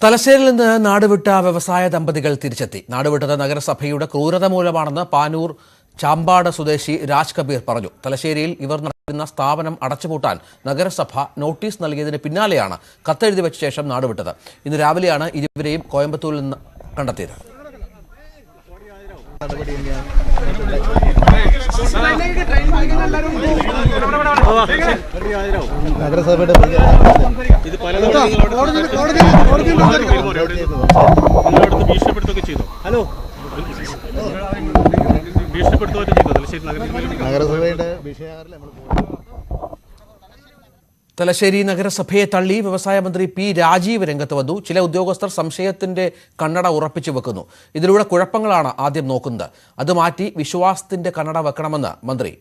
തലശ്ശേരിയിൽ നിന്ന് നാടുവിട്ട വ്യവസായ ദമ്പതികൾ തിരിച്ചെത്തി. നാടുവിട്ടത് നഗരസഭയുടെ ക്രൂരത മൂലമാണെന്ന് പാനൂർ ചാമ്പാട് സ്വദേശി രാജ് കബീർ പറഞ്ഞു. തലശ്ശേരിയിൽ ഇവർ നടത്തുന്ന സ്ഥാപനം അടച്ചുപൂട്ടാൻ നഗരസഭ നോട്ടീസ് നൽകിയതിന് പിന്നാലെയാണ് കത്തെഴുതി വെച്ച ശേഷം നാടുവിട്ടത്. ഇന്ന് രാവിലെയാണ് ഇരുവരെയും കോയമ്പത്തൂരിൽ നിന്ന് കണ്ടെത്തിയത്. നഗരസഭയുടെ ഭീഷണിപ്പെടുത്തുകയൊക്കെ ചെയ്തു. ഹലോ ഭീഷണിപ്പെടുത്തുകയൊക്കെ ചെയ്തു. നഗരസഭയുടെ വിഷയങ്ങളിൽ നമ്മൾ തലശ്ശേരി നഗരസഭയെ തള്ളി വ്യവസായ മന്ത്രി പി രാജീവ് രംഗത്ത് വന്നു. ചില ഉദ്യോഗസ്ഥർ സംശയത്തിന്റെ കണ്ണട ഉറപ്പിച്ചു വെക്കുന്നു. ഇതിലൂടെ കുഴപ്പങ്ങളാണ് ആദ്യം നോക്കുന്നത്. അത് മാറ്റി വിശ്വാസത്തിന്റെ കണ്ണട വെക്കണമെന്ന് മന്ത്രി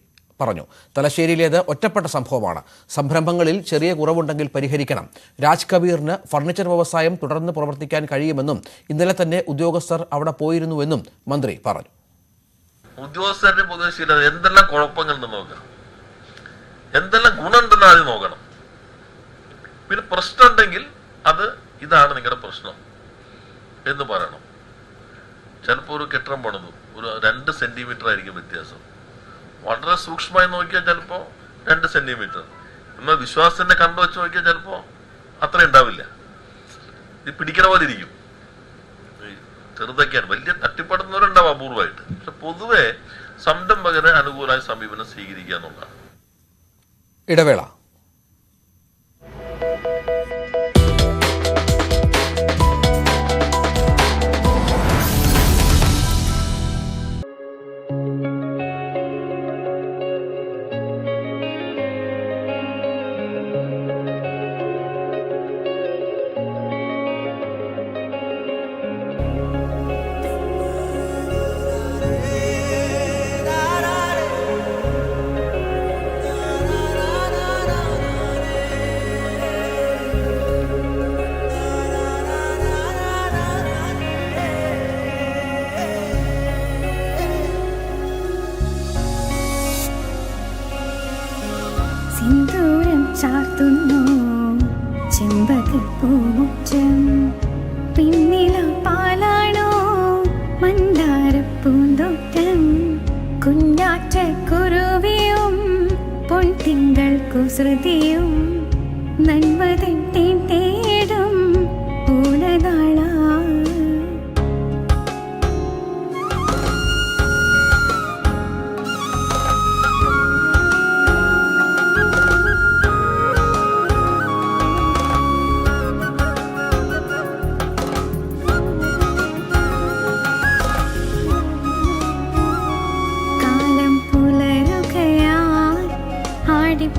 പറഞ്ഞു. തലശ്ശേരിയിലേത് ഒറ്റപ്പെട്ട സംഭവമാണ്. സംരംഭങ്ങളിൽ ചെറിയ കുറവുണ്ടെങ്കിൽ പരിഹരിക്കണം. രാജ് കബീറിന് ഫർണിച്ചർ വ്യവസായം തുടർന്ന് പ്രവർത്തിക്കാൻ കഴിയുമെന്നും ഇന്നലെ തന്നെ ഉദ്യോഗസ്ഥർ അവിടെ പോയിരുന്നുവെന്നും മന്ത്രി പറഞ്ഞു. ഉദ്യോഗസ്ഥരുടെ പൊതുവെ എന്തെല്ലാം കുഴപ്പങ്ങളുണ്ട് നോക്കണം, എന്തെല്ലാം ഗുണമുണ്ടെന്ന് ആദ്യം നോക്കണം. പിന്നെ പ്രശ്നം ഉണ്ടെങ്കിൽ അത് ഇതാണ് നിങ്ങളുടെ പ്രശ്നം എന്ന് പറയണം. ചിലപ്പോൾ ഒരു കെട്ടിടം പണിതു ഒരു 2 സെന്റിമീറ്റർ ആയിരിക്കും വ്യത്യാസം. വളരെ സൂക്ഷ്മമായി നോക്കിയാൽ ചിലപ്പോൾ 2 സെന്റിമീറ്റർ. എന്നാൽ വിശ്വാസത്തിന്റെ കണ്ടു വെച്ച് നോക്കിയാൽ ചിലപ്പോൾ അത്ര ഉണ്ടാവില്ല. ഇത് പിടിക്കണ പോലെ ഇരിക്കും. ചെറുതൊക്കെയാണ്. വലിയ തട്ടിപ്പെടുന്നവരുണ്ടാവും അപൂർവമായിട്ട്. പക്ഷെ പൊതുവെ സംരംഭകരെ അനുകൂലമായ സമീപനം സ്വീകരിക്കുക എന്നുള്ളതാണ്. ഇടവേള. സിന്ദൂരം ചാർത്തുന്നു ചെമ്പകപ്പൂമുറ്റം, പിന്നില പാലാണോ മന്ദാരപ്പൂന്തോട്ടം, കുഞ്ഞാറ്റ കുരുവിയും പൊൻതിങ്കൾ കുസൃതിയും നന്മതൻ തേടും പൂലനാള.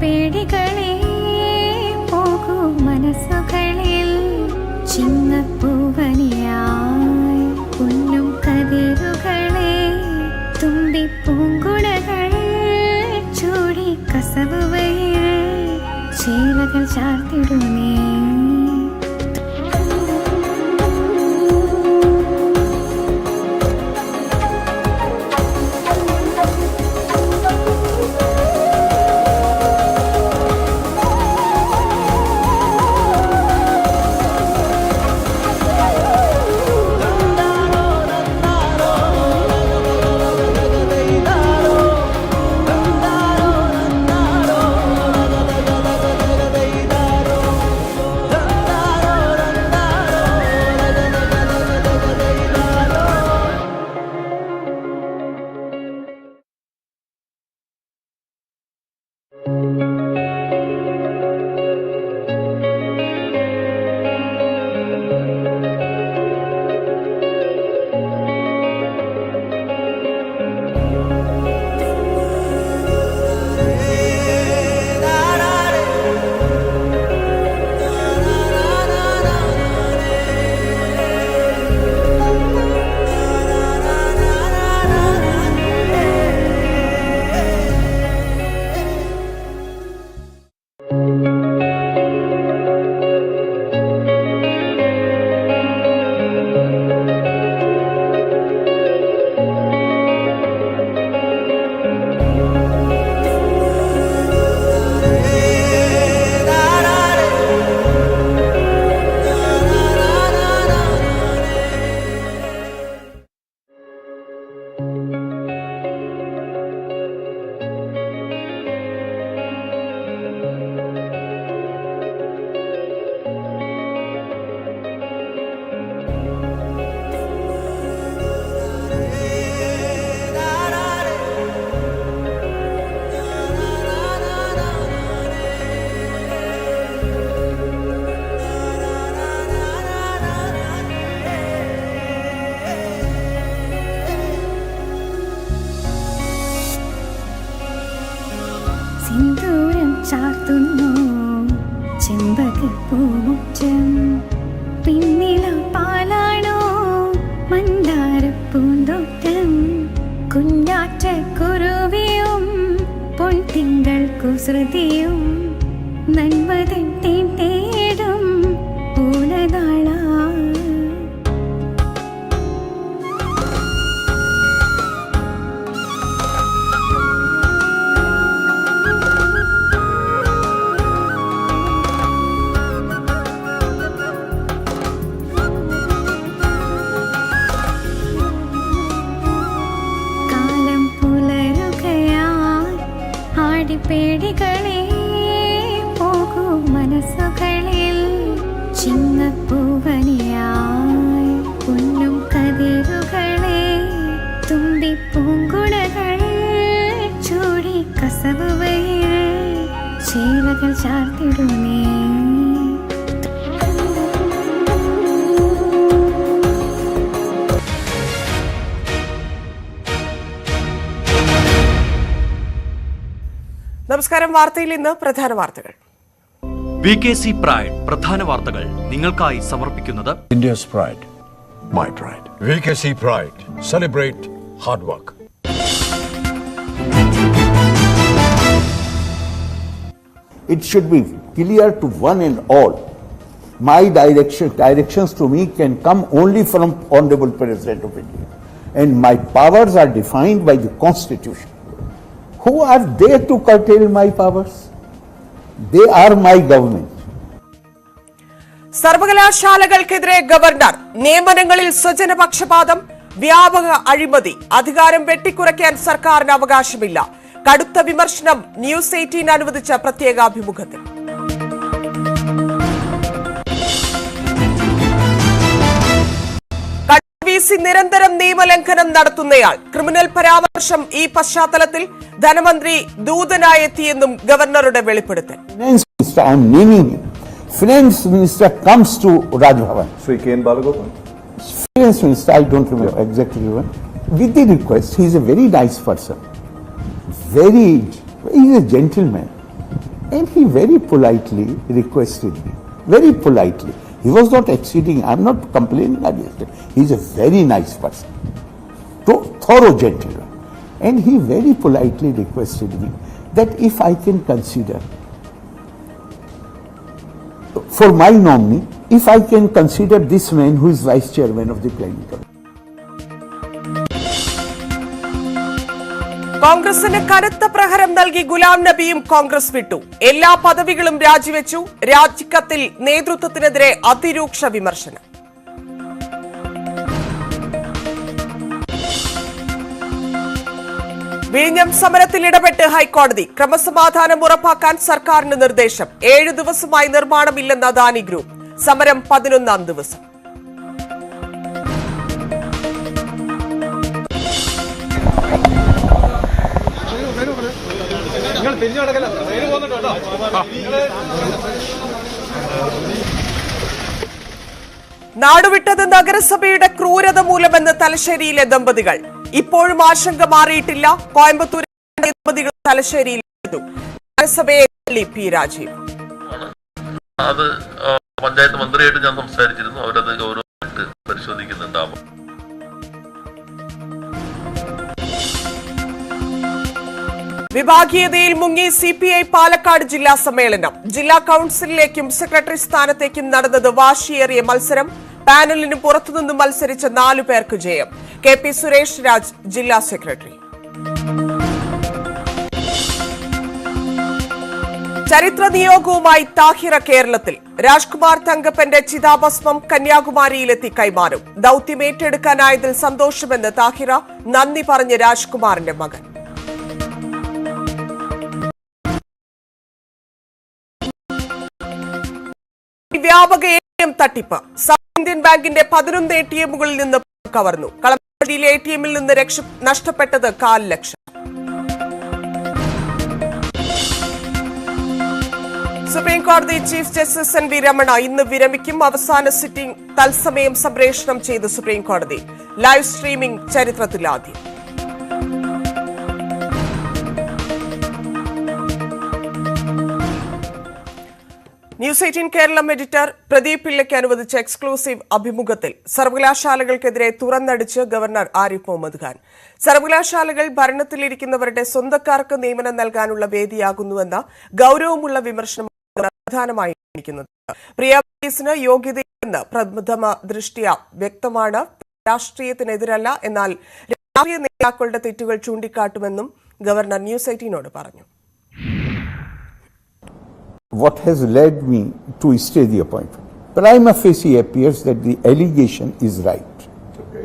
പേടികളെ പോകൂ മനസ്സുകളിൽ ചിങ്ങപ്പൂവനിയായി പൊന്നും കതിരുകളെ തുമ്പിപ്പൂങ്കുടകൾ ചൂടി കസവുവയിൽ ചേലകൾ ചാർത്തിടുന്നേ. ചാർത്തുന്നു ചെമ്പകപ്പൂമുറ്റം പിന്നില പാലാണോ മന്ദാരപ്പൂന്തോട്ടം കുഞ്ഞാറ്റ കുരുവിയും പൊൻതിങ്കൾ കുസൃതിയും നന്മതൻ തേടും പൂലനാളാ. കാലം പുലരുകയാൽ ആടിപ്പേടികളെ പോകൂ മനസ്സുകളിൽ ചിങ്ങപ്പൂവനിയായി പൊന്നും കതിരുകളെ തുമ്പിപ്പൂങ്കുടകൾ ചൂടി കസവുവയിൽ ചേലകൾ ചാർത്തിടുമേ. നമസ്കാരം. വാർത്തയിൽ ഇന്ന് പ്രധാന വാർത്തകൾ. VKC Pride പ്രധാന വാർത്തകൾ നിങ്ങൾക്കായി സമർപ്പിക്കുന്നത് India's pride, my pride. VKC Pride, celebrate hard work. It should be clear to one and all. My directions to me can come only from Honorable President of India. And my powers are defined by the Constitution. Who are they to curtail my powers? They are my government. സർവകലാശാലകൾക്കെതിരെ governor. നിയമനങ്ങളിൽ സ്വജനപക്ഷപാതം, വ്യാപക അഴിമതി, അധികാരം വെട്ടിക്കുറയ്ക്കാൻ സർക്കാരിന് അവകാശമില്ല. കടുത്ത വിമർശനം News18 അനുവദിച്ച പ്രത്യേകാഭിമുഖത്തിൽ. കണ്ണൂർ VC നിരന്തരം നിയമലംഘനം നടത്തുന്നയാൾ. ക്രിമിനൽ പരാമർശം ഈ പശ്ചാത്തലത്തിൽ ധനമന്ത്രി ദൂതനായി എത്തിയെന്നും ഗവർണറുടെ വെളിപ്പെടുത്തൽ. Finance Minister comes to Raj Bhavan. Sri K. N. Balagopal? Finance Minister, I don't remember exactly when. With the request, he is a very nice person. He is a gentleman. And he very politely requested me. Very politely. He was not exceeding, I am not complaining against him. He is a very nice person. Thorough gentleman. And he very politely requested me that if I can consider for my nominee, if I can consider this man who is vice chairman of the planning committee. കോൺഗ്രസിന് കനത്ത പ്രഹരം നൽകി ഗുലാം നബിയും കോൺഗ്രസ് വിട്ടു. എല്ലാ പദവികളും രാജിവെച്ചു. രാജിക്കത്തിൽ നേതൃത്വത്തിനെതിരെ അതിരൂക്ഷ വിമർശനം. വിഴിഞ്ഞം സമരത്തിൽ ഇടപെട്ട് ഹൈക്കോടതി. ക്രമസമാധാനം ഉറപ്പാക്കാൻ സർക്കാരിന് നിർദ്ദേശം. 7 ദിവസമായി നിർമ്മാണമില്ലെന്ന് അദാനി ഗ്രൂപ്പ്. സമരം 11ാം ദിവസം. നാടുവിട്ടത് നഗരസഭയുടെ ക്രൂരത മൂലമെന്ന് തലശ്ശേരിയിലെ ദമ്പതികൾ. ഇപ്പോഴും ആശങ്ക മാറിയിട്ടില്ല. കോയമ്പത്തൂർ ദമ്പതികൾ തലശ്ശേരിയിലെത്തുന്നു. നഗരസഭയെ തള്ളി പി രാജീവ്. അത് പഞ്ചായത്ത് മന്ത്രിയായിട്ട് ഞാൻ സംസാരിച്ചിരുന്നു. അവരത് ഗൗരവമായിട്ട് പരിശോധിക്കുന്നുണ്ടാവും. വിഭാഗീയതയിൽ മുങ്ങി CPI പാലക്കാട് ജില്ലാ സമ്മേളനം. ജില്ലാ കൌൺസിലിലേക്കും സെക്രട്ടറി സ്ഥാനത്തേക്കും നടന്നത് വാശിയേറിയ മത്സരം. പാനലിന് പുറത്തുനിന്ന് മത്സരിച്ച 4 പേർക്ക് ജയം. KP സുരേഷ് രാജ് ജില്ലാ സെക്രട്ടറി. ചരിത്ര നിയോഗവുമായി താഹിറ കേരളത്തിൽ. രാജ്കുമാർ തങ്കപ്പന്റെ ചിതാഭസ്മം കന്യാകുമാരിയിലെത്തി കൈമാറും. ദൌത്യം ഏറ്റെടുക്കാനായതിൽ സന്തോഷമെന്ന് താഹിറ. നന്ദി പറഞ്ഞ് രാജ്കുമാറിന്റെ മകൻ. വ്യാപക ATM തട്ടിപ്പ്. സൗത്ത് ഇന്ത്യൻ ബാങ്കിന്റെ 11 ATMകളിൽ നിന്ന് കവർന്നു. കളമശ്ശേരിയിലെ ATMൽ നിന്ന് നഷ്ടപ്പെട്ടത് 1/4 ലക്ഷം. സുപ്രീം കോടതി ചീഫ് ജസ്റ്റിസ് NV രമണ ഇന്ന് വിരമിക്കും. അവസാന സിറ്റിംഗ് തത്സമയം സംപ്രേഷണം ചെയ്ത് സുപ്രീം കോടതി. ലൈവ് സ്ട്രീമിംഗ് ചരിത്രത്തിലാദ്യം. ന്യൂസ്18 കേരളം എഡിറ്റർ പ്രദീപ് പിള്ളയ്ക്ക് അനുവദിച്ച എക്സ്ക്ലൂസീവ് അഭിമുഖത്തിൽ സർവകലാശാലകൾക്കെതിരെ തുറന്നടിച്ച് ഗവർണർ ആരിഫ് മുഹമ്മദ് ഖാൻ. സർവകലാശാലകൾ ഭരണത്തിലിരിക്കുന്നവരുടെ സ്വന്തക്കാർക്ക് നിയമനം നൽകാനുള്ള വേദിയാകുന്നുവെന്ന ഗൌരവമുള്ള വിമർശനമാണ് പ്രധാനമായും ഉന്നയിക്കുന്നത്. പ്രിയ വർഗീസിന് യോഗ്യതയെന്ന് പ്രഥമ ദൃഷ്ട്യാ വ്യക്തമാണ്. രാഷ്ട്രീയത്തിനെതിരല്ല, എന്നാൽ രാഷ്ട്രീയ നേതാക്കളുടെ തെറ്റുകൾ ചൂണ്ടിക്കാട്ടുമെന്നും ഗവർണർ ന്യൂസ്18നോട് പറഞ്ഞു. What has led me to stay the appointment? Prima facie appears that the allegation is right. Okay.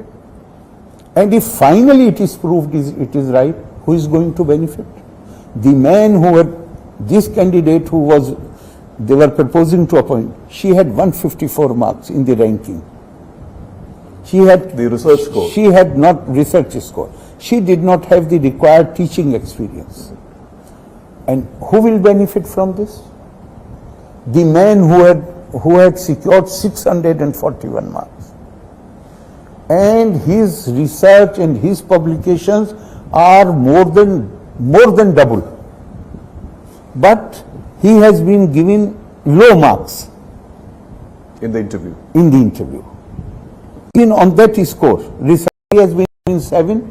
And if finally it is proved it is right, who is going to benefit? The man who had, this candidate who was, they were proposing to appoint, she had 154 marks in the ranking. She had the research score. She had not research score. She did not have the required teaching experience. And who will benefit from this? The man who had secured 641 marks, and his research and his publications are more than double, but he has been given low marks in the interview. Even on that score, research has been given 7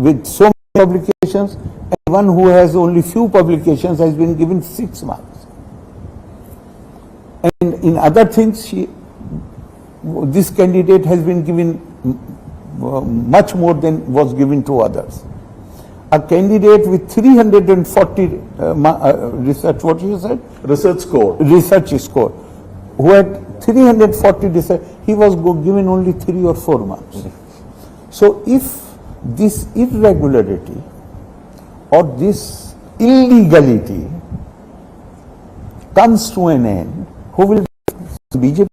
with so many publications, and one who has only few publications has been given 6 marks. And in other things, this candidate has been given much more than was given to others. A candidate with 340 research, what you said? Research score, who had 340 research, he was given only 3 or 4 marks. So if this irregularity or this illegality comes to an end, who will BJP?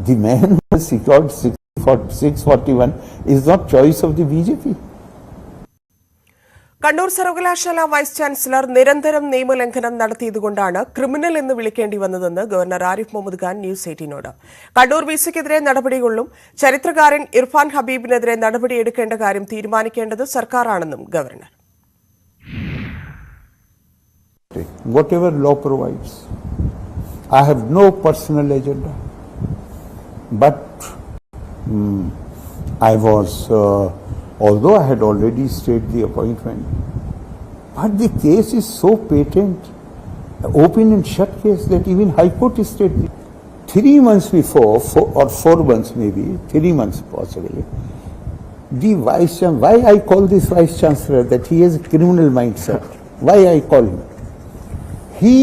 The man who has secured 641 is not choice of the BJP. Kannur സർവകലാശാല vice chancellor നിരന്തരം നിയമലംഘനം നടത്തിയതുകൊണ്ടാണ് criminal എന്ന് വിളിക്കേണ്ടി വന്നതെന്ന് governor Arif Mohammed Khan ന്യൂസ്18നോട്. Kannur വിസിക്കെതിരെ നടപടികൊള്ളും. ചരിത്രകാരൻ ഇർഫാൻ ഹബീബിനെതിരെ നടപടിയെടുക്കേണ്ട കാര്യം തീരുമാനിക്കേണ്ടത് സർക്കാരാണെന്നും governor. Whatever law provides. I have no personal agenda. But I was, although I had already stayed the appointment, but the case is so patent, open and shut case, that even High Court stayed. 3 months before, 4 months maybe, 3 months possibly, the Vice Chancellor, why I call this Vice Chancellor, that he has a criminal mindset. Why I call him? He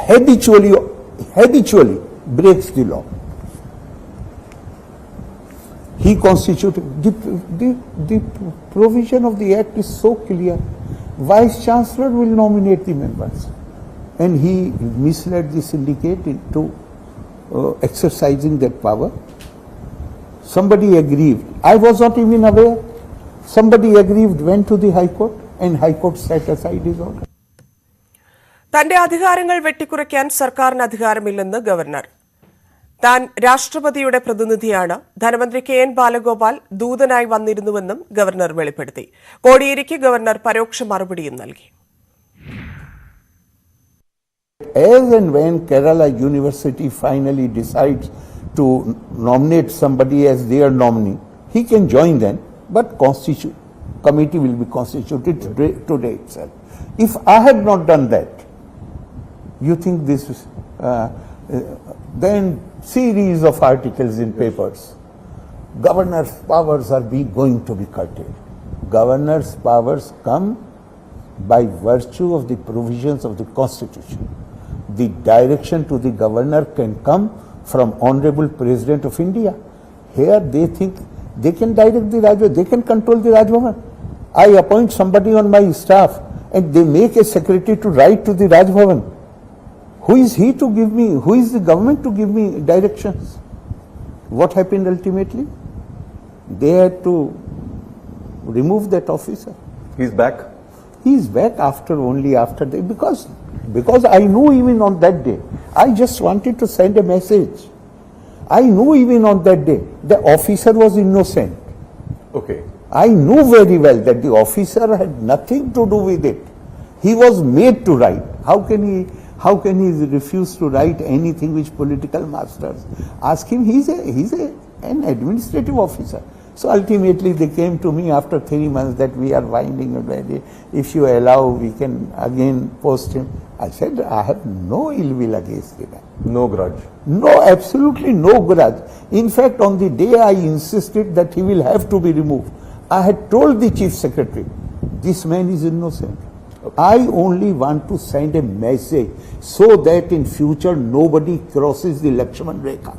habitually breaks the law. He constituted, the provision of the Act is so clear. Vice Chancellor will nominate the members. And he misled the syndicate into exercising that power. Somebody aggrieved. I was not even aware. Somebody aggrieved, went to the High Court, and High Court set aside his order. തന്റെ അധികാരങ്ങൾ വെട്ടിക്കുറയ്ക്കാൻ സർക്കാരിന് അധികാരമില്ലെന്ന് governor. താൻ രാഷ്ട്രപതിയുടെ പ്രതിനിധിയാണ്. ധനമന്ത്രി KN Balagopal ദൂതനായി വന്നിരുന്നുവെന്നും governor വെളിപ്പെടുത്തി. കോടിയേരിക്ക് governor പരോക്ഷ മറുപടിയും നൽകി. As and when Kerala University finally decides to nominate somebody as their nominee, he can join them, but committee will be constituted today itself. If I had not done that, you think this is, then series of articles in papers, governor's powers are going to be curtailed. Governor's powers come by virtue of the provisions of the Constitution. The direction to the governor can come from Honorable President of India. Here they think they can direct the Raj, they can control the Raj Bhavan. I appoint somebody on my staff and they make a secretary to write to the Raj Bhavan. Who is he to give me, who is the government to give me directions? What happened ultimately? They had to remove that officer. He's back? He is back only after that, because I knew even on that day, I just wanted to send a message. I knew even on that day, the officer was innocent. Okay. I knew very well that the officer had nothing to do with it. He was made to write. How can he refuse to write anything which political masters ask him? He's an administrative officer. So ultimately they came to me after 3 months that we are winding already. If you allow, we can again post him. I said, I have no ill will against the man. No grudge. No, absolutely no grudge. In fact, on the day I insisted that he will have to be removed, I had told the Chief Secretary, this man is innocent. I only want to send a message so that in future nobody crosses the Lakshman Rekha.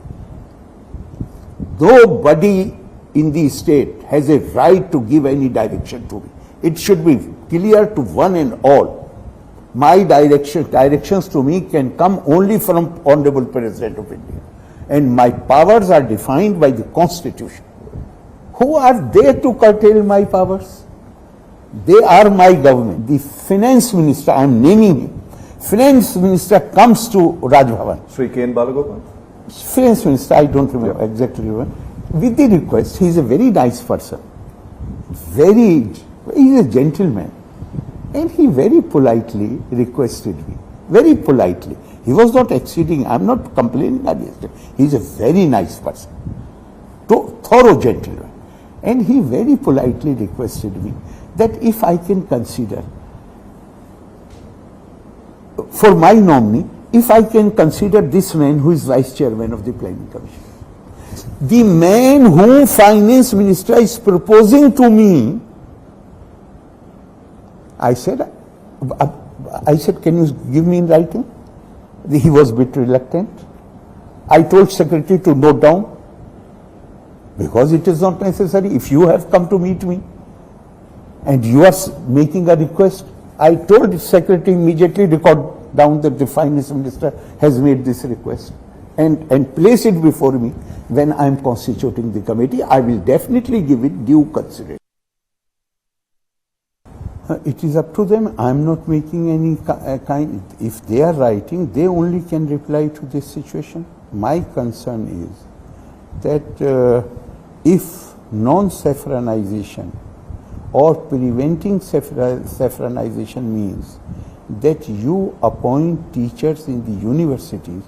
Nobody in the state has a right to give any direction to me. It should be clear to one and all. My directions to me can come only from Honorable President of India. And my powers are defined by the Constitution. Who are they to curtail my powers? They are my government. The finance minister, I am naming him, finance minister comes to Raj Bhavan. Sri K. N. Balagopal? Finance minister, I don't remember exactly. With the request, he is a very nice person. He is a gentleman. And he very politely requested me. Very politely. He was not exceeding, I am not complaining against him. He is a very nice person. Thorough gentleman. And he very politely requested me that if I can consider, for my nominee, if I can consider this man who is vice chairman of the planning commission. The man whom finance minister is proposing to me, I said, can you give me in writing? He was a bit reluctant. I told secretary to note down, because it is not necessary. If you have come to meet me and you are making a request, I told the secretary immediately record down that the finance minister has made this request and place it before me when I am constituting the committee. I will definitely give it due consideration. It is up to them. I am not making any kind. If they are writing, they only can reply to this situation. My concern is that if non-saffronization or preventing saffronization means that you appoint teachers in the universities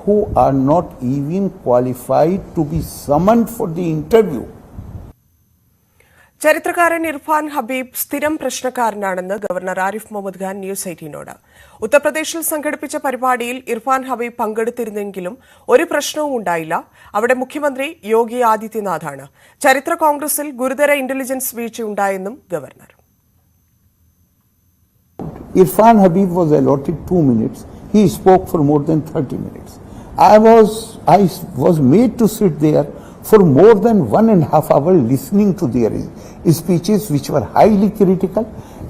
who are not even qualified to be summoned for the interview. ചരിത്രകാരൻ ഇർഫാൻ ഹബീബ് സ്ഥിരം പ്രശ്നക്കാരനാണെന്ന് governor Arif Mohammed Khan news 18നോട്. ഉത്തർപ്രദേശിൽ സംഘടിപ്പിച്ച പരിപാടിയിൽ ഇർഫാൻ ഹബീബ് പങ്കെടുത്തിരുന്നെങ്കിലും ഒരു പ്രശ്നവും ഉണ്ടായില്ല. അവിടെ മുഖ്യമന്ത്രി യോഗി ആദിത്യനാഥാണ്. ചരിത്ര കോൺഗ്രസിൽ ഗുരുതര ഇന്റലിജൻസ് വീഴ്ചയുണ്ടായെന്നും governor. Irfan Habib was allotted 2 minutes. He spoke for more than 30 minutes. I was made to sit there for more than 1.5 hours listening to their speeches, which were highly critical,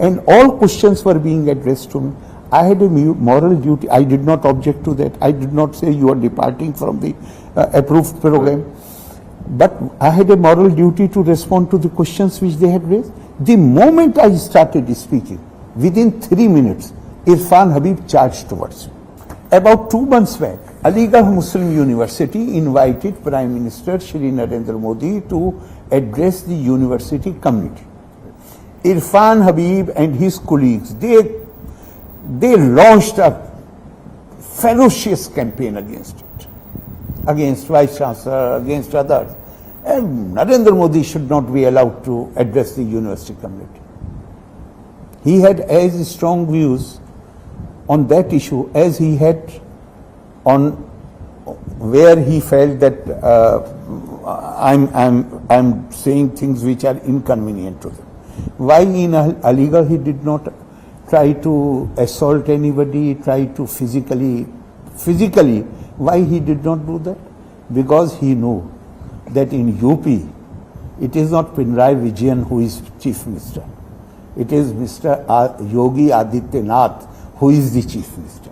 and all questions were being addressed to me. I had a moral duty. I did not object to that. I did not say you are departing from the approved program. But I had a moral duty to respond to the questions which they had raised. The moment I started speaking, within 3 minutes, Irfan Habib charged towards me. About 2 months back, Aligarh Muslim University invited Prime Minister Shri Narendra Modi to address the university community. Irfan Habib and his colleagues, they launched a ferocious campaign against it, against Vice Chancellor, against others. And Narendra Modi should not be allowed to address the university community. He had as strong views on that issue as he had on where he felt that I'm saying things which are inconvenient to them. Why in Aligarh he did not try to assault anybody, try to physically, why he did not do that? Because he knew that in UP it is not Pinarayi Vijayan who is Chief Minister. It is Mr. Yogi Adityanath who is the Chief Minister.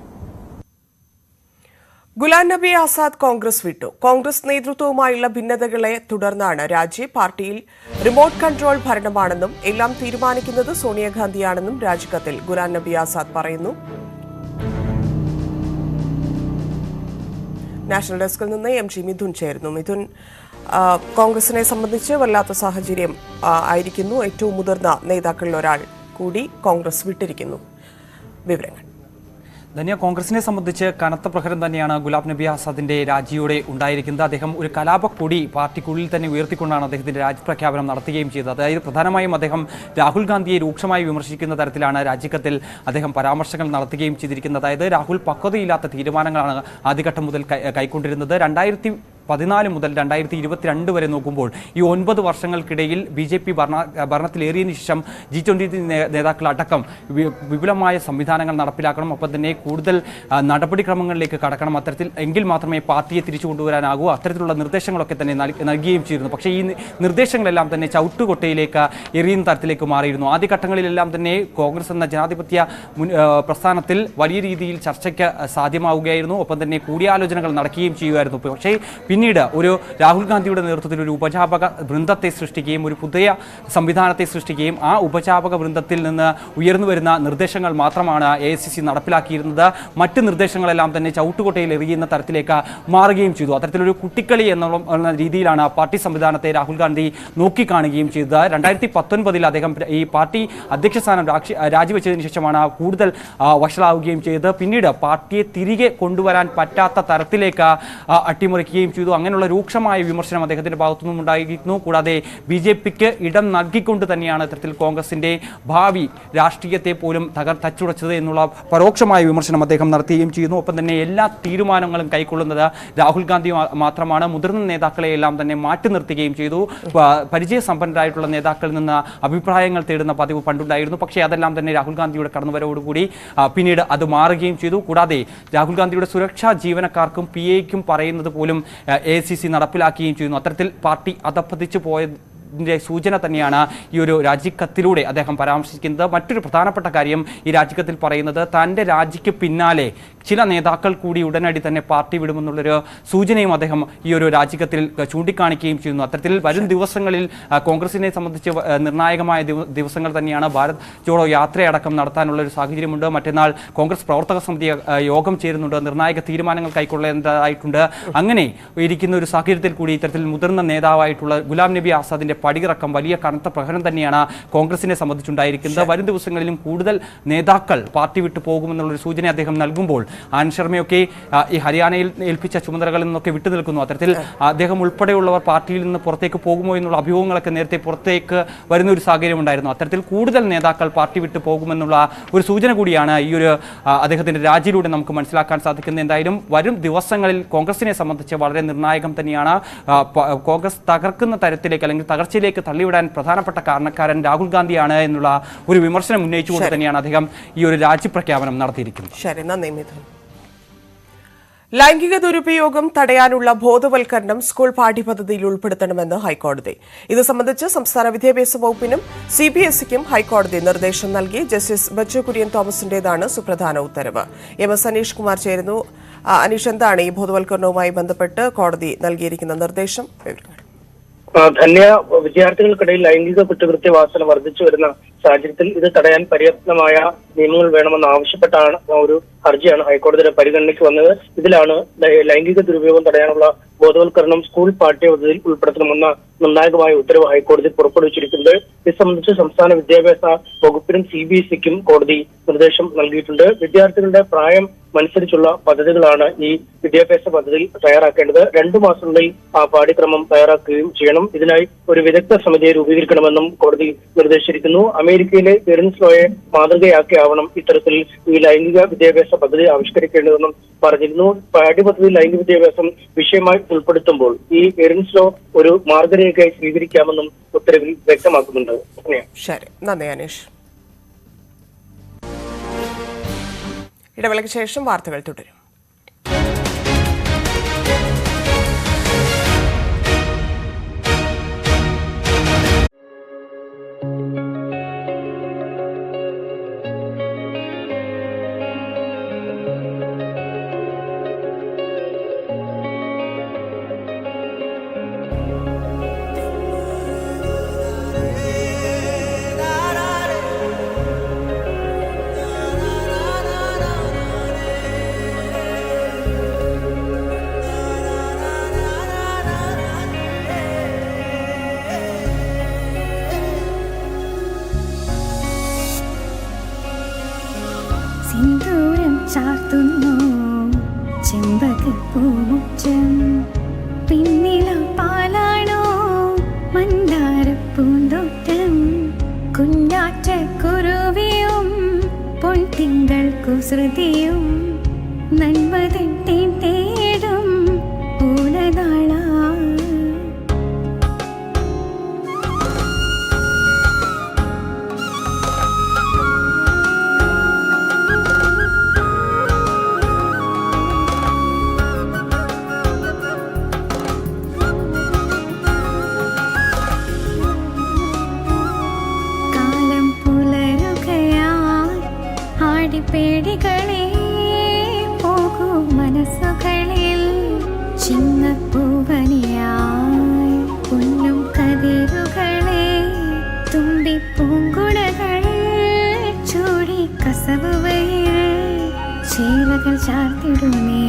Ghulam Nabi Azad Congress വിട്ടു. കോൺഗ്രസ് നേതൃത്വവുമായുള്ള ഭിന്നതകളെ തുടർന്നാണ് രാജി. പാർട്ടിയിൽ remote control ഭരണമാണെന്നും എല്ലാം തീരുമാനിക്കുന്നത് സോണിയാഗാന്ധിയാണെന്നും രാജിക്കത്തിൽ ഗുലാം നബി ആസാദ് പറയുന്നു. National ഡെസ്കിൽ നിന്ന് M G Mithun ചേരുന്നു. മിഥുൻ, കോൺഗ്രസിനെ സംബന്ധിച്ച് വല്ലാത്ത സാഹചര്യം ആയിരിക്കുന്നു. ഏറ്റവും മുതിർന്ന നേതാക്കളിൽ ഒരാൾ കൂടി കോൺഗ്രസ് വിട്ടിരിക്കുന്നു. വിവരങ്ങൾ ധന്യ, കോൺഗ്രസിനെ സംബന്ധിച്ച് കനത്ത പ്രഹരം തന്നെയാണ് ഗുലാം നബി ആസാദിന്റെ രാജിയോടെ ഉണ്ടായിരിക്കുന്നത്. അദ്ദേഹം ഒരു കലാപക്കൊടി പാർട്ടിക്കുള്ളിൽ തന്നെ ഉയർത്തിക്കൊണ്ടാണ് അദ്ദേഹത്തിന്റെ രാജിപ്രഖ്യാപനം നടത്തുകയും ചെയ്തത്. അതായത് പ്രധാനമായും അദ്ദേഹം രാഹുൽ ഗാന്ധിയെ രൂക്ഷമായി വിമർശിക്കുന്ന തരത്തിലാണ് രാജിക്കത്തിൽ അദ്ദേഹം പരാമർശങ്ങൾ നടത്തുകയും ചെയ്തിരിക്കുന്നത്. അതായത് രാഹുൽ പക്വതയില്ലാത്ത തീരുമാനങ്ങളാണ് ആദ്യഘട്ടം മുതൽ കൈക്കൊണ്ടിരുന്നത്. 2014 മുതൽ 2022 വരെ നോക്കുമ്പോൾ ഈ 9 വർഷങ്ങൾക്കിടയിൽ BJP ഭരണത്തിലേറിയതിനു ശേഷം G20 നേതാക്കളടക്കം വിപുലമായ സംവിധാനങ്ങൾ നടപ്പിലാക്കണം, ഒപ്പം തന്നെ കൂടുതൽ നടപടിക്രമങ്ങളിലേക്ക് കടക്കണം. അത്തരത്തിൽ എങ്കിൽ മാത്രമേ പാർട്ടിയെ തിരിച്ചു കൊണ്ടുവരാനാകൂ. അത്തരത്തിലുള്ള നിർദ്ദേശങ്ങളൊക്കെ തന്നെ നൽകുകയും ചെയ്തിരുന്നു. പക്ഷേ ഈ നിർദ്ദേശങ്ങളെല്ലാം തന്നെ ചവിട്ടുകൊട്ടയിലേക്ക് എറിയുന്ന തരത്തിലേക്ക് മാറിയിരുന്നു. ആദ്യഘട്ടങ്ങളിലെല്ലാം തന്നെ കോൺഗ്രസ് എന്ന ജനാധിപത്യ പ്രസ്ഥാനത്തിൽ വലിയ രീതിയിൽ ചർച്ചയ്ക്ക് സാധ്യമാവുകയായിരുന്നു, ഒപ്പം തന്നെ കൂടിയാലോചനകൾ നടക്കുകയും ചെയ്യുമായിരുന്നു. പക്ഷേ പിന്നീട് ഒരു രാഹുൽ ഗാന്ധിയുടെ നേതൃത്വത്തിൽ ഒരു ഉപജാപക വൃന്ദത്തെ സൃഷ്ടിക്കുകയും ഒരു പുതിയ സംവിധാനത്തെ സൃഷ്ടിക്കുകയും ആ ഉപജാപക വൃന്ദത്തിൽ നിന്ന് ഉയർന്നു വരുന്ന നിർദ്ദേശങ്ങൾ മാത്രമാണ് AICC നടപ്പിലാക്കിയിരുന്നത്. മറ്റ് നിർദ്ദേശങ്ങളെല്ലാം തന്നെ ചവിട്ടുകൊട്ടയിൽ എറിയുന്ന തരത്തിലേക്ക് മാറുകയും ചെയ്തു. അത്തരത്തിലൊരു കുട്ടിക്കളി എന്നുള്ള രീതിയിലാണ് പാർട്ടി സംവിധാനത്തെ രാഹുൽ ഗാന്ധി നോക്കിക്കാണുകയും ചെയ്തത്. 2019 അദ്ദേഹം ഈ പാർട്ടി അധ്യക്ഷ സ്ഥാനം രാജിവെച്ചതിന് ശേഷമാണ് കൂടുതൽ വഷളാവുകയും ചെയ്തത്. പിന്നീട് പാർട്ടിയെ തിരികെ കൊണ്ടുവരാൻ പറ്റാത്ത തരത്തിലേക്ക് അട്ടിമറിക്കുകയും ചെയ്തു. അങ്ങനെയുള്ള രൂക്ഷമായ വിമർശനം അദ്ദേഹത്തിന്റെ ഭാഗത്തുനിന്നും ഉണ്ടായിരുന്നു. കൂടാതെ BJPക്ക് ഇടം നൽകിക്കൊണ്ട് തന്നെയാണ് ഇത്തരത്തിൽ കോൺഗ്രസിന്റെ ഭാവി രാഷ്ട്രീയത്തെ പോലും തച്ചുടച്ചത് എന്നുള്ള പരോക്ഷമായ വിമർശനം അദ്ദേഹം നടത്തുകയും ചെയ്യുന്നു. ഒപ്പം തന്നെ എല്ലാ തീരുമാനങ്ങളും കൈക്കൊള്ളുന്നത് രാഹുൽ ഗാന്ധി മാത്രമാണ്. മുതിർന്ന നേതാക്കളെയെല്ലാം തന്നെ മാറ്റി നിർത്തുകയും ചെയ്തു. പരിചയസമ്പന്നരായിട്ടുള്ള നേതാക്കളിൽ നിന്ന് അഭിപ്രായങ്ങൾ തേടുന്ന പതിവ് പണ്ടുണ്ടായിരുന്നു. പക്ഷേ അതെല്ലാം തന്നെ രാഹുൽ ഗാന്ധിയുടെ കടന്നുവരവോടുകൂടി പിന്നീട് അത് മാറുകയും ചെയ്തു. കൂടാതെ രാഹുൽ ഗാന്ധിയുടെ സുരക്ഷാ ജീവനക്കാർക്കും PAയ്ക്കും പറയുന്നത് പോലും AICC നടപ്പിലാക്കുകയും ചെയ്യുന്നു. അത്തരത്തിൽ പാർട്ടി അധപ്പതിച്ചു പോയതിൻ്റെ സൂചന തന്നെയാണ് ഈ ഒരു രാജിക്കത്തിലൂടെ അദ്ദേഹം പരാമർശിക്കുന്നത്. മറ്റൊരു പ്രധാനപ്പെട്ട കാര്യം ഈ രാജിക്കത്തിൽ പറയുന്നത് തൻ്റെ രാജിക്ക് പിന്നാലെ ചില നേതാക്കൾ കൂടി ഉടനടി തന്നെ പാർട്ടി വിടുമെന്നുള്ളൊരു സൂചനയും അദ്ദേഹം ഈ ഒരു രാജിക്കത്തിൽ ചൂണ്ടിക്കാണിക്കുകയും ചെയ്യുന്നു. അത്തരത്തിൽ വരും ദിവസങ്ങളിൽ കോൺഗ്രസിനെ സംബന്ധിച്ച് നിർണായകമായ ദിവസങ്ങൾ തന്നെയാണ്. ഭാരത് ജോഡോ യാത്രയടക്കം നടത്താനുള്ള ഒരു സാഹചര്യമുണ്ട്. മറ്റന്നാൾ കോൺഗ്രസ് പ്രവർത്തക സമിതി യോഗം ചേരുന്നുണ്ട്. നിർണായക തീരുമാനങ്ങൾ കൈക്കൊള്ളേണ്ടതായിട്ടുണ്ട്. അങ്ങനെ ഇരിക്കുന്ന ഒരു സാഹചര്യത്തിൽ കൂടി ഇത്തരത്തിൽ മുതിർന്ന നേതാവായിട്ടുള്ള ഗുലാം നബി ആസാദിന്റെ പടിയിറക്കം വലിയ കനത്ത പ്രഹരം തന്നെയാണ് കോൺഗ്രസിനെ സംബന്ധിച്ചുണ്ടായിരിക്കുന്നത്. വരും ദിവസങ്ങളിലും കൂടുതൽ നേതാക്കൾ പാർട്ടി വിട്ടു പോകുമെന്നുള്ളൊരു സൂചന അദ്ദേഹം നൽകുമ്പോൾ ആനന്ദ് ശർമ്മയൊക്കെ ഈ ഹരിയാനയിൽ ഏൽപ്പിച്ച ചുമതലകളിൽ നിന്നൊക്കെ വിട്ടുനിൽക്കുന്നു. അത്തരത്തിൽ അദ്ദേഹം ഉൾപ്പെടെയുള്ളവർ പാർട്ടിയിൽ നിന്ന് പുറത്തേക്ക് പോകുമോ എന്നുള്ള അഭ്യൂഹങ്ങളൊക്കെ നേരത്തെ പുറത്തേക്ക് വരുന്ന ഒരു സാഹചര്യം ഉണ്ടായിരുന്നു. അത്തരത്തിൽ കൂടുതൽ നേതാക്കൾ പാർട്ടി വിട്ടു പോകുമെന്നുള്ള ഒരു സൂചന കൂടിയാണ് ഈ ഒരു അദ്ദേഹത്തിന്റെ രാജിയിലൂടെ നമുക്ക് മനസ്സിലാക്കാൻ സാധിക്കുന്നത്. എന്തായാലും വരും ദിവസങ്ങളിൽ കോൺഗ്രസിനെ സംബന്ധിച്ച് വളരെ നിർണായകം തന്നെയാണ്. കോൺഗ്രസ് തകർക്കുന്ന തരത്തിലേക്ക് അല്ലെങ്കിൽ തകർച്ചയിലേക്ക് തള്ളിവിടാൻ പ്രധാനപ്പെട്ട കാരണക്കാരൻ രാഹുൽ ഗാന്ധിയാണ് എന്നുള്ള ഒരു വിമർശനം ഉന്നയിച്ചുകൊണ്ട് തന്നെയാണ് അദ്ദേഹം ഈ ഒരു രാജിപ്രഖ്യാപനം നടത്തിയിരിക്കുന്നത്. ശരി, നന്ദി മിഥുൻ. ലൈംഗിക ദുരുപയോഗം തടയാനുള്ള ബോധവൽക്കരണം സ്കൂൾ പാഠ്യപദ്ധതിയിൽ ഉൾപ്പെടുത്തണമെന്ന് ഹൈക്കോടതി. ഇത് സംബന്ധിച്ച് സംസ്ഥാന വിദ്യാഭ്യാസ വകുപ്പിനും CBSEക്കും ഹൈക്കോടതി നിർദ്ദേശം നൽകി. ജസ്റ്റിസ് ബച്ചു കുര്യൻ തോമസിന്റേതാണ് സുപ്രധാന ഉത്തരവ്. MS അനീഷ് കുമാർ ചേരുന്നു. അനീഷ്, എന്താണ് ഈ ബോധവൽക്കരണവുമായി ബന്ധപ്പെട്ട് കോടതി നൽകിയിരിക്കുന്ന നിർദ്ദേശം? ധന്യ, വിദ്യാർത്ഥികൾക്കിടയിൽ ലൈംഗിക കുറ്റകൃത്യവാസന വർദ്ധിച്ചു വരുന്ന സാഹചര്യത്തിൽ ഇത് തടയാൻ പര്യാപ്തമായ നിയമങ്ങൾ വേണമെന്ന് ആവശ്യപ്പെട്ടാണ് ഒരു ഹർജിയാണ് ഹൈക്കോടതിയുടെ പരിഗണനയ്ക്ക് വന്നത്. ഇതിലാണ് ലൈംഗിക ദുരുപയോഗം തടയാനുള്ള ബോധവൽക്കരണം സ്കൂൾ പാഠ്യപദ്ധതിയിൽ ഉൾപ്പെടുത്തണമെന്ന നിർണായകമായ ഉത്തരവ് ഹൈക്കോടതി പുറപ്പെടുവിച്ചിരിക്കുന്നത്. ഇത് സംബന്ധിച്ച് സംസ്ഥാന വിദ്യാഭ്യാസ വകുപ്പിനും CBSEക്കും കോടതി നിർദ്ദേശം നൽകിയിട്ടുണ്ട്. വിദ്യാർത്ഥികളുടെ പ്രായം അനുസരിച്ചുള്ള പദ്ധതികളാണ് ഈ വിദ്യാഭ്യാസ പദ്ധതിയിൽ തയ്യാറാക്കേണ്ടത്. 2 മാസത്തിനുള്ളിൽ ആ പാഠ്യക്രമം തയ്യാറാക്കുകയും ചെയ്യണം. ഇതിനായി ഒരു വിദഗ്ധ സമിതിയെ രൂപീകരിക്കണമെന്നും കോടതി നിർദ്ദേശിച്ചിരിക്കുന്നു. അമേരിക്കയിലെ പെരിൻസ് ലോയെ മാതൃകയാക്കിയാവണം ഇത്തരത്തിൽ ഈ ലൈംഗിക വിദ്യാഭ്യാസ പദ്ധതി ആവിഷ്കരിക്കേണ്ടതെന്നും പറഞ്ഞിരുന്നു. പാഠ്യപദ്ധതി ലൈംഗിക വിദ്യാഭ്യാസം വിഷയമായി ഉൾപ്പെടുത്തുമ്പോൾ ഈ പെരിൻസ് ലോ ഒരു മാർഗരേഖയായി സ്വീകരിക്കാമെന്നും ഉത്തരവിൽ വ്യക്തമാക്കുന്നുണ്ട്. ശരി, നന്ദി അനീഷ്. ഇടവേളയ്ക്ക് ശേഷം വാർത്തകൾ തുടരും. മുറ്റം പിന്നില പാലാണോ മന്ദാരപ്പൂന്തോട്ടം കുഞ്ഞാറ്റ കുരുവിയും പൊൻതിങ്കൾ കുസൃതിയും നന്മതൻ തേടും പൂലനാള പേടികളെ പോകൂ മനസ്സുകളിൽ ചിങ്ങപ്പൂവനിയായി പൊന്നും കതിരുകളെ തുമ്പിപ്പൂങ്കുടകൾ ചൂടി കസവുവയിൽ ചേലകൾ ചാർത്തിടുമേ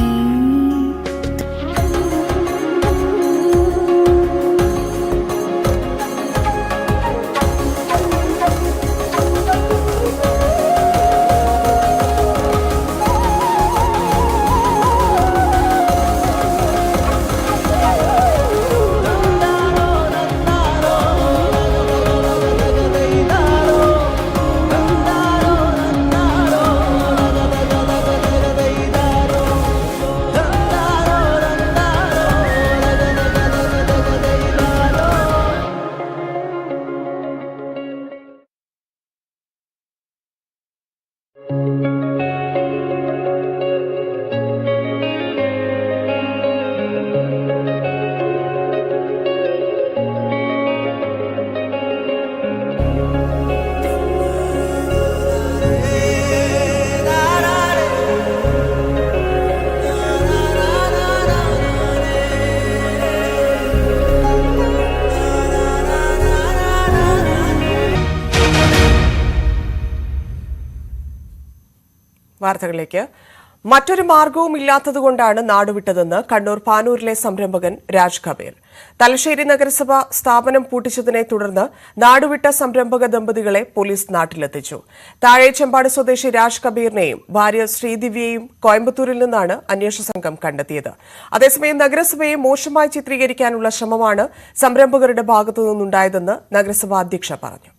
വാർത്തകളിലേക്ക്. മറ്റൊരു മാർഗവും ഇല്ലാത്തതുകൊണ്ടാണ് നാടുവിട്ടതെന്ന് കണ്ണൂർ പാനൂരിലെ സംരംഭകൻ രാജ് കബീർ. തലശ്ശേരി നഗരസഭ സ്ഥാപനം പൂട്ടിച്ചതിനെ തുടർന്ന് നാടുവിട്ട സംരംഭക ദമ്പതികളെ പോലീസ് നാട്ടിലെത്തിച്ചു. താഴേച്ചെമ്പാട് സ്വദേശി രാജ് കബീറിനെയും ഭാര്യ ശ്രീദിവ്യയെയും കോയമ്പത്തൂരിൽ നിന്നാണ് അന്വേഷണ സംഘം കണ്ടെത്തിയത്. അതേസമയം നഗരസഭയെ മോശമായി ചിത്രീകരിക്കാനുള്ള ശ്രമമാണ് സംരംഭകരുടെ ഭാഗത്തുനിന്നുണ്ടായതെന്ന് നഗരസഭാ അധ്യക്ഷ പറഞ്ഞു.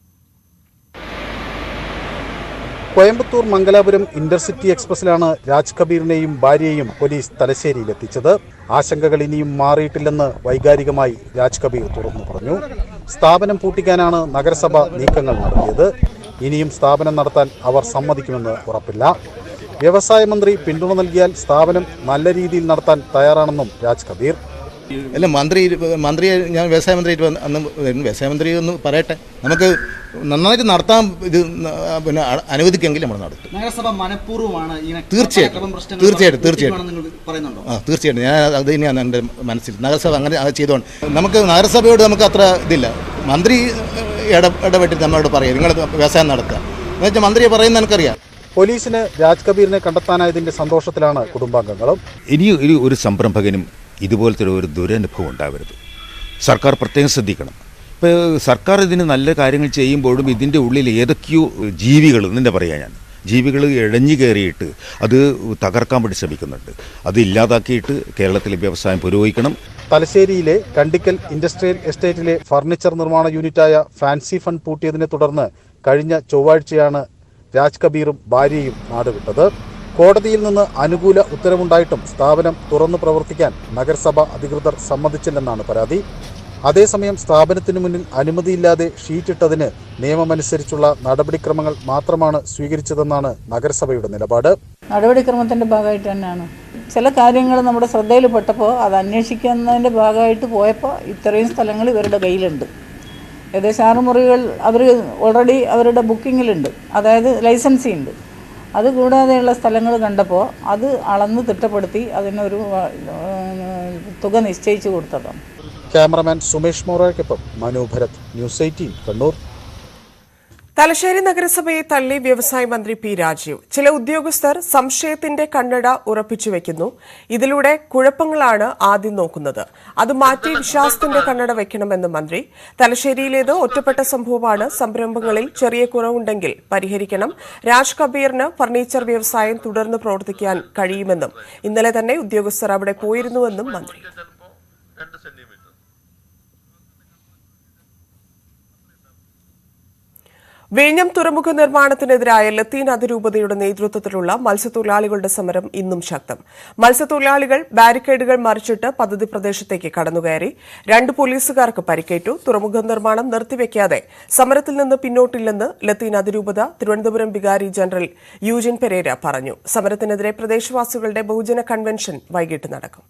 കോയമ്പത്തൂർ മംഗലാപുരം ഇന്റർസിറ്റി എക്സ്പ്രസിലാണ് രാജ് കബീറിനെയും ഭാര്യയെയും പോലീസ് തലശ്ശേരിയിലെത്തിച്ചത്. ആശങ്കകൾ ഇനിയും മാറിയിട്ടില്ലെന്ന് വൈകാരികമായി രാജ് കബീർ തുറന്നു പറഞ്ഞു. സ്ഥാപനം പൂട്ടിക്കാനാണ് നഗരസഭ നീക്കങ്ങൾ നടത്തിയത്. ഇനിയും സ്ഥാപനം നടത്താൻ അവർ സമ്മതിക്കുമെന്ന് ഉറപ്പില്ല. വ്യവസായ മന്ത്രി പിന്തുണ നൽകിയാൽ സ്ഥാപനം നല്ല രീതിയിൽ നടത്താൻ തയ്യാറാണെന്നും രാജ് കബീർ. അല്ല, മന്ത്രിയെ ഞാൻ വ്യവസായ മന്ത്രിയായിട്ട് അന്ന് വ്യവസായ മന്ത്രി ഒന്ന് പറയട്ടെ, നമുക്ക് നന്നായിട്ട് നടത്താൻ ഇത് പിന്നെ അനുവദിക്കെങ്കിൽ നമ്മൾ നടത്തും. നഗരസഭ മനഃപൂർവ്വമാണ് തീർച്ചയായിട്ടും ഞാൻ അത് തന്നെയാണ് എൻ്റെ മനസ്സിൽ. നഗരസഭ അങ്ങനെ അത് ചെയ്തുകൊണ്ട് നമുക്ക് നഗരസഭയോട് നമുക്ക് അത്ര ഇതില്ല. മന്ത്രി ഇടപെട്ടിട്ട് നമ്മളോട് പറയാം നിങ്ങൾ വ്യവസായം നടത്തുക എന്ന് വെച്ചാൽ മന്ത്രിയെ പറയുന്നത് എനിക്കറിയാം. പോലീസിന് രാജ് കബീറിനെ കണ്ടെത്താനായതിന്റെ സന്തോഷത്തിലാണ് കുടുംബാംഗങ്ങളും. ഇനി ഒരു സംരംഭകനും ഇതുപോലത്തെ ഒരു ദുരനുഭവം ഉണ്ടാവരുത്. സർക്കാർ പ്രത്യേകം ശ്രദ്ധിക്കണം. ഇപ്പോൾ സർക്കാർ ഇതിന് നല്ല കാര്യങ്ങൾ ചെയ്യുമ്പോഴും ഇതിൻ്റെ ഉള്ളിൽ ഏതൊക്കെയോ ജീവികൾ എന്നെ പറയാം ഞാൻ ജീവികൾ ഇഴഞ്ഞു കയറിയിട്ട് അത് തകർക്കാൻ വേണ്ടി ശ്രമിക്കുന്നുണ്ട്. അത് ഇല്ലാതാക്കിയിട്ട് കേരളത്തിലെ വ്യവസായം പുരോഗമിക്കണം. തലശ്ശേരിയിലെ കണ്ടിക്കൽ ഇൻഡസ്ട്രിയൽ എസ്റ്റേറ്റിലെ ഫർണിച്ചർ നിർമ്മാണ യൂണിറ്റായ ഫാൻസി ഫണ്ട് പൂട്ടിയതിനെ തുടർന്ന് കഴിഞ്ഞ ചൊവ്വാഴ്ചയാണ് രാജ് കബീറും ഭാര്യയും നാടുവിട്ടത്. കോടതിയിൽ നിന്ന് അനുകൂല ഉത്തരവുണ്ടായിട്ടും സ്ഥാപനം തുറന്നു പ്രവർത്തിക്കാൻ നഗരസഭ അധികൃതർ സമ്മതിച്ചില്ലെന്നാണ് പരാതി. അതേസമയം സ്ഥാപനത്തിനു മുന്നിൽ അനുമതിയില്ലാതെ ഷീറ്റിട്ടതിന് നിയമമനുസരിച്ചുള്ള നടപടിക്രമങ്ങൾ മാത്രമാണ് സ്വീകരിച്ചതെന്നാണ് നഗരസഭയുടെ നിലപാട്. നടപടിക്രമത്തിൻ്റെ ഭാഗമായിട്ട് തന്നെയാണ് ചില കാര്യങ്ങൾ നമ്മുടെ ശ്രദ്ധയിൽപ്പെട്ടപ്പോൾ അത് അന്വേഷിക്കുന്നതിൻ്റെ ഭാഗമായിട്ട് പോയപ്പോൾ ഇത്രയും സ്ഥലങ്ങൾ ഇവരുടെ കയ്യിലുണ്ട്. ഏകദേശം 6 മുറികൾ അവർ ഓൾറെഡി അവരുടെ ബുക്കിങ്ങിലുണ്ട്, അതായത് ലൈസൻസി ഉണ്ട്. അതുകൂടാതെയുള്ള സ്ഥലങ്ങൾ കണ്ടപ്പോൾ അത് അളന്ന് തിട്ടപ്പെടുത്തി അതിനൊരു തുക നിശ്ചയിച്ചു കൊടുത്തതാണ്. ക്യാമറമാൻ സുമേഷ് മോറയ്ക്കൊപ്പം മനു ഭരത്, News18 കണ്ണൂർ. തലശ്ശേരി നഗരസഭയെ തള്ളി വ്യവസായ മന്ത്രി പി രാജീവ്. ചില ഉദ്യോഗസ്ഥർ സംശയത്തിന്റെ കണ്ണട ഉറപ്പിച്ചു വെക്കുന്നു. ഇതിലൂടെ കുഴപ്പങ്ങളാണ് ആദ്യം നോക്കുന്നത്. അത് മാറ്റി വിശ്വാസത്തിന്റെ കണ്ണട വെക്കണമെന്ന് മന്ത്രി. തലശ്ശേരിയിലേത് ഒറ്റപ്പെട്ട സംഭവമാണ്. സംരംഭങ്ങളിൽ ചെറിയ കുറവുണ്ടെങ്കിൽ പരിഹരിക്കണം. രാജ് കബീറിന് ഫർണിച്ചർ വ്യവസായം തുടർന്ന് പ്രവർത്തിക്കാൻ കഴിയുമെന്നും ഇന്നലെ തന്നെ ഉദ്യോഗസ്ഥർ അവിടെ പോയിരുന്നുവെന്നും മന്ത്രി. വിഴിഞ്ഞം തുറമുഖ നിർമ്മാണത്തിനെതിരായ ലത്തീൻ അതിരൂപതയുടെ നേതൃത്വത്തിലുള്ള മത്സ്യത്തൊഴിലാളികളുടെ സമരം ഇന്നും ശക്തം. മത്സ്യത്തൊഴിലാളികൾ ബാരിക്കേഡുകൾ മറിച്ചിട്ട് പദ്ധതി പ്രദേശത്തേക്ക് കടന്നുകയറി. 2 പോലീസുകാർക്ക് പരിക്കേറ്റു. തുറമുഖ നിർമ്മാണം നിർത്തിവെക്കാതെ സമരത്തിൽ നിന്ന് പിന്നോട്ടില്ലെന്ന് ലത്തീൻ അതിരൂപത തിരുവനന്തപുരം വികാരി ജനറൽ യൂജിൻ പെരേര പറഞ്ഞു. സമരത്തിനെതിരെ പ്രദേശവാസികളുടെ ബഹുജന കൺവെൻഷൻ വൈകിട്ട് നടക്കും.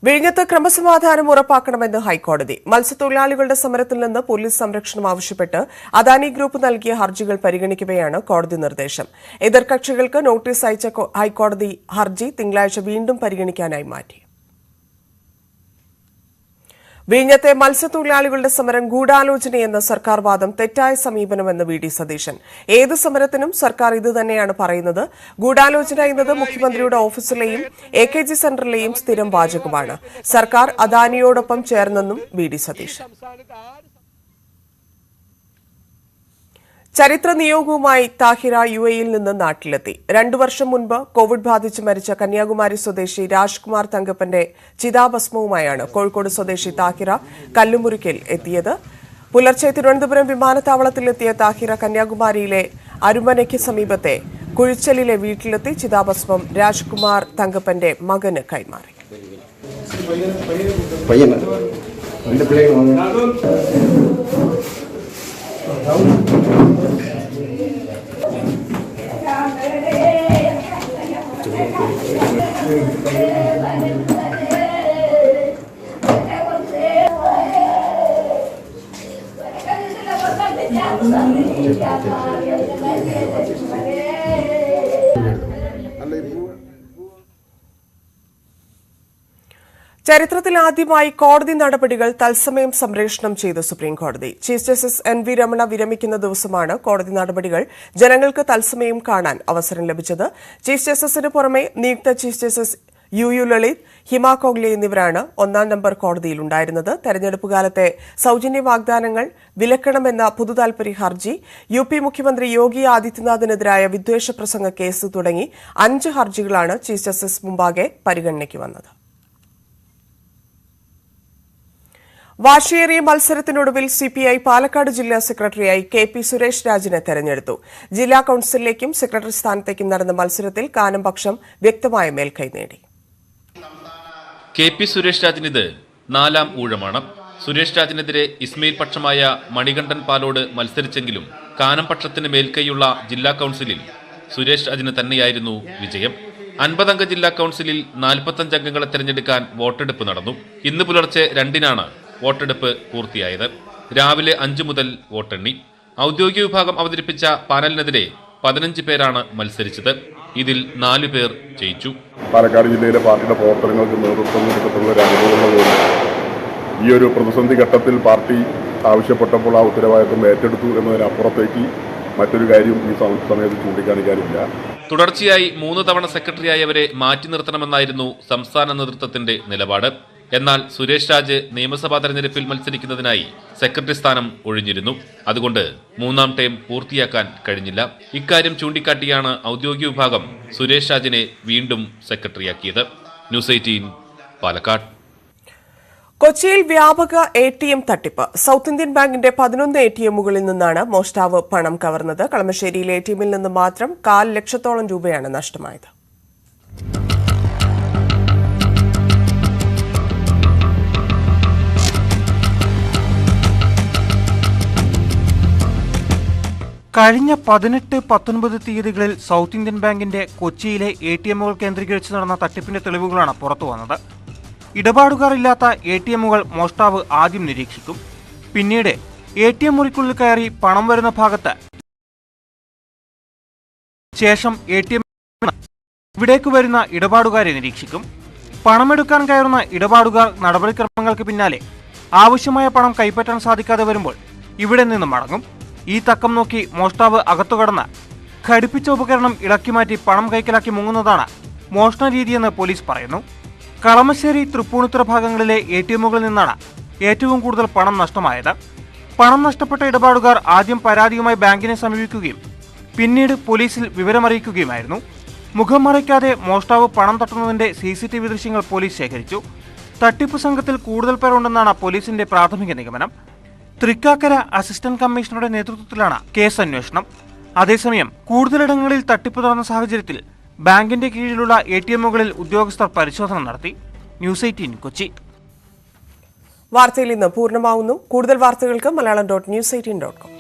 വിഴിഞ്ഞത്ത് ക്രമസമാധാനം ഉറപ്പാക്കണമെന്ന് ഹൈക്കോടതി. മത്സ്യത്തൊഴിലാളികളുടെ സമരത്തിൽ നിന്ന് പോലീസ് സംരക്ഷണം ആവശ്യപ്പെട്ട് അദാനി ഗ്രൂപ്പ് നൽകിയ ഹർജികൾ പരിഗണിക്കവെയാണ് കോടതി നിർദ്ദേശം. എതിർകക്ഷികൾക്ക് നോട്ടീസ് അയച്ച ഹൈക്കോടതി ഹർജി തിങ്കളാഴ്ച വീണ്ടും പരിഗണിക്കാനായി മാറ്റി. വിഴിഞ്ഞത്തെ മത്സ്യത്തൊഴിലാളികളുടെ സമരം ഗൂഢാലോചനയെന്ന സർക്കാർ വാദം തെറ്റായ സമീപനമെന്ന് വി ഡി സതീശൻ. ഏത് സമരത്തിനും സർക്കാർ ഇതുതന്നെയാണ് പറയുന്നത്. ഗൂഢാലോചന എന്നത് മുഖ്യമന്ത്രിയുടെ ഓഫീസിലെയും AKG സെന്ററിലെയും സ്ഥിരം വാചകമാണ്. സർക്കാർ അദാനിയോടൊപ്പം ചേർന്നെന്നും വി ഡി സതീശൻ. ചരിത്ര നിയോഗവുമായി താഹിര UAE-യിൽ നിന്ന് നാട്ടിലെത്തി. 2 വർഷം മുൻപ് കോവിഡ് ബാധിച്ച് മരിച്ച കന്യാകുമാരി സ്വദേശി രാജ്കുമാർ തങ്കപ്പന്റെ ചിതാഭസ്മവുമായാണ് കോഴിക്കോട് സ്വദേശി താഹിര കല്ലുമുറിക്കൽ എത്തിയത്. പുലർച്ചെ തിരുവനന്തപുരം വിമാനത്താവളത്തിലെത്തിയ താഹിര കന്യാകുമാരിയിലെ അരുമനയ്ക്ക് സമീപത്തെ കുഴിച്ചലിലെ വീട്ടിലെത്തി ചിതാഭസ്മം രാജ്കുമാർ തങ്കപ്പന്റെ മകന് കൈമാറി. ചരിത്രത്തിൽ ആദ്യമായി കോടതി നടപടികൾ തത്സമയം സംപ്രേഷണം ചെയ്ത് സുപ്രീംകോടതി. ചീഫ് ജസ്റ്റിസ് NV രമണ വിരമിക്കുന്ന ദിവസമാണ് കോടതി നടപടികൾ ജനങ്ങൾക്ക് തത്സമയം കാണാൻ അവസരം ലഭിച്ചത്. ചീഫ് ജസ്റ്റിസിന് പുറമെ നിയുക്ത ചീഫ് ജസ്റ്റിസ് UU ലളിത്, ഹിമ കോഗ്ലെ എന്നിവരാണ് 1-ാം നമ്പർ കോടതിയിലുണ്ടായിരുന്നത്. തെരഞ്ഞെടുപ്പ് കാലത്തെ സൌജന്യ വാഗ്ദാനങ്ങൾ വിലക്കണമെന്ന പൊതുതാൽപര്യ ഹർജി, UP മുഖ്യമന്ത്രി യോഗി ആദിത്യനാഥിനെതിരായ വിദ്വേഷ പ്രസംഗ കേസ് തുടങ്ങി 5 ഹർജികളാണ് ചീഫ് ജസ്റ്റിസ് മുമ്പാകെ പരിഗണനയ്ക്ക് വന്നത്. വാശിയേറിയ മത്സരത്തിനൊടുവിൽ CPI പാലക്കാട് ജില്ലാ സെക്രട്ടറിയായി KP സുരേഷ് രാജിനെ തെരഞ്ഞെടുത്തു. ജില്ലാ കൌൺസിലിലേക്കും സെക്രട്ടറി സ്ഥാനത്തേക്കും നടന്ന മത്സരത്തിൽ കാനം പക്ഷം വ്യക്തമായ മേൽക്കൈ നേടി. KP സുരേഷ് രാജിനിത് 4-ാം ഊഴമാണ്. സുരേഷ് രാജിനെതിരെ ഇസ്മയിൽ പക്ഷമായ മണികണ്ഠൻ പാലോട് മത്സരിച്ചെങ്കിലും കാനം പക്ഷത്തിന് മേൽക്കൈയുള്ള ജില്ലാ കൌൺസിലിൽ സുരേഷ് രാജിന് തന്നെയായിരുന്നു വിജയം. 50 അംഗ ജില്ലാ കൌൺസിലിൽ 45 അംഗങ്ങളെ തെരഞ്ഞെടുക്കാൻ വോട്ടെടുപ്പ് നടന്നു. ഇന്ന് പുലർച്ചെ 2-നാണ് വോട്ടെടുപ്പ് പൂർത്തിയായത്. രാവിലെ 5 മുതൽ വോട്ടെണ്ണി. ഔദ്യോഗിക വിഭാഗം അവതരിപ്പിച്ച പാനലിനെതിരെ 15 പേരാണ് മത്സരിച്ചത്. ഇതിൽ 4 പേർ ജയിച്ചു. പാലക്കാട് ജില്ലയിലെ പാർട്ടിയുടെ പ്രവർത്തനങ്ങൾക്ക് നേതൃത്വം കൊടുത്തിട്ടുള്ള ഒരു അനുഭവമുള്ളതുകൊണ്ട് ഈ ഒരു പ്രതിസന്ധി ഘട്ടത്തിൽ പാർട്ടി ആവശ്യപ്പെട്ടപ്പോൾ ആ ഉത്തരവാദിത്വം ഏറ്റെടുത്തു എന്നതിനപ്പുറത്തേക്ക് മറ്റൊരു കാര്യം ഈ സമയത്ത് ചൂണ്ടിക്കാണിക്കാനില്ല. തുടർച്ചയായി 3 തവണ സെക്രട്ടറിയായവരെ മാറ്റി നിർത്തണമെന്നായിരുന്നു സംസ്ഥാന നേതൃത്വത്തിന്റെ നിലപാട്. എന്നാൽ സുരേഷ് രാജ് നിയമസഭാ തെരഞ്ഞെടുപ്പിൽ മത്സരിക്കുന്നതിനായി സെക്രട്ടറി സ്ഥാനം ഒഴിഞ്ഞിരുന്നു. അതുകൊണ്ട് 3-ാം ടേം പൂർത്തിയാക്കാൻ കഴിഞ്ഞില്ല. ഇക്കാര്യം ചൂണ്ടിക്കാട്ടിയാണ് ഔദ്യോഗിക വിഭാഗം സുരേഷ് രാജിനെ വീണ്ടും സെക്രട്ടറിയാക്കിയത്. News18 പാലക്കാട്. കൊച്ചിയിൽ വ്യാപക ATM തട്ടിപ്പ്. സൗത്ത് ഇന്ത്യൻ ബാങ്കിന്റെ 11 ATMകളിൽ നിന്നാണ് മോഷ്ടാവ് പണം കവർന്നത്. കളമശ്ശേരിയിലെ ATMിൽ നിന്ന് മാത്രം 1/4 ലക്ഷത്തോളം രൂപയാണ് നഷ്ടമായത്. കഴിഞ്ഞ 18-19 തീയതികളിൽ സൗത്ത് ഇന്ത്യൻ ബാങ്കിന്റെ കൊച്ചിയിലെ ATMകൾ കേന്ദ്രീകരിച്ച് നടന്ന തട്ടിപ്പിന്റെ തെളിവുകളാണ് പുറത്തുവന്നത്. ഇടപാടുകാർ ഇല്ലാത്ത ATMകൾ മോഷ്ടാവ് ആദ്യം നിരീക്ഷിക്കും. പിന്നീട് ATM മുറിക്കുള്ളിൽ കയറി പണം വരുന്ന ഭാഗത്ത് ശേഷം ATM ഇവിടേക്ക് വരുന്ന ഇടപാടുകാരെ നിരീക്ഷിക്കും. പണമെടുക്കാൻ കയറുന്ന ഇടപാടുകാർ നടപടിക്രമങ്ങൾക്ക് പിന്നാലെ ആവശ്യമായ പണം കൈപ്പറ്റാൻ സാധിക്കാതെ വരുമ്പോൾ ഇവിടെ നിന്ന് മടങ്ങും. ഈ തക്കം നോക്കി മോഷ്ടാവ് അകത്തുകടന്ന് ഘടിപ്പിച്ച ഉപകരണം ഇളക്കിമാറ്റി പണം കൈക്കലാക്കി മുങ്ങുന്നതാണ് മോഷണ രീതിയെന്ന് പോലീസ് പറയുന്നു. കളമശ്ശേരി, തൃപ്പൂണിത്തുറ ഭാഗങ്ങളിലെ ATMകളിൽ നിന്നാണ് ഏറ്റവും കൂടുതൽ പണം നഷ്ടമായത്. പണം നഷ്ടപ്പെട്ട ഇടപാടുകാർ ആദ്യം പരാതിയുമായി ബാങ്കിനെ സമീപിക്കുകയും പിന്നീട് പോലീസിൽ വിവരമറിയിക്കുകയുമായിരുന്നു. മുഖം മറയ്ക്കാതെ മോഷ്ടാവ് പണം തട്ടുന്നതിന്റെ CCTV ദൃശ്യങ്ങൾ പോലീസ് ശേഖരിച്ചു. തട്ടിപ്പ് സംഘത്തിൽ കൂടുതൽ പേരുണ്ടെന്നാണ് പോലീസിന്റെ പ്രാഥമിക നിഗമനം. തൃക്കാക്കര അസിസ്റ്റന്റ് കമ്മീഷണറുടെ നേതൃത്വത്തിലാണ് കേസ് അന്വേഷണം. അതേസമയം കൂടുതലിടങ്ങളിൽ തട്ടിപ്പ് നടന്ന സാഹചര്യത്തിൽ ബാങ്കിന്റെ കീഴിലുള്ള ATMകളിൽ ഉദ്യോഗസ്ഥർ പരിശോധന നടത്തി. News18 കൊച്ചി. വാർത്തയിൽ ഇന്ന് പൂർണ്ണമാവുന്നു. കൂടുതൽ വാർത്തകൾക്ക് malayalam.news18.com.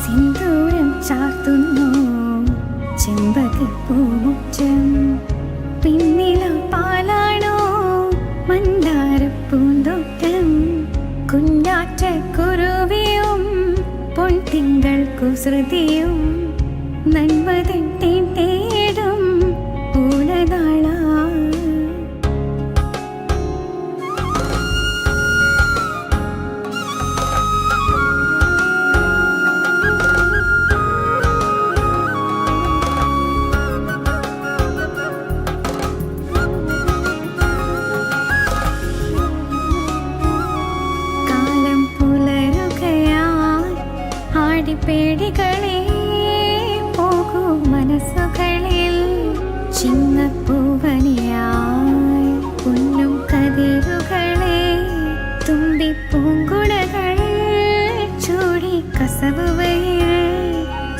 സിന്ദൂരം ചാർത്തുന്നു ചെമ്പകപ്പൂമുറ്റം, പിന്നില പാലാണോ മന്ദാരപ്പൂന്തോട്ടം, കുഞ്ഞാറ്റ കുരുവിയും പൊൻതിങ്കൾ കുസൃതിയും നന്മതൻ തേടും പൂലനാള. പേടികളെ പോകൂ മനസ്സുകളിൽ ചിങ്ങപ്പൂവനിയായി പൊന്നും കതിരുകളെ തുമ്പിപ്പൂങ്കുടകൾ ചൂടി കസവുവയിൽ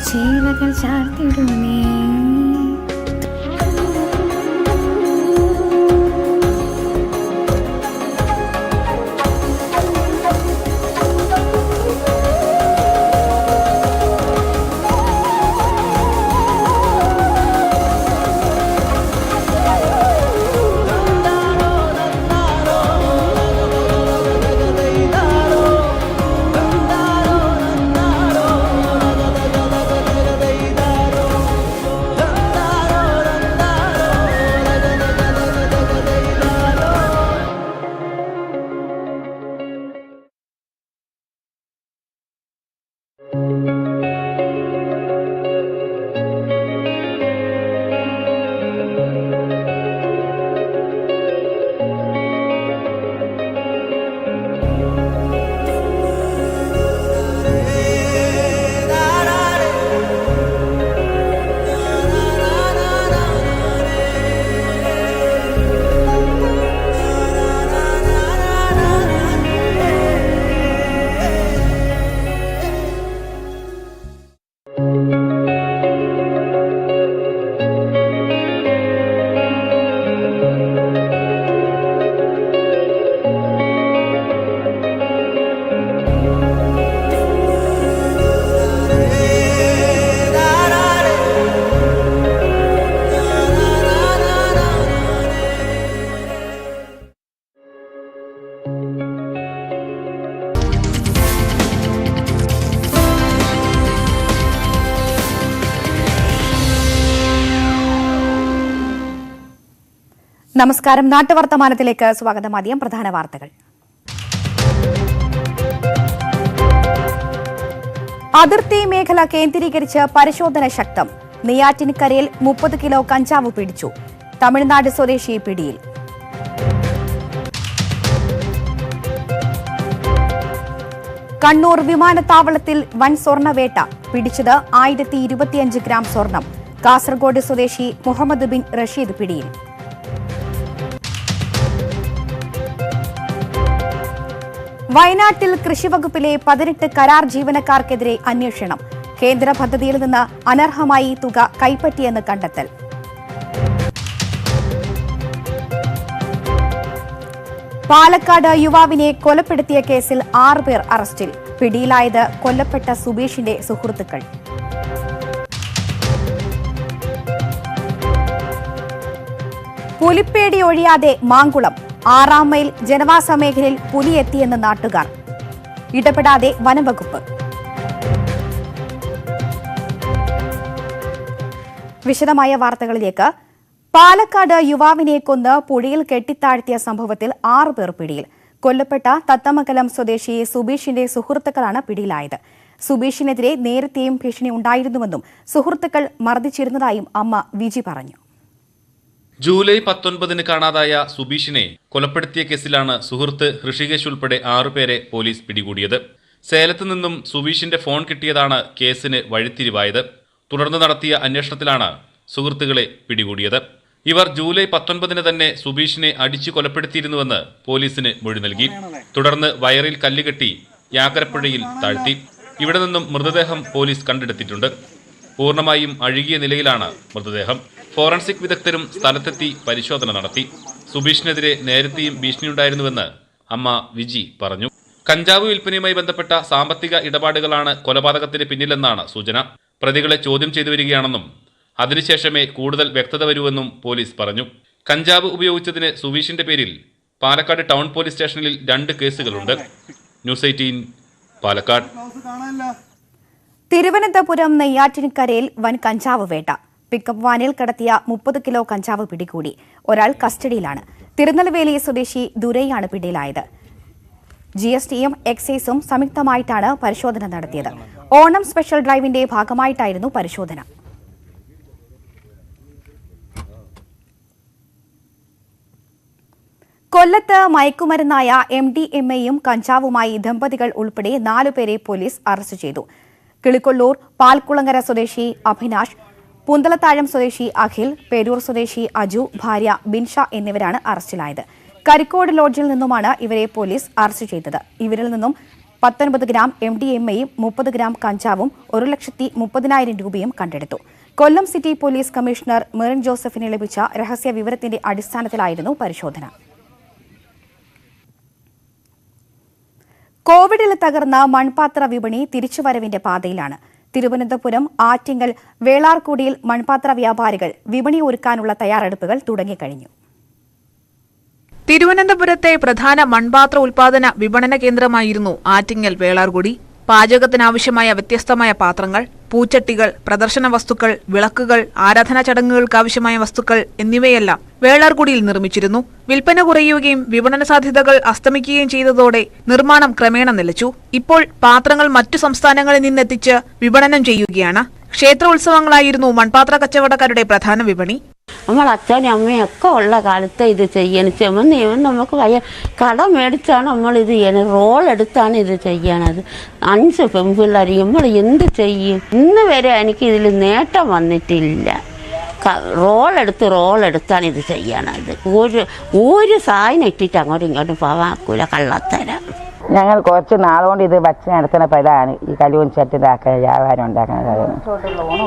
ചേലകൾ ചാർത്തിടുമേ. നമസ്കാരം. നാട്ടുവർത്തമാനത്തിലേക്ക് സ്വാഗതം. ആദ്യം പ്രധാന വാർത്തകൾ. അതിർത്തി മേഖല കേന്ദ്രീകരിച്ച് പരിശോധന ശക്തം. നെയ്യാറ്റിൻകരയിൽ 30 കിലോ കഞ്ചാവ് പിടിച്ചു. തമിഴ്നാട് സ്വദേശി പിടിയിൽ. കണ്ണൂർ വിമാനത്താവളത്തിൽ വൻ സ്വർണ്ണവേട്ട. പിടിച്ചത് 1025 ഗ്രാം സ്വർണം. കാസർഗോഡ് സ്വദേശി മുഹമ്മദ് ബിൻ റഷീദ് പിടിയിൽ. വയനാട്ടിൽ കൃഷിവകുപ്പിലെ 18 കരാർ ജീവനക്കാർക്കെതിരെ അന്വേഷണം. കേന്ദ്ര പദ്ധതിയിൽ നിന്ന് അനർഹമായി തുക കൈപ്പറ്റിയെന്ന് കണ്ടെത്തൽ. പാലക്കാട് യുവാവിനെ കൊലപ്പെടുത്തിയ കേസിൽ 6 പേർ അറസ്റ്റിൽ. പിടിയിലായത് കൊല്ലപ്പെട്ട സുബീഷിന്റെ സുഹൃത്തുക്കൾ. പുലിപ്പേടി ഒഴിയാതെ മാങ്കുളം. 6-ാം മൈൽ ജനവാസ മേഖലയിൽ പുലിയെത്തിയെന്ന് നാട്ടുകാർ. ഇടപെടാതെ വനംവകുപ്പ്. വിശദമായ വാർത്തകളിലേക്ക്. പാലക്കാട് യുവാവിനെ കൊന്ന് പുഴയിൽ കെട്ടിത്താഴ്ത്തിയ സംഭവത്തിൽ 6 പേർ പിടിയിൽ. കൊല്ലപ്പെട്ട തത്തമംഗലം സ്വദേശി സുബീഷിന്റെ സുഹൃത്തുക്കളാണ് പിടിയിലായത്. സുബീഷിനെതിരെ നേരത്തെയും ഭീഷണി ഉണ്ടായിരുന്നുവെന്നും സുഹൃത്തുക്കൾ മർദ്ദിച്ചിരുന്നതായും അമ്മ വിജി പറഞ്ഞു. ജൂലൈ 19 കാണാതായ സുബീഷിനെ കൊലപ്പെടുത്തിയ കേസിലാണ് സുഹൃത്ത് ഋഷികേശ് ഉൾപ്പെടെ 6 പേരെ പോലീസ് പിടികൂടിയത്. സേലത്ത് നിന്നും സുബീഷിന്റെ ഫോൺ കിട്ടിയതാണ് കേസിന് വഴിത്തിരിവായത്. തുടർന്ന് നടത്തിയ അന്വേഷണത്തിലാണ് സുഹൃത്തുക്കളെ പിടികൂടിയത്. ഇവർ ജൂലൈ 19 തന്നെ സുബീഷിനെ അടിച്ചു കൊലപ്പെടുത്തിയിരുന്നുവെന്ന് പോലീസിന് മൊഴി നൽകി. തുടർന്ന് വയറിൽ കല്ലുകെട്ടി യാക്കരപ്പുഴയിൽ താഴ്ത്തി. ഇവിടെ നിന്നും മൃതദേഹം പോലീസ് കണ്ടെടുത്തിട്ടുണ്ട്. പൂർണ്ണമായും അഴുകിയ നിലയിലാണ് മൃതദേഹം. ഫോറൻസിക് വിദഗ്ധരും സ്ഥലത്തെത്തി പരിശോധന നടത്തി. സുബീഷിനെതിരെ നേരത്തെയും ഭീഷണിയുണ്ടായിരുന്നുവെന്ന് അമ്മ വിജി പറഞ്ഞു. കഞ്ചാവ് വിൽപ്പനയുമായി ബന്ധപ്പെട്ട സാമ്പത്തിക ഇടപാടുകളാണ് കൊലപാതകത്തിന് പിന്നിലെന്നാണ് സൂചന. പ്രതികളെ ചോദ്യം ചെയ്തു വരികയാണെന്നും അതിനുശേഷമേ കൂടുതൽ വ്യക്തത വരുമെന്നും പോലീസ് പറഞ്ഞു. കഞ്ചാവ് ഉപയോഗിച്ചതിന് സുബീഷിന്റെ പേരിൽ പാലക്കാട് ടൗൺ പോലീസ് സ്റ്റേഷനിൽ 2 കേസുകളുണ്ട്. News18 പാലക്കാട്. തിരുവനന്തപുരം നെയ്യാറ്റിൻകരയിൽ വൻ കഞ്ചാവ് വേട്ട. പിക്കപ്പ് വാനിൽ കടത്തിയ 30 കിലോ കഞ്ചാവ് പിടികൂടി. ഒരാൾ കസ്റ്റഡിയിലാണ്. തിരുനെൽവേലി സ്വദേശി ദുരൈയാണ് പിടിയിലായത്. GSTയും എക്സൈസും സംയുക്തമായിട്ടാണ് പരിശോധന നടത്തിയത്. ഓണം സ്പെഷ്യൽ ഡ്രൈവിന്റെ ഭാഗമായിട്ടായിരുന്നു പരിശോധന. കൊല്ലത്ത് മയക്കുമരുന്നായ MDMAയും കഞ്ചാവുമായി ദമ്പതികൾ ഉൾപ്പെടെ 4 പേരെ പോലീസ് അറസ്റ്റ് ചെയ്തു. കിളിക്കൊള്ളൂർ പാൽക്കുളങ്ങര സ്വദേശി അഭിനാഷ്, പുന്തലത്താഴം സ്വദേശി അഖിൽ, പേരൂർ സ്വദേശി അജു, ഭാര്യ ബിൻഷ എന്നിവരാണ് അറസ്റ്റിലായത്. കരിക്കോട് ലോഡ്ജിൽ നിന്നുമാണ് ഇവരെ പോലീസ് അറസ്റ്റ് ചെയ്തത്. ഇവരിൽ നിന്നും 19 ഗ്രാം MDMAയും 30 ഗ്രാം കഞ്ചാവും 1,30,000 രൂപയും കണ്ടെടുത്തു. കൊല്ലം സിറ്റി പോലീസ് കമ്മീഷണർ മെറിൻ ജോസഫിന് ലഭിച്ച രഹസ്യ വിവരത്തിന്റെ അടിസ്ഥാനത്തിലായിരുന്നു പരിശോധന. കോവിഡിൽ തകർന്ന മൺപാത്ര വിപണി തിരിച്ചുവരവിന്റെ പാതയിലാണ്. തിരുവനന്തപുരം ആറ്റിങ്ങൽ വേളാർകുടിയിൽ മൺപാത്ര വ്യാപാരികൾ വിപണി ഒരുക്കാനുള്ള തയ്യാറെടുപ്പുകൾ തുടങ്ങിക്കഴിഞ്ഞു. തിരുവനന്തപുരത്തെ പ്രധാന മൺപാത്ര ഉൽപാദന വിപണന കേന്ദ്രമായിരുന്നു ആറ്റിങ്ങൽ വേളാർകുടി. പാചകത്തിനാവശ്യമായ വ്യത്യസ്തമായ പാത്രങ്ങൾ, പൂച്ചട്ടികൾ, പ്രദർശന വസ്തുക്കൾ, വിളക്കുകൾ, ആരാധനാ ചടങ്ങുകൾക്കാവശ്യമായ വസ്തുക്കൾ എന്നിവയെല്ലാം വേളാർകുടിയിൽ നിർമ്മിച്ചിരുന്നു. വിൽപ്പന കുറയുകയും വിപണന സാധ്യതകൾ അസ്തമിക്കുകയും ചെയ്തതോടെ നിർമ്മാണം ക്രമേണ നിലച്ചു. ഇപ്പോൾ പാത്രങ്ങൾ മറ്റു സംസ്ഥാനങ്ങളിൽ നിന്നെത്തിച്ച് വിപണനം ചെയ്യുകയാണ്. ക്ഷേത്രോത്സവങ്ങളായിരുന്നു മൺപാത്ര കച്ചവടക്കാരുടെ പ്രധാന വിപണി. നമ്മൾ അച്ഛനും അമ്മയും ഒക്കെ ഉള്ള കാലത്ത് ഇത് ചെയ്യണം. ചെമ്മ നമുക്ക് കടം മേടിച്ചാണ് നമ്മളിത് ചെയ്യണത്. റോൾ എടുത്താണ് ഇത് ചെയ്യണത്. 5 പെൺപിള്ളേർ നമ്മൾ എന്ത് ചെയ്യും? ഇന്ന് വരെ എനിക്ക് ഇതിൽ നേട്ടം വന്നിട്ടില്ല. റോൾ എടുത്താണ് ഇത് ചെയ്യണത്. ഒരു സാധനം ഇട്ടിട്ട് അങ്ങോട്ടും ഇങ്ങോട്ടും പോവാക്കൂല, കള്ളത്തരം. ഞങ്ങൾ കുറച്ച് നാളുകൊണ്ട് ഇത് വച്ച് നടത്തുന്ന ഇതാണ് ഈ കലുവൻ ചട്ടിൻ്റെ വ്യാപാരം ഉണ്ടാക്കുന്നത്.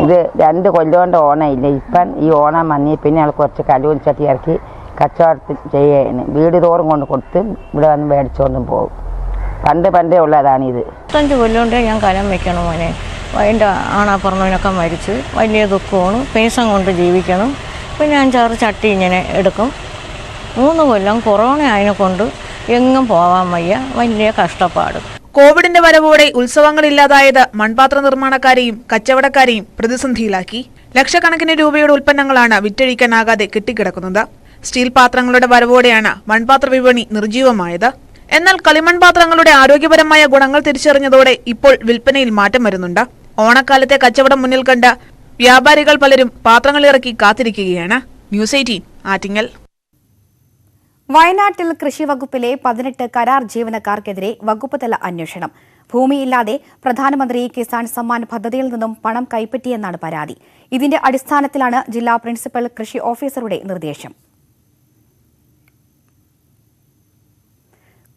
ഇത് 2 കൊല്ലം കൊണ്ട് ഓണമില്ല. ഇപ്പം ഈ ഓണം വന്നി പിന്നെ ഞങ്ങൾ കുറച്ച് കലുവൻ ചട്ടി ഇറക്കി കച്ചവടത്തിൽ ചെയ്യുകയാണ്. വീട് തോറും കൊണ്ട് കൊടുത്ത് ഇവിടെ വന്ന് മേടിച്ചുകൊണ്ടും പോകും. പണ്ടേ ഉള്ളതാണിത്. 5 കൊല്ലം കൊണ്ട് ഞാൻ കലം വെക്കണം മോനെ. എൻ്റെ ആണാപ്പുറന്നവനൊക്കെ മരിച്ച് വലിയ ദുഃഖമാണ്. പേസം കൊണ്ട് ജീവിക്കണം. പിന്നെ 5-6 ചട്ടി ഇങ്ങനെ എടുക്കും. 3 കൊല്ലം കൊറോണ അതിനെ കൊണ്ട് എങ്ങും പോവാൻ വയ്യ. വലിയ കഷ്ടപ്പാട്. കോവിഡിന്റെ വരവോടെ ഉത്സവങ്ങളില്ലാതായത് മൺപാത്ര നിർമ്മാണക്കാരെയും കച്ചവടക്കാരെയും പ്രതിസന്ധിയിലാക്കി. ലക്ഷക്കണക്കിന് രൂപയുടെ ഉൽപ്പന്നങ്ങളാണ് വിറ്റഴിക്കാനാകാതെ കെട്ടിക്കിടക്കുന്നത്. സ്റ്റീൽ പാത്രങ്ങളുടെ വരവോടെയാണ് മൺപാത്ര വിപണി നിർജ്ജീവമായത്. എന്നാൽ കളിമൺ പാത്രങ്ങളുടെ ആരോഗ്യപരമായ ഗുണങ്ങൾ തിരിച്ചറിഞ്ഞതോടെ ഇപ്പോൾ വിൽപ്പനയിൽ മാറ്റം വരുന്നുണ്ട്. ഓണക്കാലത്തെ കച്ചവടം മുന്നിൽ കണ്ട് വ്യാപാരികൾ പലരും പാത്രങ്ങളിറക്കി കാത്തിരിക്കുകയാണ്. News18 ആറ്റിങ്ങൽ. വയനാട്ടിൽ കൃഷിവകുപ്പിലെ 18 കരാർ ജീവനക്കാർക്കെതിരെ വകുപ്പ് തല അന്വേഷണം. ഭൂമിയില്ലാതെ പ്രധാനമന്ത്രി കിസാൻ സമ്മാൻ പദ്ധതിയിൽ നിന്നും പണം കൈപ്പറ്റിയെന്നാണ് പരാതി. ഇതിന്റെ അടിസ്ഥാനത്തിലാണ് ജില്ലാ പ്രിൻസിപ്പൽ കൃഷി ഓഫീസറുടെ നിർദ്ദേശം.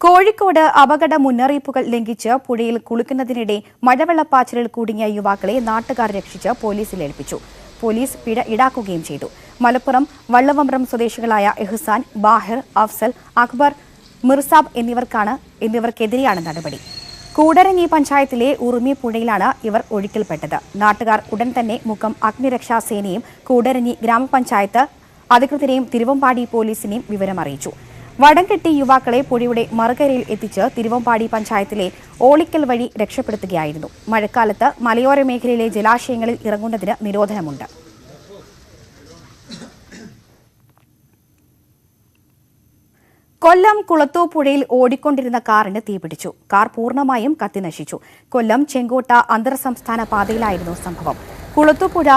കോഴിക്കോട് അപകട മുന്നറിയിപ്പുകൾ ലംഘിച്ച് പുഴയിൽ കുളിക്കുന്നതിനിടെ മഴവെള്ളപ്പാച്ചിലിൽ കുടുങ്ങിയ യുവാക്കളെ നാട്ടുകാർ രക്ഷിച്ച് പോലീസിൽ ഏൽപ്പിച്ചു. പോലീസ് പിഴ ഈടാക്കുകയും ചെയ്തു. മലപ്പുറം വള്ളവമ്പ്രം സ്വദേശികളായ എഹ്സാൻ, ബാഹിർ, അഫ്സൽ, അക്ബർ, മിർസാബ് എന്നിവർക്കെതിരെയാണ് നടപടി. കൂടരഞ്ഞി പഞ്ചായത്തിലെ ഉറുമി പുഴയിലാണ് ഇവർ ഒഴുക്കിൽപ്പെട്ടത്. നാട്ടുകാർ ഉടൻ തന്നെ മുക്കം അഗ്നിരക്ഷാസേനയും കൂടരഞ്ഞി ഗ്രാമപഞ്ചായത്ത് അധികൃതരെയും തിരുവമ്പാടി പോലീസിനെയും വിവരമറിയിച്ചു. വടംകെട്ടി യുവാക്കളെ പുഴയുടെ മറുകരയിൽ എത്തിച്ച് തിരുവമ്പാടി പഞ്ചായത്തിലെ ഓളിക്കൽ വഴി രക്ഷപ്പെടുത്തുകയായിരുന്നു. മഴക്കാലത്ത് മലയോര മേഖലയിലെ ജലാശയങ്ങളിൽ ഇറങ്ങുന്നതിന് നിരോധനമുണ്ട്. കൊല്ലം കുളത്തൂപ്പുഴയിൽ ഓടിക്കൊണ്ടിരുന്ന കാറിന് തീപിടിച്ചു. കാർ പൂർണ്ണമായും കത്തിനശിച്ചു. കൊല്ലം ചെങ്കോട്ട അന്തർ സംസ്ഥാന പാതയിലായിരുന്നു സംഭവം. കുളത്തൂപ്പുഴ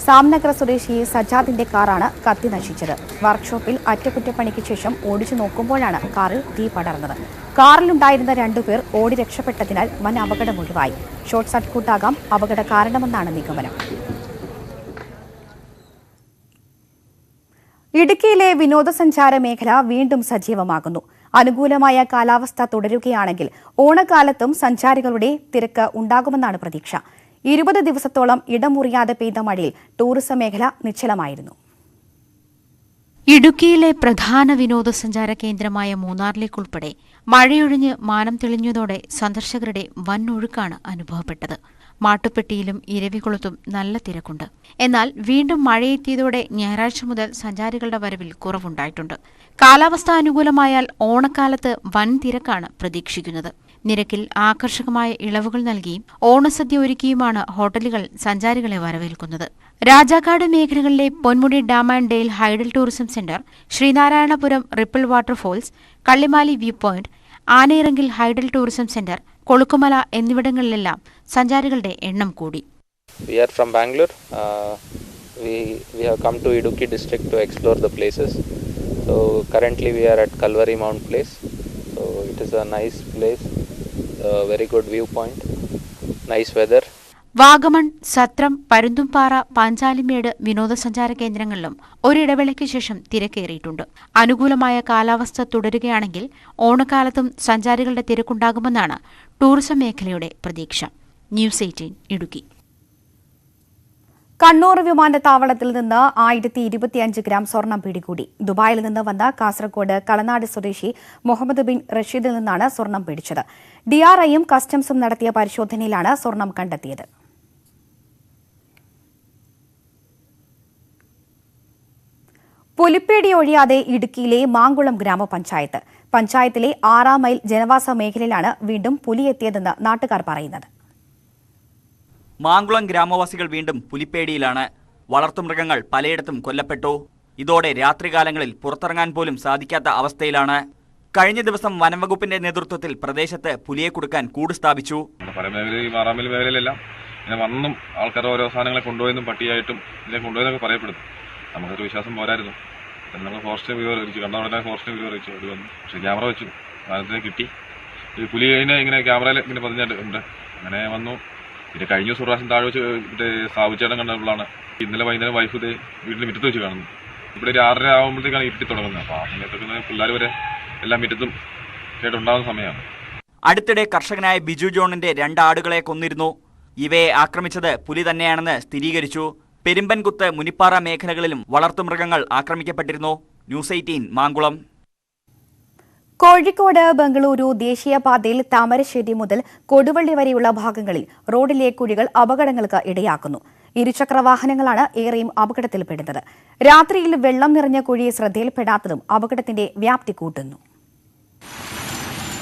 സാംനഗർ സ്വദേശി സജാദിന്റെ കാറാണ് കത്തിനശിച്ചത്. വർക്ക്ഷോപ്പിൽ അറ്റകുറ്റപ്പണിക്ക് ശേഷം ഓടിച്ചു നോക്കുമ്പോഴാണ് കാറിൽ തീ പടർന്നത്. കാറിലുണ്ടായിരുന്ന 2 പേർ ഓടി രക്ഷപ്പെട്ടതിനാൽ വൻ അപകടം ഒഴിവായി. ഷോർട്ട് സർക്യൂട്ടാകാം അപകട കാരണമെന്നാണ് നിഗമനം. ഇടുക്കിയിലെ വിനോദസഞ്ചാര മേഖല വീണ്ടും സജീവമാകുന്നു. അനുകൂലമായ കാലാവസ്ഥ തുടരുകയാണെങ്കിൽ ഓണക്കാലത്തും സഞ്ചാരികളുടെ തിരക്ക് ഉണ്ടാകുമെന്നാണ് പ്രതീക്ഷ. 20 ദിവസത്തോളം ഇടമുറിയാതെ പെയ്ത മഴയിൽ ടൂറിസം മേഖല നിശ്ചലമായിരുന്നു. ഇടുക്കിയിലെ പ്രധാന വിനോദസഞ്ചാര കേന്ദ്രമായ മൂന്നാറിലേക്കുൾപ്പെടെ മഴയൊഴിഞ്ഞ് മാനം തെളിഞ്ഞതോടെ സന്ദർശകരുടെ വൻ ഒഴുക്കാണ് അനുഭവപ്പെട്ടത്. മാട്ടുപ്പെട്ടിയിലും ഇരവികുളത്തും നല്ല തിരക്കുണ്ട്. എന്നാൽ വീണ്ടും മഴയെത്തിയതോടെ ഞായറാഴ്ച മുതൽ സഞ്ചാരികളുടെ വരവിൽ കുറവുണ്ടായിട്ടുണ്ട്. കാലാവസ്ഥ അനുകൂലമായാൽ ഓണക്കാലത്ത് വൻ തിരക്കാണ് പ്രതീക്ഷിക്കുന്നത്. നിരക്കിൽ ആകർഷകമായ ഇളവുകൾ നൽകിയും ഓണസദ്യ ഒരുക്കിയുമാണ് ഹോട്ടലുകൾ സഞ്ചാരികളെ വരവേൽക്കുന്നത്. രാജാക്കാട് മേഖലകളിലെ Ponmudi dam and dale hydel tourism centre, Sreenarayanapuram ripple waterfalls, Kallimali view point, ആനയിറങ്കിൽ ഹൈഡൽ ടൂറിസം സെന്റർ, കൊളുക്കുമല എന്നിവിടങ്ങളിലെല്ലാം സഞ്ചാരികളുടെ എണ്ണം കൂടി. We are from Bangalore. We have come to Idukki district to explore the places. So currently we are at Kalvari Mount place. So it is a nice place, very good viewpoint, nice weather. Vagamon, സത്രം, പരുന്തുംപാറ, പാഞ്ചാലിമേട് വിനോദസഞ്ചാര കേന്ദ്രങ്ങളിലും ഒരിടവേളയ്ക്ക് ശേഷം തിരക്കേറിയിട്ടുണ്ട്. അനുകൂലമായ കാലാവസ്ഥ തുടരുകയാണെങ്കിൽ ഓണക്കാലത്തും സഞ്ചാരികളുടെ തിരക്കുണ്ടാകുമെന്നാണ് tourism മേഖലയുടെ പ്രതീക്ഷ. ന്യൂസ് 18 ഇടുക്കി. കണ്ണൂർ വിമാനത്താവളത്തിൽ നിന്ന് 1025 ഗ്രാം സ്വർണം പിടികൂടി. ദുബായിൽ നിന്ന് വന്ന കാസർഗോഡ് കളനാട് സ്വദേശി മുഹമ്മദ് ബിൻ റഷീദിൽ നിന്നാണ് സ്വർണം പിടിച്ചത്. ഡിആർഐയും കസ്റ്റംസും നടത്തിയ പരിശോധനയിലാണ് സ്വർണം കണ്ടെത്തിയത്. പുലിപ്പേടി ഒഴിയാതെ ഇടുക്കിയിലെ മാങ്കുളം ഗ്രാമപഞ്ചായത്ത്. പഞ്ചായത്തിലെ 6 മൈൽ ജനവാസ മേഖലയിലാണ് വീണ്ടും പുലിയെത്തിയതെന്ന് നാട്ടുകാർ പറയുന്നത്. മാങ്കുളം ഗ്രാമവാസികൾ വീണ്ടും പുലിപ്പേടിയിലാണ്. വളർത്തുമൃഗങ്ങൾ പലയിടത്തും കൊല്ലപ്പെട്ടു. ഇതോടെ രാത്രികാലങ്ങളിൽ പുറത്തിറങ്ങാൻ പോലും സാധിക്കാത്ത അവസ്ഥയിലാണ്. കഴിഞ്ഞ ദിവസം വനംവകുപ്പിന്റെ നേതൃത്വത്തിൽ പ്രദേശത്ത് പുലിയെ കൊടുക്കാൻ കൂട് സ്ഥാപിച്ചു. പല മേഖലയിൽ 6 മൈൽ മേഖലയിലെല്ലാം ഇങ്ങനെ വന്നും ആൾക്കാർ ഓരോ സാധനങ്ങളെ കൊണ്ടുപോയെന്നും പട്ടിയായിട്ടും ഇതിനെ കൊണ്ടുപോയെന്നൊക്കെ പറയപ്പെടുന്നു. നമുക്കൊരു വിശ്വാസം പോരായിരുന്നു. നമ്മൾ ഫോറസ്റ്റിനെ വിവരിച്ചു, കണ്ടവിടെ ഫോറസ്റ്റിനെ വിവരിച്ചു. അത് വന്നു, പക്ഷേ ക്യാമറ വെച്ചു, സാധനത്തിനെ കിട്ടി. ഈ പുലി ഇങ്ങനെ ക്യാമറയിൽ ഇങ്ങനെ പതിഞ്ഞിട്ടുണ്ട്. അങ്ങനെ വന്നു. പിന്നെ കഴിഞ്ഞ ദിവസം പ്രാവശ്യം താഴെ വെച്ച് സ്ഥാപിച്ചേടം കണ്ടപ്പോഴാണ് ഇന്നലെ വൈകുന്നേരം വൈഫ് വീട്ടിൽ മുറ്റത്ത് വെച്ച് കാണുന്നത്. ഇവിടെ ഒരു 6:30 ആകുമ്പോഴത്തേക്കാണ് ഇരുട്ടി തുടങ്ങുന്നത്. അപ്പോൾ ആ സമയത്തൊക്കെ പിള്ളേർ വരെ എല്ലാം മുറ്റത്തും കേട്ടുണ്ടാകുന്ന സമയമാണ്. അടുത്തിടെ കർഷകനായ ബിജു ജോണിന്റെ 2 ആടുകളെ കൊന്നിരുന്നു. ഇവയെ ആക്രമിച്ചത് പുലി തന്നെയാണെന്ന് സ്ഥിരീകരിച്ചു. പെരുമ്പൻകുത്ത്, മുനിപ്പാറ മേഖലകളിലും വളർത്തുമൃഗങ്ങൾ ആക്രമിക്കപ്പെട്ടിരുന്നു. ന്യൂസ് 18 മാങ്കുളം. കോഴിക്കോട് ബംഗളൂരു ദേശീയപാതയിൽ താമരശ്ശേരി മുതൽ കൊടുവള്ളി വരെയുള്ള ഭാഗങ്ങളിൽ റോഡിലെ കുഴികൾ അപകടങ്ങൾക്ക് ഇടയാക്കുന്നു. ഇരുചക്രവാഹനങ്ങളാണ് ഏറെയും അപകടത്തിൽപ്പെടുന്നത്. രാത്രിയിൽ വെള്ളം നിറഞ്ഞ കുഴി ശ്രദ്ധയിൽപ്പെടാത്തതും അപകടത്തിന്റെ വ്യാപ്തി കൂട്ടുന്നു.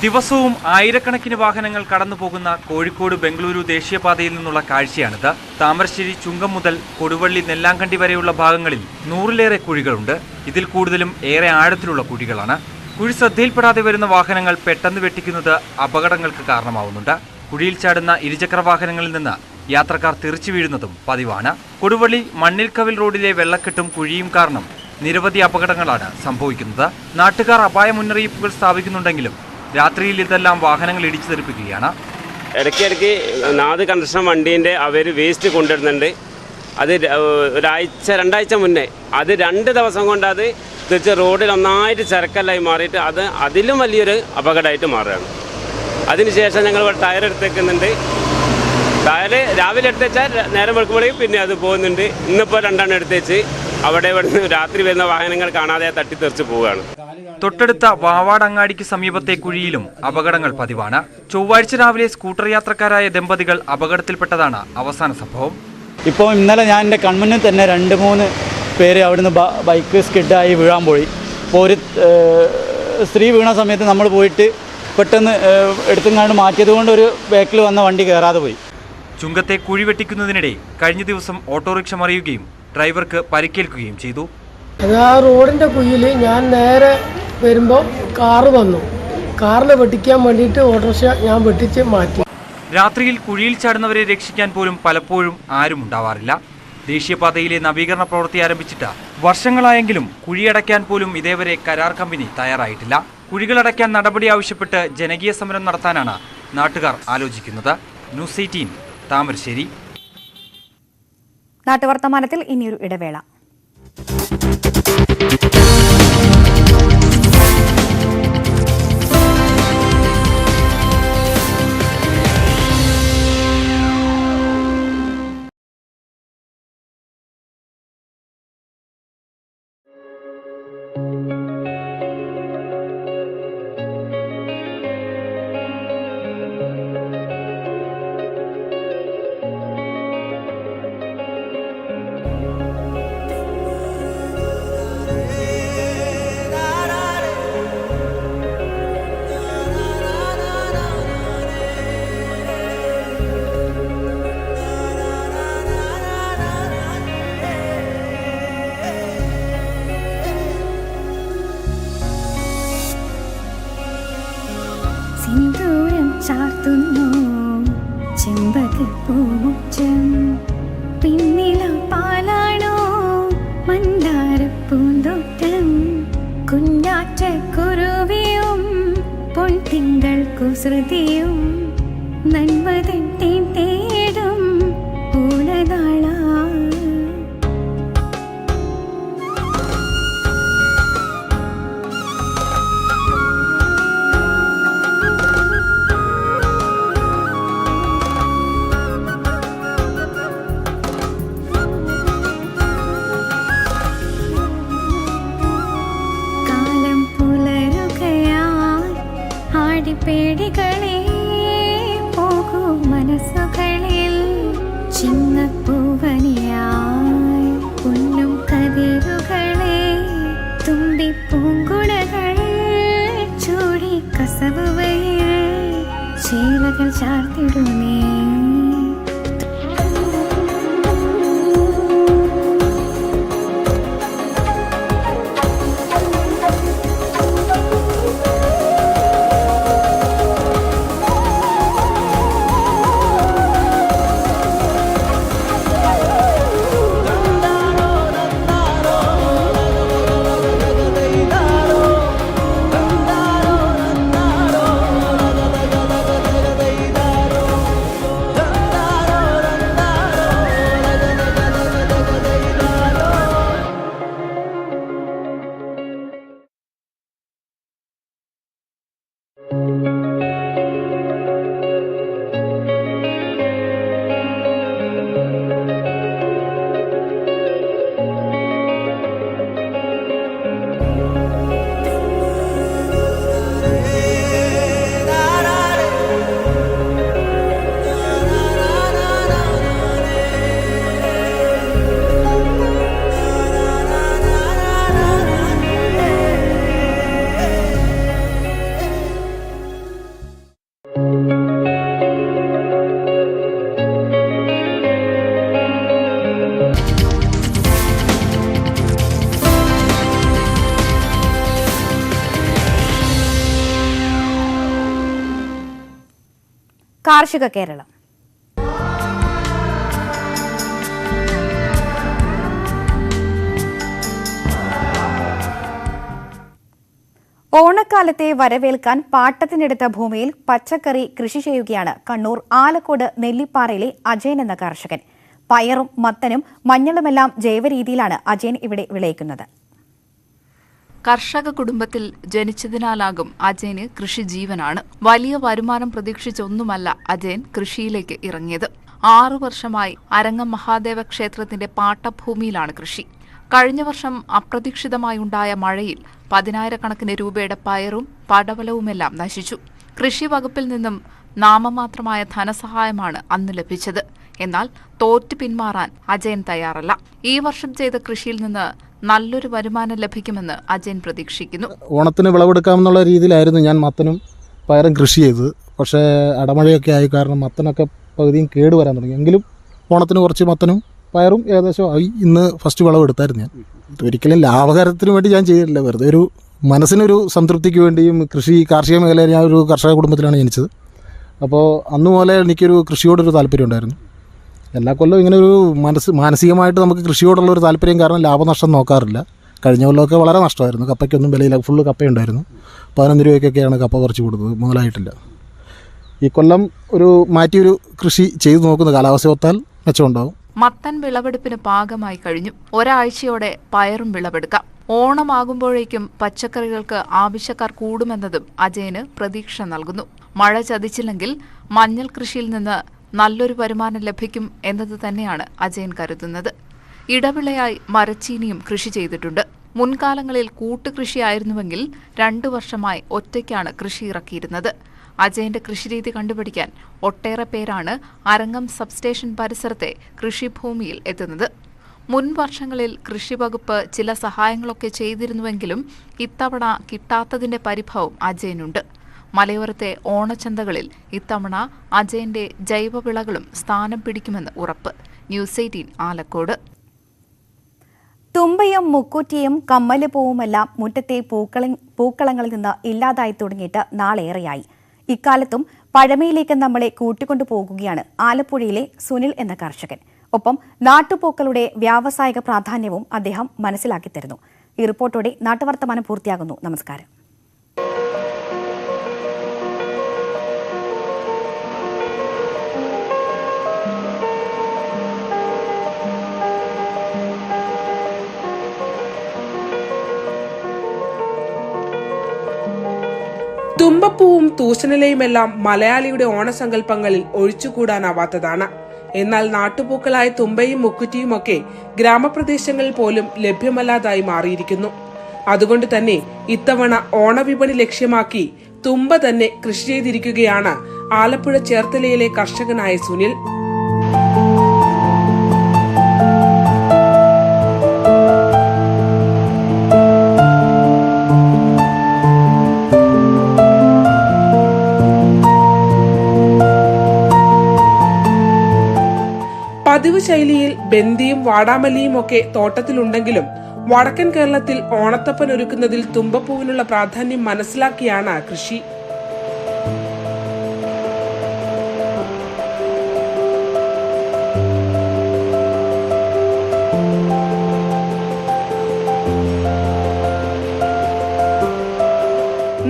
ദിവസവും ആയിരക്കണക്കിന് വാഹനങ്ങൾ കടന്നുപോകുന്ന കോഴിക്കോട് ബംഗളൂരു ദേശീയപാതയിൽ നിന്നുള്ള കാഴ്ചയാണിത്. താമരശ്ശേരി ചുങ്കം മുതൽ കൊടുവള്ളി നെല്ലാങ്കണ്ടി വരെയുള്ള ഭാഗങ്ങളിൽ 100-ലേറെ കുഴികളുണ്ട്. ഇതിൽ കൂടുതലും ഏറെ ആഴത്തിലുള്ള കുഴികളാണ്. കുഴി ശ്രദ്ധയിൽപ്പെടാതെ വരുന്ന വാഹനങ്ങൾ പെട്ടെന്ന് വെട്ടിക്കുന്നത് അപകടങ്ങൾക്ക് കാരണമാവുന്നുണ്ട്. കുഴിയിൽ ചാടുന്ന ഇരുചക്ര വാഹനങ്ങളിൽ നിന്ന് യാത്രക്കാർ തെറിച്ചു വീഴുന്നതും പതിവാണ്. കൊടുവള്ളി മണ്ണിൽക്കവിൽ റോഡിലെ വെള്ളക്കെട്ടും കുഴിയും കാരണം നിരവധി അപകടങ്ങളാണ് സംഭവിക്കുന്നത്. നാട്ടുകാർ അപായ മുന്നറിയിപ്പുകൾ സ്ഥാപിക്കുന്നുണ്ടെങ്കിലും രാത്രിയിൽ ഇതെല്ലാം വാഹനങ്ങൾ ഇടിച്ചു തെറിപ്പിക്കുകയാണ്. ഇടയ്ക്കിടയ്ക്ക് 4 കൺസ്ട്രക്ഷൻ വണ്ടീൻ്റെ അവർ വേസ്റ്റ് കൊണ്ടുവരുന്നുണ്ട്. അത് 2 ആഴ്ച മുന്നേ അത് 2 ദിവസം കൊണ്ട് അത് തിരിച്ച് റോഡിൽ ഒന്നായിട്ട് ചരക്കല്ലായി മാറിയിട്ട് അതിലും വലിയൊരു അപകടമായിട്ട് മാറുകയാണ്. അതിനുശേഷം ഞങ്ങൾ ടയർ എടുത്തേക്കുന്നുണ്ട്. ടയർ രാവിലെ എടുത്തുവെച്ചാൽ നേരം വെളുക്കുമ്പോഴേക്കും പിന്നെ അത് പോകുന്നുണ്ട്. ഇന്നിപ്പോൾ 2 എടുത്തുവെച്ച് അവിടെ ഇവിടുന്ന് രാത്രി വരുന്ന വാഹനങ്ങൾ കാണാതെ തട്ടിത്തെറിച്ച് പോവുകയാണ്. തൊട്ടടുത്ത വാവാടങ്ങാടിക്ക് സമീപത്തെ കുഴിയിലും അപകടങ്ങൾ പതിവാണ്. ചൊവ്വാഴ്ച രാവിലെ സ്കൂട്ടർ യാത്രക്കാരായ ദമ്പതികൾ അപകടത്തിൽപ്പെട്ടതാണ് അവസാന സംഭവം. ഇപ്പോൾ ഇന്നലെ ഞാൻ എൻ്റെ കൺമുന്നിൽ തന്നെ 2-3 പേര് അവിടുന്ന് ബൈക്ക് സ്കിഡായി വീഴാൻ പോയി. ഇപ്പോൾ ഒരു സ്ത്രീ വീണ സമയത്ത് നമ്മൾ പോയിട്ട് പെട്ടെന്ന് എടുത്തുങ്ങാണ്ട് മാറ്റിയത് കൊണ്ട് ഒരു ബാക്കിൽ വന്ന വണ്ടി കയറാതെ പോയി. ചുങ്കത്തെ കുഴി വെട്ടിക്കുന്നതിനിടെ കഴിഞ്ഞ ദിവസം ഓട്ടോറിക്ഷ മറിയുകയും ഡ്രൈവർക്ക് പരിക്കേൽക്കുകയും ചെയ്തു. അത് ആ റോഡിൻ്റെ കുഴിയിൽ ഞാൻ നേരെ വരുമ്പോൾ കാറ് വന്നു. കാറിനെ വെട്ടിക്കാൻ വേണ്ടിയിട്ട് ഓട്ടോറിക്ഷ ഞാൻ വെട്ടിച്ച് മാറ്റി. രാത്രിയിൽ കുഴിയിൽ ചാടുന്നവരെ രക്ഷിക്കാൻ പോലും പലപ്പോഴും ആരും ഉണ്ടാവാറില്ല. ദേശീയപാതയിലെ നവീകരണ പ്രവൃത്തി ആരംഭിച്ചിട്ട് വർഷങ്ങളായെങ്കിലും കുഴിയടയ്ക്കാൻ പോലും ഇതേവരെ കരാർ കമ്പനി തയ്യാറായിട്ടില്ല. കുഴികളടയ്ക്കാൻ നടപടി ആവശ്യപ്പെട്ട് ജനകീയ സമരം നടത്താനാണ് നാട്ടുകാർ ആലോചിക്കുന്നത്. ന്യൂസ് 18 താമരശ്ശേരി. നാട്ടുവർത്തമാനത്തിൽ ഇനിയൊരു ഇടവേള. സിന്ദൂരം ചാർത്തുന്നു ചെമ്പകപ്പൂമുറ്റം, പിന്നിളം പാലാണോ മന്ദാരപ്പൂന്തോട്ടം, കുഞ്ഞാറ്റ കുരുവിയും പൊൻതിങ്കൾ കുസൃതിയും നന്മതൻ തേടും പൂളനാള. പേടികളെ പോകൂ മനസ്സുകളിൽ ചിങ്ങപ്പൂവനിയായി പൊന്നും കതിരുകളെ തുമ്പിപ്പൂങ്കുടകൾ ചൂടി കസവുവയിൽ ചേലകൾ ചാർത്തിടുമേ. കാർഷിക കേരളം. ഓണക്കാലത്തെ വരവേൽക്കാൻ പാട്ടത്തിനെടുത്ത ഭൂമിയിൽ പച്ചക്കറി കൃഷി ചെയ്യുകയാണ് കണ്ണൂർ ആലക്കോട് നെല്ലിപ്പാറയിലെ അജയൻ എന്ന കർഷകൻ. പയറും മത്തനും മഞ്ഞളുമെല്ലാം ജൈവരീതിയിലാണ് അജയൻ ഇവിടെ വിളയിക്കുന്നത്. കർഷക കുടുംബത്തിൽ ജനിച്ചതിനാലാകും അജയന് കൃഷി ജീവനാണ്. വലിയ വരുമാനം പ്രതീക്ഷിച്ചൊന്നുമല്ല അജയൻ കൃഷിയിലേക്ക് ഇറങ്ങിയത്. 6 വർഷമായി അരങ്ങം മഹാദേവ ക്ഷേത്രത്തിന്റെ പാട്ടഭൂമിയിലാണ് കൃഷി. കഴിഞ്ഞ വർഷം അപ്രതീക്ഷിതമായുണ്ടായ മഴയിൽ 10,000 രൂപയുടെ പയറും പടവലവുമെല്ലാം നശിച്ചു. കൃഷി വകുപ്പിൽ നിന്നും നാമമാത്രമായ ധനസഹായമാണ് അന്ന് ലഭിച്ചത്. എന്നാൽ തോറ്റു പിന്മാറാൻ അജയൻ തയ്യാറല്ല. ഈ വർഷം ചെയ്ത കൃഷിയിൽ നിന്ന് നല്ലൊരു വരുമാനം ലഭിക്കുമെന്ന് അജയൻ പ്രതീക്ഷിക്കുന്നു. ഓണത്തിന് വിളവെടുക്കാമെന്നുള്ള രീതിയിലായിരുന്നു ഞാൻ മത്തനും പയറും കൃഷി ചെയ്തത്. പക്ഷേ അടമഴയൊക്കെ ആയി കാരണം മത്തനൊക്കെ പകുതിയും കേടുവരാൻ തുടങ്ങി. എങ്കിലും ഓണത്തിന് കുറച്ച് മത്തനും പയറും ഏകദേശം ആയി. ഇന്ന് ഫസ്റ്റ് വിളവെടുത്തായിരുന്നു ഞാൻ. ഒരിക്കലും ലാഭകരത്തിന് വേണ്ടി ഞാൻ ചെയ്തിട്ടില്ല. വെറുതെ ഒരു മനസ്സിനൊരു സംതൃപ്തിക്ക് വേണ്ടിയും കാർഷിക മേഖലയിൽ ഞാൻ ഒരു കർഷക കുടുംബത്തിലാണ് ജനിച്ചത്. അപ്പോൾ അന്ന് പോലെ എനിക്കൊരു കൃഷിയോടൊരു താല്പര്യം ഉണ്ടായിരുന്നു. എല്ലാ കൊല്ലവും ഇങ്ങനെ ഒരു മാനസികമായിട്ട് നമുക്ക് കൃഷിയോടുള്ള ഒരു താല്പര്യം കാരണം ലാഭനഷ്ടം നോക്കാറില്ല. കഴിഞ്ഞ കൊല്ലമൊക്കെ വളരെ നഷ്ടമായിരുന്നു. കപ്പയ്ക്കൊന്നും വിലയില്ല. ഫുള്ള് കപ്പയുണ്ടായിരുന്നു. 11 രൂപയ്ക്കൊക്കെയാണ് കപ്പ കുറച്ച് കൊടുത്തത്. മുതലായിട്ടില്ല. ഈ കൊല്ലം മാറ്റിയൊരു കൃഷി ചെയ്തു നോക്കുന്ന കാലാവസ്ഥ ഒത്താൽ മെച്ചമുണ്ടാകും. മത്തൻ വിളവെടുപ്പിന് പാകമായി കഴിഞ്ഞു. ഒരാഴ്ചയോടെ പയറും വിളവെടുക്കാം. ഓണമാകുമ്പോഴേക്കും പച്ചക്കറികൾക്ക് ആവശ്യക്കാർ കൂടുമെന്നതും അജയന് പ്രതീക്ഷ നൽകുന്നു. മഴ ചതിച്ചില്ലെങ്കിൽ മഞ്ഞൾ കൃഷിയിൽ നിന്ന് നല്ലൊരു വരുമാനം ലഭിക്കും എന്നത് തന്നെയാണ് അജയൻ കരുതുന്നത്. ഇടവിളയായി മരച്ചീനിയും കൃഷി ചെയ്തിട്ടുണ്ട്. മുൻകാലങ്ങളിൽ കൂട്ടുകൃഷിയായിരുന്നുവെങ്കിൽ 2 വർഷമായി ഒറ്റയ്ക്കാണ് കൃഷി ഇറക്കിയിരുന്നത്. അജയന്റെ കൃഷിരീതി കണ്ടുപിടിക്കാൻ ഒട്ടേറെ പേരാണ് അരങ്ങം സബ്സ്റ്റേഷൻ പരിസരത്തെ കൃഷിഭൂമിയിൽ എത്തുന്നത്. മുൻ വർഷങ്ങളിൽ കൃഷിവകുപ്പ് ചില സഹായങ്ങളൊക്കെ ചെയ്തിരുന്നുവെങ്കിലും ഇത്തവണ കിട്ടാത്തതിന്റെ പരിഭവം അജയനുണ്ട്. മലയോരത്തെ ഓണച്ചന്തകളിൽ ഇത്തവണ അജയന്റെ ജൈവവിളകളും സ്ഥാനം പിടിക്കുമെന്ന് ഉറപ്പ്. News 18 ആലക്കോട്. തുമ്പയും മുക്കൂറ്റിയും കമ്മലുപൂവുമെല്ലാം മുറ്റത്തെ പൂക്കളങ്ങളിൽ നിന്ന് ഇല്ലാതായി തുടങ്ങിയിട്ട് നാളേറെയായി. ഇക്കാലത്തും പഴമയിലേക്ക് നമ്മളെ കൂട്ടിക്കൊണ്ടുപോകുകയാണ് ആലപ്പുഴയിലെ സുനിൽ എന്ന കർഷകൻ. ഒപ്പം നാട്ടുപൂക്കളുടെ വ്യാവസായിക പ്രാധാന്യവും അദ്ദേഹം മനസ്സിലാക്കി തരുന്നു. ഈ റിപ്പോർട്ടോടെ നാട്ടുവർത്തമാനം പൂർത്തിയാകുന്നു. നമസ്കാരം. തുമ്പപ്പൂവും തൂശനിലയുമെല്ലാം മലയാളിയുടെ ഓണസങ്കല്പങ്ങളിൽ ഒഴിച്ചുകൂടാനാവാത്തതാണ്. എന്നാൽ നാട്ടുപൂക്കളായ തുമ്പയും മുക്കുറ്റിയുമൊക്കെ ഗ്രാമപ്രദേശങ്ങളിൽ പോലും ലഭ്യമല്ലാതായി മാറിയിരിക്കുന്നു. അതുകൊണ്ട് തന്നെ ഇത്തവണ ഓണവിപണി ലക്ഷ്യമാക്കി തുമ്പ തന്നെ കൃഷി ചെയ്തിരിക്കുകയാണ് ആലപ്പുഴ ചേർത്തലയിലെ കർഷകനായ സുനിൽ. പതിവ് ശൈലിയിൽ ബന്ദിയും വാടാമല്ലിയും ഒക്കെ തോട്ടത്തിലുണ്ടെങ്കിലും വടക്കൻ കേരളത്തിൽ ഓണത്തപ്പൻ ഒരുക്കുന്നതിൽ തുമ്പപ്പൂവിനുള്ള പ്രാധാന്യം മനസ്സിലാക്കിയാണ് കൃഷി.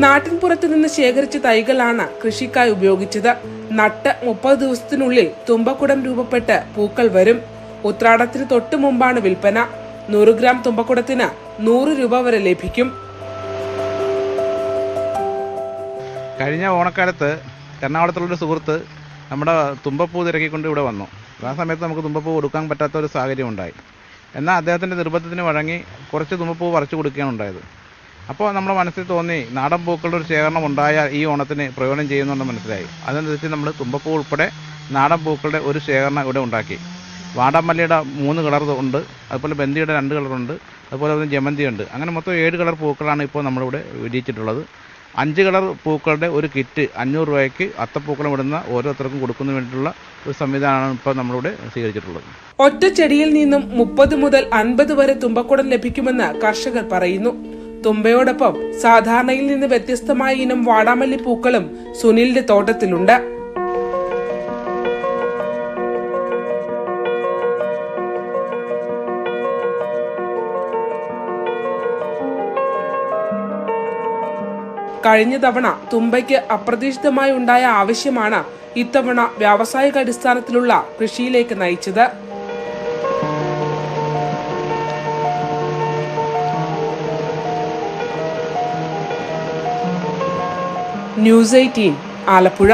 നാട്ടിൻപുറത്ത് നിന്ന് ശേഖരിച്ച തൈകളാണ് കൃഷിക്കായി ഉപയോഗിച്ചത്. നട്ട് 30 ദിവസത്തിനുള്ളിൽ തുമ്പക്കുടം രൂപപ്പെട്ട് പൂക്കൾ വരും. ഉത്രാടത്തിന് തൊട്ടു മുമ്പാണ് വിൽപ്പന. 100 ഗ്രാം തുമ്പക്കുടത്തിന് 100 രൂപ വരെ ലഭിക്കും. കഴിഞ്ഞ ഓണക്കാലത്ത് എറണാകുളത്തുള്ളൊരു സുഹൃത്ത് നമ്മുടെ തുമ്പപ്പൂ തിരക്കിക്കൊണ്ട് ഇവിടെ വന്നു. ആ സമയത്ത് നമുക്ക് തുമ്പപ്പൂ കൊടുക്കാൻ പറ്റാത്ത ഒരു സാഹചര്യം ഉണ്ടായി. എന്നാൽ അദ്ദേഹത്തിൻ്റെ നിർബന്ധത്തിന് വഴങ്ങി കുറച്ച് തുമ്പപ്പൂ പറിച്ചു കൊടുക്കുകയാണ് ഉണ്ടായത്. അപ്പോൾ നമ്മുടെ മനസ്സിൽ തോന്നി നാടൻ പൂക്കളുടെ ഒരു ശേഖരണം ഉണ്ടായാൽ ഈ ഓണത്തിന് പ്രയോജനം ചെയ്യുന്നുണ്ടെന്ന് മനസ്സിലായി. അതനുസരിച്ച് നമ്മൾ തുമ്പപ്പൂ ഉൾപ്പെടെ നാടൻ പൂക്കളുടെ ഒരു ശേഖരണം ഇവിടെ ഉണ്ടാക്കി. വാടാമല്ലിയുടെ 3 കളർ ഉണ്ട്, അതുപോലെ ബന്ദിയുടെ 2 കളറുണ്ട്, അതുപോലെ തന്നെ ജമന്തിയുണ്ട്. അങ്ങനെ മൊത്തം 7 കളർ പൂക്കളാണ് ഇപ്പോൾ നമ്മളിവിടെ വിരിയിച്ചിട്ടുള്ളത്. 5 കളർ പൂക്കളുടെ ഒരു കിറ്റ് 500 രൂപയ്ക്ക് അത്തപ്പൂക്കളം ഇടുന്ന ഓരോരുത്തർക്കും കൊടുക്കുന്നതിന് വേണ്ടിയിട്ടുള്ള ഒരു സംവിധാനമാണ് ഇപ്പോൾ നമ്മളിവിടെ സ്വീകരിച്ചിട്ടുള്ളത്. ഒറ്റ ചെടിയിൽ നിന്നും 30 മുതൽ 50 വരെ തുമ്പക്കുടം ലഭിക്കുമെന്ന് കർഷകർ പറയുന്നു. തുമ്പയോടൊപ്പം സാധാരണയിൽ നിന്ന് വ്യത്യസ്തമായ ഇനം വാടാമല്ലി പൂക്കളും സുനിലിന്റെ തോട്ടത്തിലുണ്ട്. കഴിഞ്ഞ തവണ തുമ്പയ്ക്ക് അപ്രതീക്ഷിതമായി ഉണ്ടായ ആവശ്യമാണ് ഇത്തവണ വ്യാവസായിക അടിസ്ഥാനത്തിലുള്ള കൃഷിയിലേക്ക് നയിച്ചത്. News18 Alappuzha.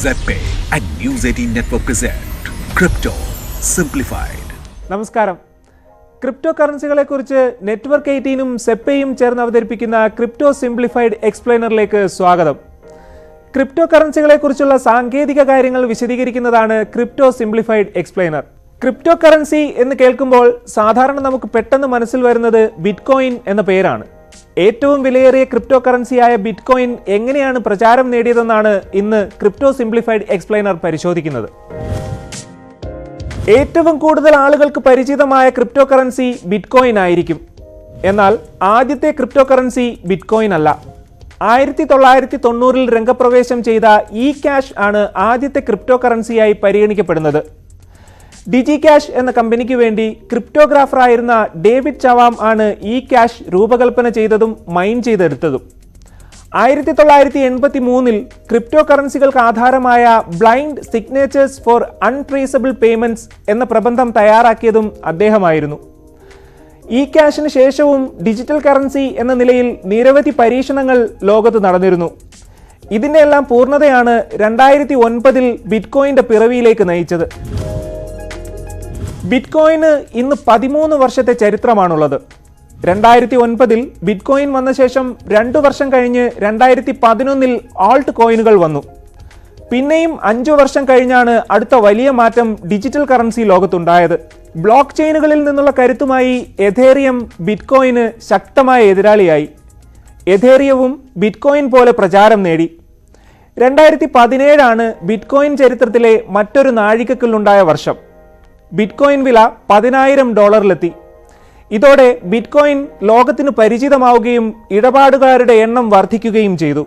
Zeppe and News18 Network present Crypto Simplified. നമസ്കാരം. ക്രിപ്റ്റോ കറൻസികളെ കുറിച്ച് നെറ്റ്വർക്ക് 18ഉം സെപ്പയും ചേർന്ന് അവതരിപ്പിക്കുന്ന ക്രിപ്റ്റോ സിംപ്ലിഫൈഡ് എക്സ്പ്ലെയിനറിലേക്ക് സ്വാഗതം. ക്രിപ്റ്റോ കറൻസികളെ കുറിച്ചുള്ള സാങ്കേതിക കാര്യങ്ങൾ വിശദീകരിക്കുന്നതാണ് crypto simplified explainer. Crypto currency എന്ന് കേൾക്കുമ്പോൾ സാധാരണ നമുക്ക് പെട്ടെന്ന് മനസ്സിൽ വരുന്നത് ബിറ്റ്കോയിൻ എന്ന പേരാണ്. ഏറ്റവും വിലയേറിയ ക്രിപ്റ്റോ കറൻസിയായ ബിറ്റ്കോയിൻ എങ്ങനെയാണ് പ്രചാരം നേടിയതെന്നാണ് ഇന്ന് ക്രിപ്റ്റോ സിംപ്ലിഫൈഡ് എക്സ്പ്ലെയിനർ പരിശോധിക്കുന്നത്. ഏറ്റവും കൂടുതൽ ആളുകൾക്ക് പരിചിതമായ ക്രിപ്റ്റോ കറൻസി ബിറ്റ്കോയിൻ ആയിരിക്കും. എന്നാൽ ആദ്യത്തെ ക്രിപ്റ്റോ കറൻസി ബിറ്റ്കോയിൻ അല്ല. 1990 രംഗപ്രവേശം ചെയ്ത ഇ ക്യാഷ് ആണ് ആദ്യത്തെ ക്രിപ്റ്റോ കറൻസിയായി പരിഗണിക്കപ്പെടുന്നത്. ഡിജി ക്യാഷ് എന്ന കമ്പനിക്ക് വേണ്ടി ക്രിപ്റ്റോഗ്രാഫറായിരുന്ന ഡേവിഡ് ചവാം ആണ് ഈ ക്യാഷ് രൂപകൽപ്പന ചെയ്തതും മൈൻ ചെയ്തെടുത്തതും. 1983 ക്രിപ്റ്റോ കറൻസികൾക്ക് ആധാരമായ blind signatures for untraceable payments എന്ന പ്രബന്ധം തയ്യാറാക്കിയതും അദ്ദേഹമായിരുന്നു. ഈ ക്യാഷിന് ശേഷവും ഡിജിറ്റൽ കറൻസി എന്ന നിലയിൽ നിരവധി പരീക്ഷണങ്ങൾ ലോകത്ത് നടന്നിരുന്നു. ഇതിൻ്റെ എല്ലാം പൂർണ്ണതയാണ് 2009 ബിറ്റ്കോയിൻ്റെ പിറവിയിലേക്ക് നയിച്ചത്. ബിറ്റ്കോയിന് ഇന്ന് 13 വർഷത്തെ ചരിത്രമാണുള്ളത്. 2009 ബിറ്റ്കോയിൻ വന്ന ശേഷം 2 വർഷം കഴിഞ്ഞ് 2011 ആൾട്ട് കോയിനുകൾ വന്നു. പിന്നെയും 5 വർഷം കഴിഞ്ഞാണ് അടുത്ത വലിയ മാറ്റം ഡിജിറ്റൽ കറൻസി ലോകത്തുണ്ടായത്. ബ്ലോക്ക് ചെയിനുകളിൽ നിന്നുള്ള കരുത്തുമായി എഥേറിയം ബിറ്റ്കോയിന് ശക്തമായ എതിരാളിയായി. എഥേറിയവും ബിറ്റ്കോയിൻ പോലെ പ്രചാരം നേടി. 2017 ബിറ്റ്കോയിൻ ചരിത്രത്തിലെ മറ്റൊരു നാഴികക്കല്ലുണ്ടായ വർഷം. ബിറ്റ്കോയിൻ വില $10,000 ഇതോടെ ബിറ്റ്കോയിൻ ലോകത്തിന് പരിചിതമാവുകയും ഇടപാടുകാരുടെ എണ്ണം വർദ്ധിക്കുകയും ചെയ്തു.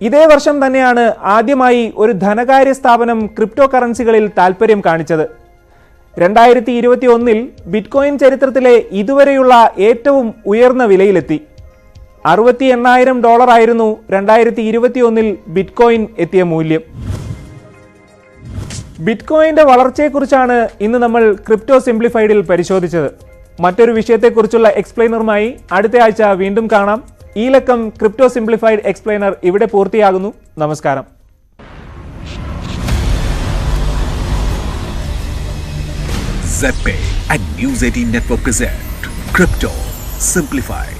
ഇതേ വർഷം തന്നെയാണ് ആദ്യമായി ഒരു ധനകാര്യ സ്ഥാപനം ക്രിപ്റ്റോ കറൻസികളിൽ താൽപ്പര്യം കാണിച്ചത്. 2021 ബിറ്റ്കോയിൻ ചരിത്രത്തിലെ ഇതുവരെയുള്ള ഏറ്റവും ഉയർന്ന വിലയിലെത്തി. $68,000 ആയിരുന്നു 2021 ബിറ്റ്കോയിൻ എത്തിയ മൂല്യം. ബിറ്റ്കോയിൻ്റെ വളർച്ചയെക്കുറിച്ചാണ് ഇന്ന് നമ്മൾ ക്രിപ്റ്റോ സിംപ്ലിഫൈഡിൽ പരിശോധിച്ചത്. മറ്റൊരു വിഷയത്തെക്കുറിച്ചുള്ള എക്സ്പ്ലെയിനറുമായി അടുത്ത ആഴ്ച വീണ്ടും കാണാം. ഈ ലക്കം ക്രിപ്റ്റോ സിംപ്ലിഫൈഡ് എക്സ്പ്ലെയിനർ ഇവിടെ പൂർത്തിയാകുന്നു. നമസ്കാരം. Zeppe and News18 Network present Crypto Simplified.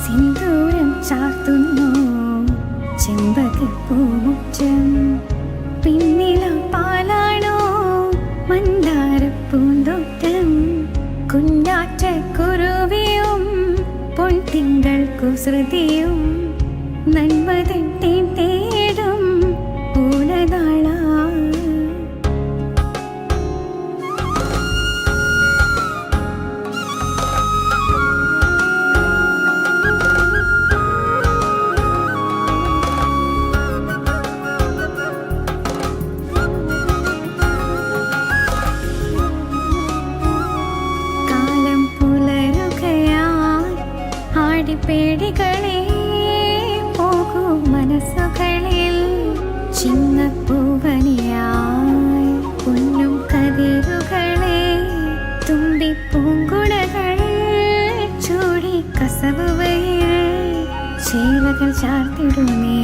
സിന്ദൂരം ചാർത്തുന്നു ചെമ്പകപ്പൂമുറ്റം, പിന്നില പാലാണോ മന്ദാരപ്പൂന്തോട്ടം, കുഞ്ഞാറ്റ കുരുവിയും പൊൻതിങ്കൾ കുസൃതിയും നന്മതൻ തേടും പൂലനാള. പേടികളെ പോകൂ മനസ്സുകളിൽ ചിങ്ങപ്പൂവനിയായി പൊന്നും കതിരുകളെ തുമ്പിപ്പൂങ്കുളകൾ ചൂടി കസവുവയിൽ ചേലകൾ ചാർത്തിടുമേ.